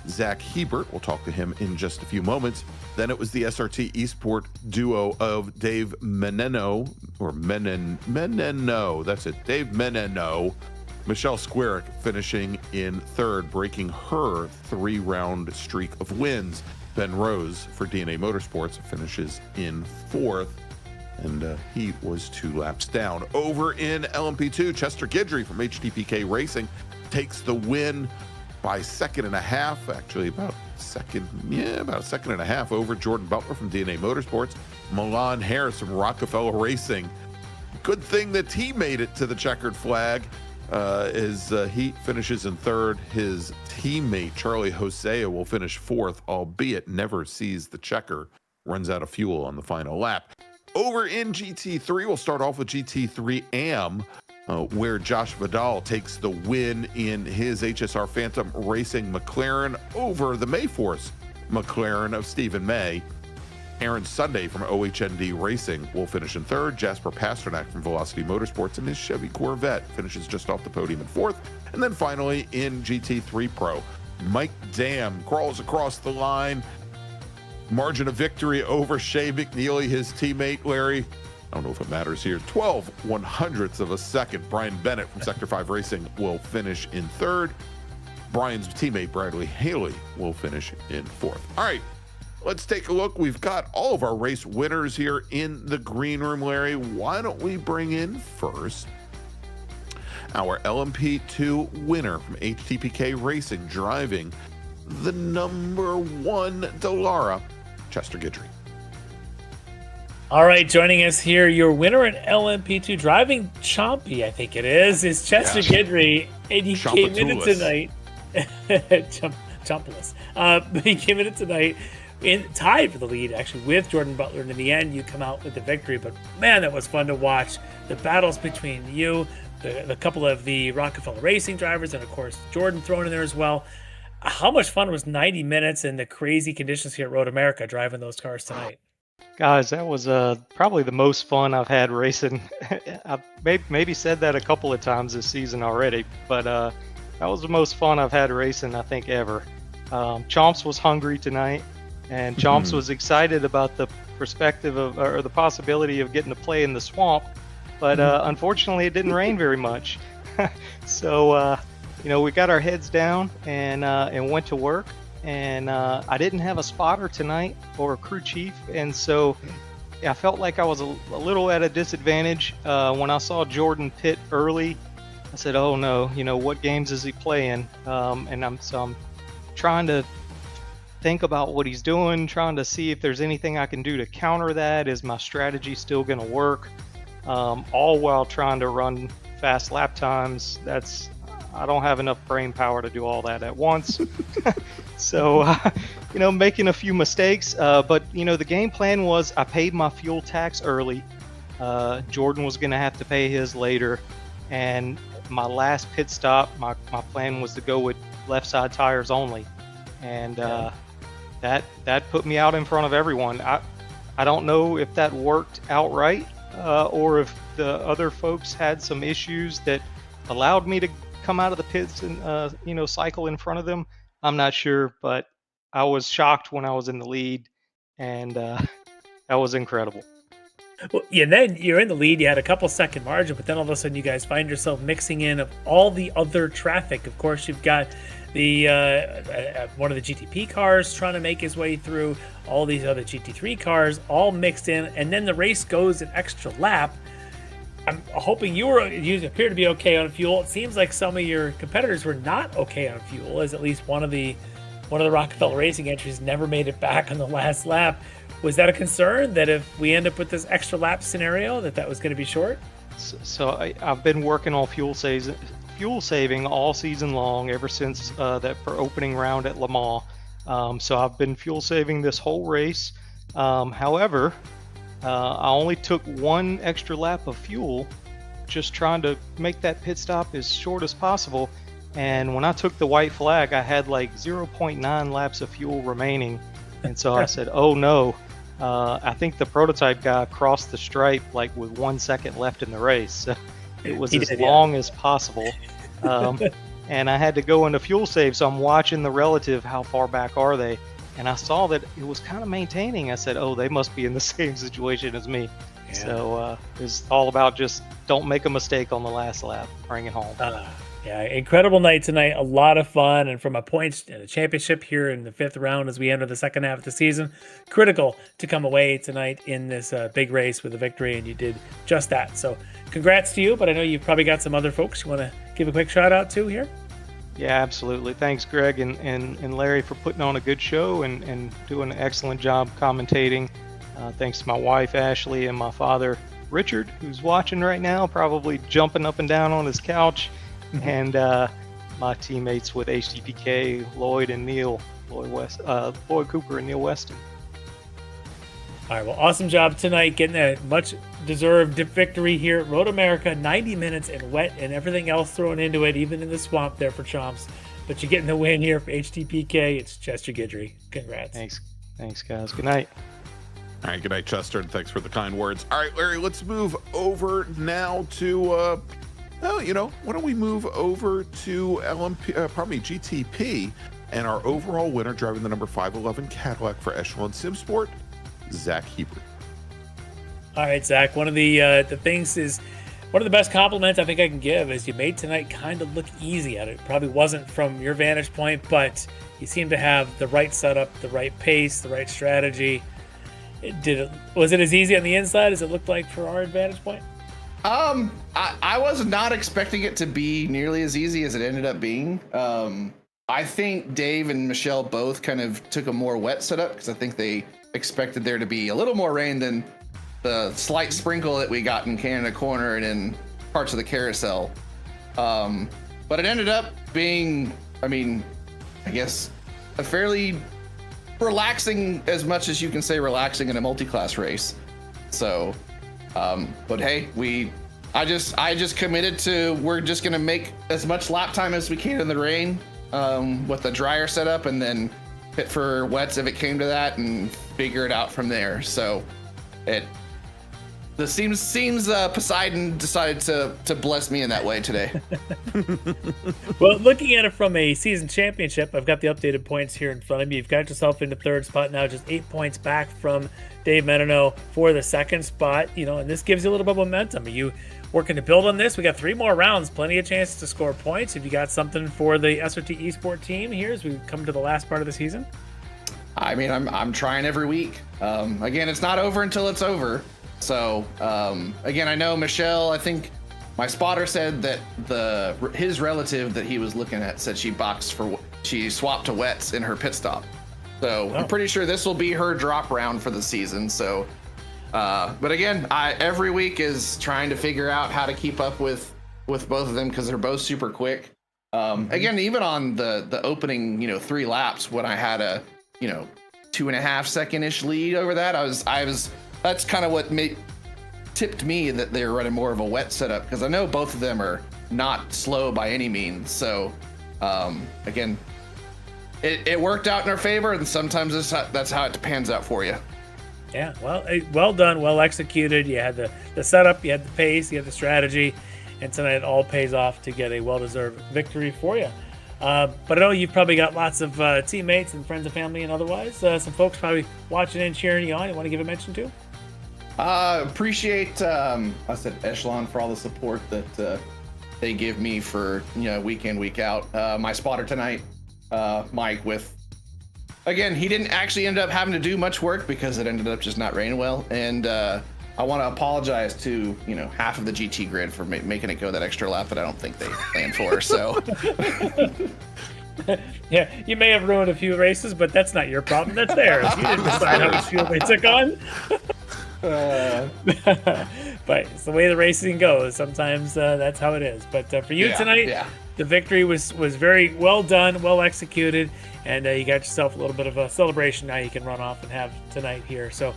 Zach Hebert, we'll talk to him in just a few moments. Then it was the SRT Esport duo of Dave Meneno, that's it, Dave Meneno, Michelle Squarick finishing in third, breaking her 3-round streak of wins. Ben Rose for DNA Motorsports finishes in fourth, and he was 2 laps down. Over in LMP2, Chester Guidry from HTPK Racing takes the win by 1.5 seconds, actually about a second and a half over Jordan Butler from DNA Motorsports. Milan Harris from Rockefeller Racing. Good thing that he made it to the checkered flag as he finishes in third. His teammate Charlie Hosea will finish fourth, albeit never sees the checker, runs out of fuel on the final lap. Over in GT3, we'll start off with GT3 AM, where Josh Vidal takes the win in his HSR Phantom Racing McLaren over the Mayforce McLaren of Stephen May. Aaron Sunday from OHND Racing will finish in third. Jasper Pasternak from Velocity Motorsports and his Chevy Corvette finishes just off the podium in fourth. And then finally in GT3 Pro, Mike Dam crawls across the line. Margin of victory over Shea McNeely, his teammate, Larry. I don't know if it matters here. 12/100ths of a second. Brian Bennett from Sector 5 Racing will finish in third. Brian's teammate, Bradley Haley, will finish in fourth. All right, let's take a look. We've got all of our race winners here in the green room, Larry. Why don't we bring in first our LMP2 winner from HTPK Racing, driving the number 1 Dolara, Chester Guidry. All right, joining us here, your winner in LMP2 driving Chompy, I think it is Chester Guidry, and he came in tonight. Chompulous. He came in tonight tied for the lead, actually, with Jordan Butler, and in the end, you come out with the victory. But man, that was fun to watch. The battles between you, the couple of the Rockefeller Racing drivers, and of course, Jordan thrown in there as well. How much fun was 90 minutes in the crazy conditions here at Road America driving those cars tonight? Guys, that was probably the most fun I've had racing. I've maybe said that a couple of times this season already, but that was the most fun I've had racing, I think, ever. Chomps was hungry tonight, and Chomps was excited about the perspective of, or the possibility of getting to play in the swamp, but unfortunately it didn't rain very much. So, we got our heads down and went to work. And I didn't have a spotter tonight or a crew chief, and so I felt like I was a little at a disadvantage. When I saw Jordan pit early, I said, "Oh no, what games is he playing?" And I'm trying to think about what he's doing, trying to see if there's anything I can do to counter that. Is my strategy still going to work? All while trying to run fast lap times. I don't have enough brain power to do all that at once. So, making a few mistakes. But, the game plan was I paid my fuel tax early. Jordan was going to have to pay his later. And my last pit stop, my plan was to go with left side tires only. And that put me out in front of everyone. I don't know if that worked outright or if the other folks had some issues that allowed me to come out of the pits and cycle in front of them. I'm not sure, but I was shocked when I was in the lead, and that was incredible. Well, yeah, and then you're in the lead. You had a couple second margin, but then all of a sudden you guys find yourself mixing in of all the other traffic. Of course, you've got the one of the GTP cars trying to make his way through, all these other GT3 cars all mixed in, and then the race goes an extra lap. I'm hoping you appear to be okay on fuel. It seems like some of your competitors were not okay on fuel, as at least one of the Rockefeller Racing entries never made it back on the last lap. Was that a concern that if we end up with this extra lap scenario that was going to be short? So I've been working on fuel saving all season long, ever since that opening round at Le Mans. So I've been fuel saving this whole race. However, I only took one extra lap of fuel, just trying to make that pit stop as short as possible. And when I took the white flag, I had like 0.9 laps of fuel remaining. And so I said, oh no, I think the prototype guy crossed the stripe like with 1 second left in the race. So it was long as possible. And I had to go into fuel save. So I'm watching the relative, how far back are they? And I saw that it was kind of maintaining. I said, oh, they must be in the same situation as me. Yeah. So it's all about just don't make a mistake on the last lap. Bring it home. Yeah, incredible night tonight. A lot of fun. And from a points and a championship here in the 5th round as we enter the second half of the season, critical to come away tonight in this big race with a victory. And you did just that. So congrats to you. But I know you've probably got some other folks you want to give a quick shout out to here. Yeah, absolutely. Thanks, Greg and Larry, for putting on a good show and doing an excellent job commentating. Thanks to my wife, Ashley, and my father, Richard, who's watching right now, probably jumping up and down on his couch, and my teammates with HTPK, Lloyd and Neil, Lloyd Cooper and Neil Weston. All right, well, awesome job tonight getting a much-deserved victory here at Road America. 90 minutes and wet and everything else thrown into it, even in the swamp there for Chomps. But you're getting the win here for HTPK. It's Chester Guidry. Congrats. Thanks, guys. Good night. All right, good night, Chester, and thanks for the kind words. All right, Larry, let's move over now to, why don't we move over to GTP, and our overall winner driving the number 511 Cadillac for Echelon Simsport, Zach Hebert. All right, Zach, one of the things is, one of the best compliments I think I can give is you made tonight kind of look easy at it. Probably wasn't from your vantage point, but you seem to have the right setup, the right pace, the right strategy. Was it as easy on the inside as it looked like for our vantage point? I was not expecting it to be nearly as easy as it ended up being. I think Dave and Michelle both kind of took a more wet setup because I think they expected there to be a little more rain than the slight sprinkle that we got in Canada Corner and in parts of the carousel. But it ended up being, I mean, I guess a fairly relaxing, as much as you can say relaxing in a multi-class race. So, but hey, I just committed to, we're just gonna make as much lap time as we can in the rain with the dryer setup, and then hit for wets if it came to that, and figure it out from there. So seems Poseidon decided to bless me in that way today. Well, looking at it from a season championship, I've got the updated points here in front of me. You've got yourself into third spot now, just 8 points back from Dave Menino for the second spot. And this gives you a little bit of momentum. Are you working to build on this? We got 3 more rounds, plenty of chances to score points. Have you got something for the SRT eSport team here as we come to the last part of the season? I mean, I'm trying every week. Again, it's not over until it's over. So, again, I know Michelle, I think my spotter said that his relative that he was looking at said she swapped to wets in her pit stop. So I'm pretty sure this will be her drop round for the season. So, but again, every week is trying to figure out how to keep up with both of them because they're both super quick. Again, even on the opening, 3 laps when I had a, 2.5 second-ish lead over that, that's kind of what tipped me that they were running more of a wet setup, because I know both of them are not slow by any means. So, again, it worked out in our favor, and sometimes that's how it pans out for you. Yeah, well done, well executed. You had the setup, you had the pace, you had the strategy, and tonight it all pays off to get a well-deserved victory for you. But I know you've probably got lots of teammates and friends and family and otherwise. Some folks probably watching and cheering you on. You want to give a mention to? Appreciate, I said Echelon for all the support that they give me for, week in, week out. My spotter tonight, Mike, again, he didn't actually end up having to do much work because it ended up just not raining well. And I want to apologize to, half of the GT grid for making it go that extra lap that I don't think they planned for. So, yeah, you may have ruined a few races, but that's not your problem. That's theirs. You didn't decide how much fuel they took on. But it's the way the racing goes. Sometimes that's how it is. But for you tonight, the victory was very well done, well executed, and you got yourself a little bit of a celebration now you can run off and have tonight here. So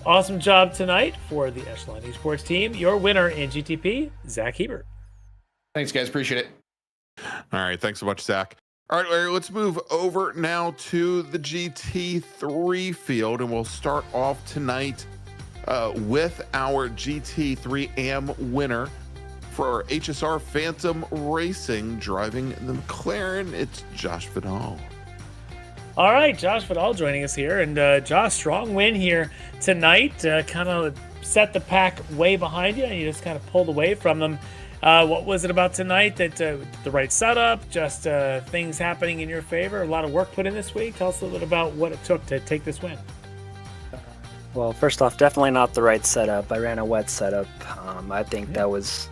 awesome job tonight for the Echelon Esports team. Your winner in GTP, Zach Hebert. Thanks, guys. Appreciate it. All right. Thanks so much, Zach. All right, Larry, let's move over now to the GT3 field, and we'll start off tonight with our GT3 AM winner for our HSR Phantom Racing, driving the McLaren. It's Josh Vidal. All right, Josh Vidal joining us here, and Josh, strong win here tonight. Kind of set the pack way behind you, and you just kind of pulled away from them. What was it about tonight that the right setup, just things happening in your favor, a lot of work put in this week? Tell us a little bit about what it took to take this win. Well, first off, definitely not the right setup. I ran a wet setup. I think that was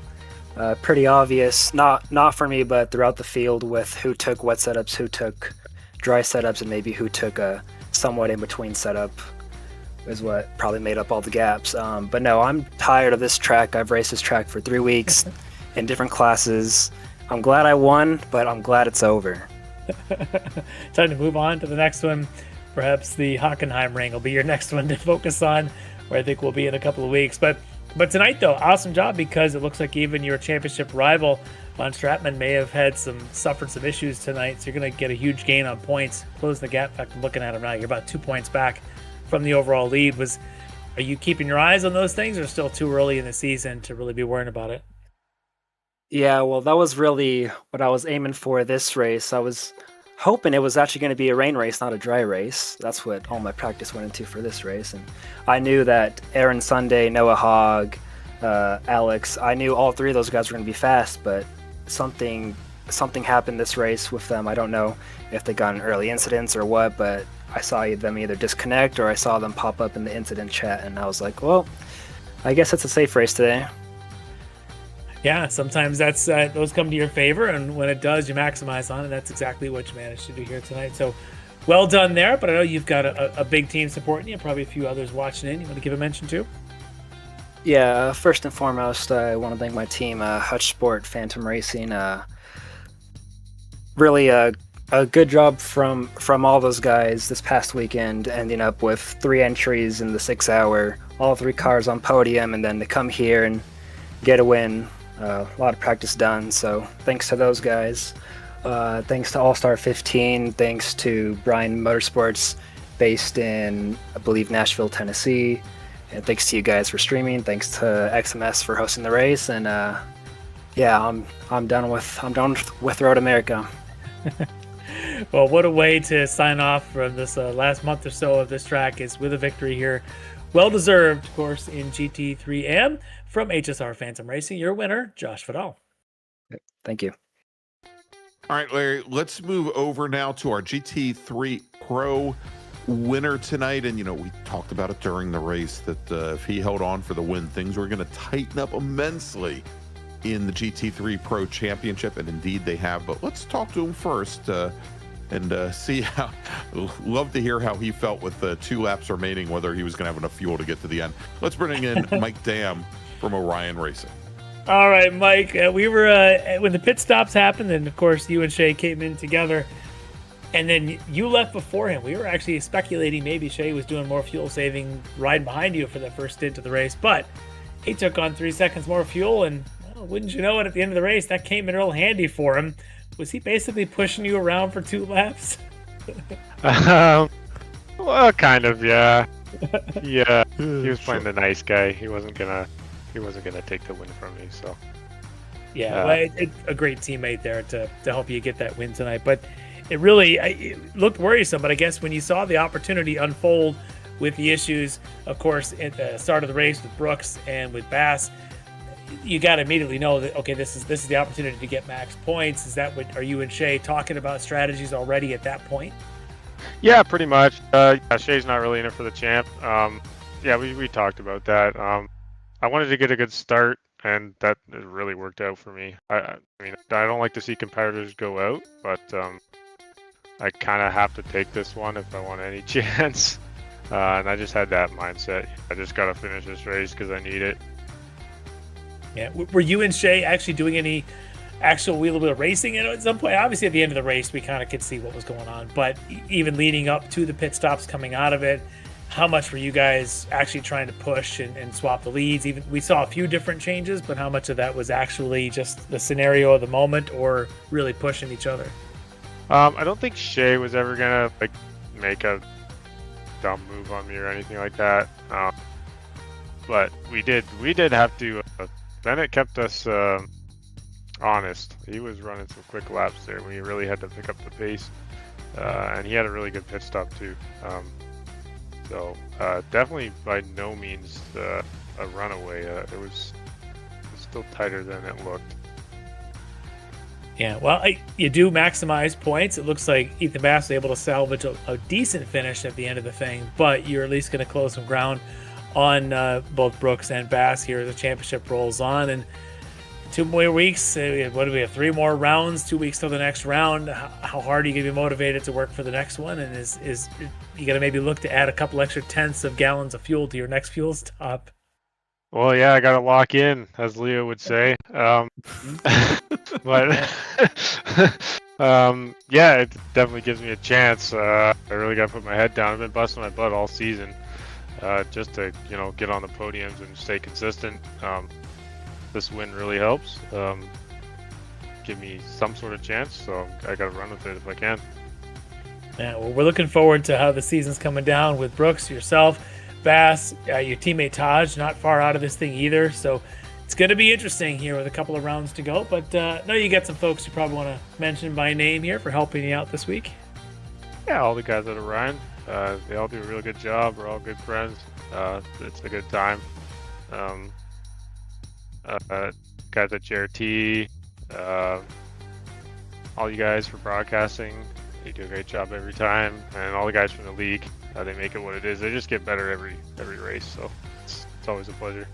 pretty obvious, not for me, but throughout the field, with who took wet setups, who took dry setups, and maybe who took a somewhat in-between setup is what probably made up all the gaps. But no, I'm tired of this track. I've raced this track for 3 weeks in different classes. I'm glad I won, but I'm glad it's over. Time to move on to the next one. Perhaps the Hockenheim ring will be your next one to focus on, where I think we'll be in a couple of weeks. But tonight, though, awesome job, because it looks like even your championship rival, Von Stratman, may have suffered some issues tonight. So you're going to get a huge gain on points, closing the gap. In fact, I'm looking at him now. You're about 2 points back from the overall lead. Are you keeping your eyes on those things, or still too early in the season to really be worrying about it? Yeah, well, that was really what I was aiming for this race. I was hoping it was actually going to be a rain race, not a dry race. That's what all my practice went into for this race. And I knew that Aaron Sunday, Noah Hogg, Alex, I knew all 3 of those guys were going to be fast, but something happened this race with them. I don't know if they got an early incidents or what, but I saw them either disconnect or I saw them pop up in the incident chat, and I was like, well, I guess it's a safe race today. Yeah, sometimes that's those come to your favor, and when it does, you maximize on it. That's exactly what you managed to do here tonight. So, well done there. But I know you've got a big team supporting you, probably a few others watching in. You want to give a mention too? Yeah, first and foremost, I want to thank my team, Hutch Sport, Phantom Racing. Really a good job from all those guys this past weekend, ending up with 3 entries in the 6 hour, all 3 cars on podium, and then to come here and get a win. A lot of practice done, so thanks to those guys. Thanks to All-Star 15, thanks to Brian Motorsports, based in, I believe, Nashville, Tennessee. And thanks to you guys for streaming. Thanks to XMS for hosting the race. And yeah, I'm done with Road America. Well, what a way to sign off from this last month or so of this track is with a victory here. Well deserved, of course, in GT3M from HSR Phantom Racing. Your winner, Josh Vidal. Thank you. All right, Larry, let's move over now to our GT3 Pro winner tonight. And, we talked about it during the race that if he held on for the win, things were going to tighten up immensely in the GT3 Pro Championship. And indeed they have. But let's talk to him first and see how. Love to hear how he felt with 2 laps remaining, whether he was going to have enough fuel to get to the end. Let's bring in Mike Dam from Orion Racing. All right, Mike. We were when the pit stops happened, and of course you and Shay came in together, and then you left before him. We were actually speculating maybe Shay was doing more fuel saving riding behind you for the first stint of the race, but he took on 3 seconds more fuel, and wouldn't you know it, at the end of the race, that came in real handy for him. Was he basically pushing you around for 2 laps? Well, kind of, yeah. Yeah, he was playing the nice guy. He wasn't gonna take the win from me. So yeah, well, it's a great teammate there to help you get that win tonight. But it looked worrisome. But I guess when you saw the opportunity unfold with the issues, of course, at the start of the race with Brooks and with Bass, you got to immediately know that, okay, this is the opportunity to get max points. Is that what, are you and Shay talking about strategies already at that point? yeah, pretty much. Shay's not really in it for the champ. Yeah, we talked about that. I wanted to get a good start, and that really worked out for me. I mean, I don't like to see competitors go out, but I kind of have to take this one if I want any chance. And I just had that mindset. I just got to finish this race because I need it. Yeah. Were you and Shay actually doing any actual wheel-to-wheel racing at some point? Obviously, at the end of the race, we kind of could see what was going on. But even leading up to the pit stops, coming out of it, how much were you guys actually trying to push and swap the leads? Even we saw a few different changes, but how much of that was actually just the scenario of the moment or really pushing each other? I don't think Shay was ever gonna make a dumb move on me or anything like that. But we did have to. Bennett kept us honest. He was running some quick laps there. We really had to pick up the pace, and he had a really good pit stop too. So definitely by no means a runaway. It was still tighter than it looked. Yeah, well, you do maximize points. It looks like Ethan Bass was able to salvage a decent finish at the end of the thing, but you're at least going to close some ground on both Brooks and Bass here as the championship rolls on. And 2 more weeks. What do we have? 3 more rounds, 2 weeks till the next round. How hard are you going to be motivated to work for the next one? And is you going to maybe look to add a couple extra tenths of gallons of fuel to your next fuel stop? Well, yeah, I got to lock in, as Leo would say. But yeah, it definitely gives me a chance. I really got to put my head down. I've been busting my butt all season just to get on the podiums and stay consistent. This win really helps. Give me some sort of chance, so I got to run with it if I can. Yeah, well, we're looking forward to how the season's coming down with Brooks, yourself, Bass, your teammate Taj, not far out of this thing either. So it's going to be interesting here with a couple of rounds to go. But no, you got some folks you probably want to mention by name here for helping you out this week. Yeah, all the guys at Orion. They all do a really good job. We're all good friends. It's a good time. Guys at JRT, all you guys for broadcasting. You do a great job every time, and all the guys from the league, they make it what it is. They just get better every race, so it's always a pleasure.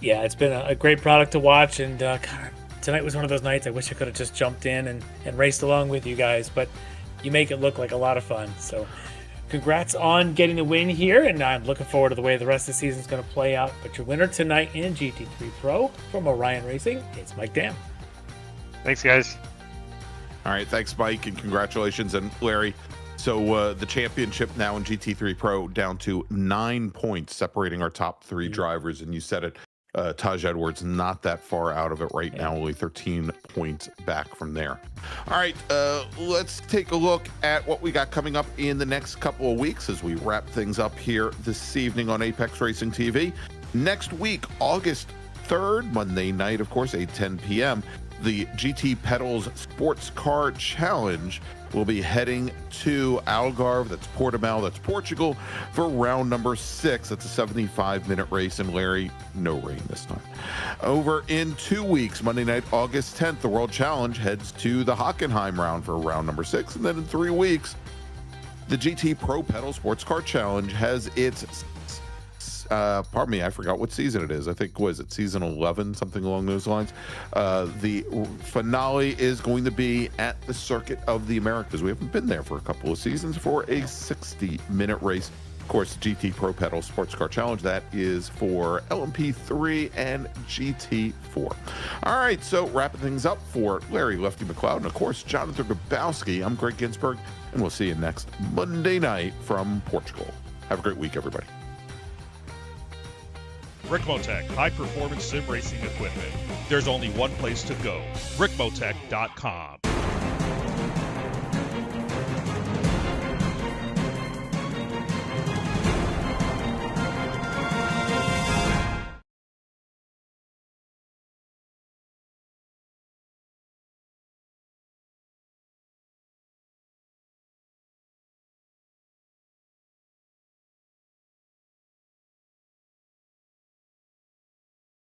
Yeah, it's been a great product to watch, and God, tonight was one of those nights I wish I could have just jumped in and raced along with you guys, but you make it look like a lot of fun. So congrats on getting the win here, and I'm looking forward to the way the rest of the season is going to play out. But your winner tonight in GT3 Pro from Orion Racing, it's Mike Dam. Thanks, guys. All right, thanks, Mike, and congratulations. And Larry, so the championship now in GT3 Pro down to 9 points, separating our top three drivers. And you said it, Taj Edwards not that far out of it right now, only 13 points back from there. All right, let's take a look at what we got coming up in the next couple of weeks as we wrap things up here this evening on Apex Racing TV. Next week, August 3rd, Monday night, of course, 8:10 p.m., the GT Pedals Sports Car Challenge will be heading to Algarve, that's Portimao, that's Portugal, for round number 6. That's a 75-minute race, and Larry, no rain this time. Over in 2 weeks, Monday night, August 10th, the World Challenge heads to the Hockenheim round for round number 6, and then in 3 weeks, the GT Pro Pedal Sports Car Challenge has its pardon me, I forgot what season it is. I think, was it season 11, something along those lines? The finale is going to be at the Circuit of the Americas. We haven't been there for a couple of seasons for a 60-minute race. Of course, GT Pro Pedal Sports Car Challenge, that is for LMP3 and GT4. All right, so wrapping things up for Larry Lefty McLeod and, of course, Jonathan Grabowski, I'm Greg Ginsburg, and we'll see you next Monday night from Portugal. Have a great week, everybody. Ricmotech, high-performance sim racing equipment. There's only one place to go, ricmotech.com.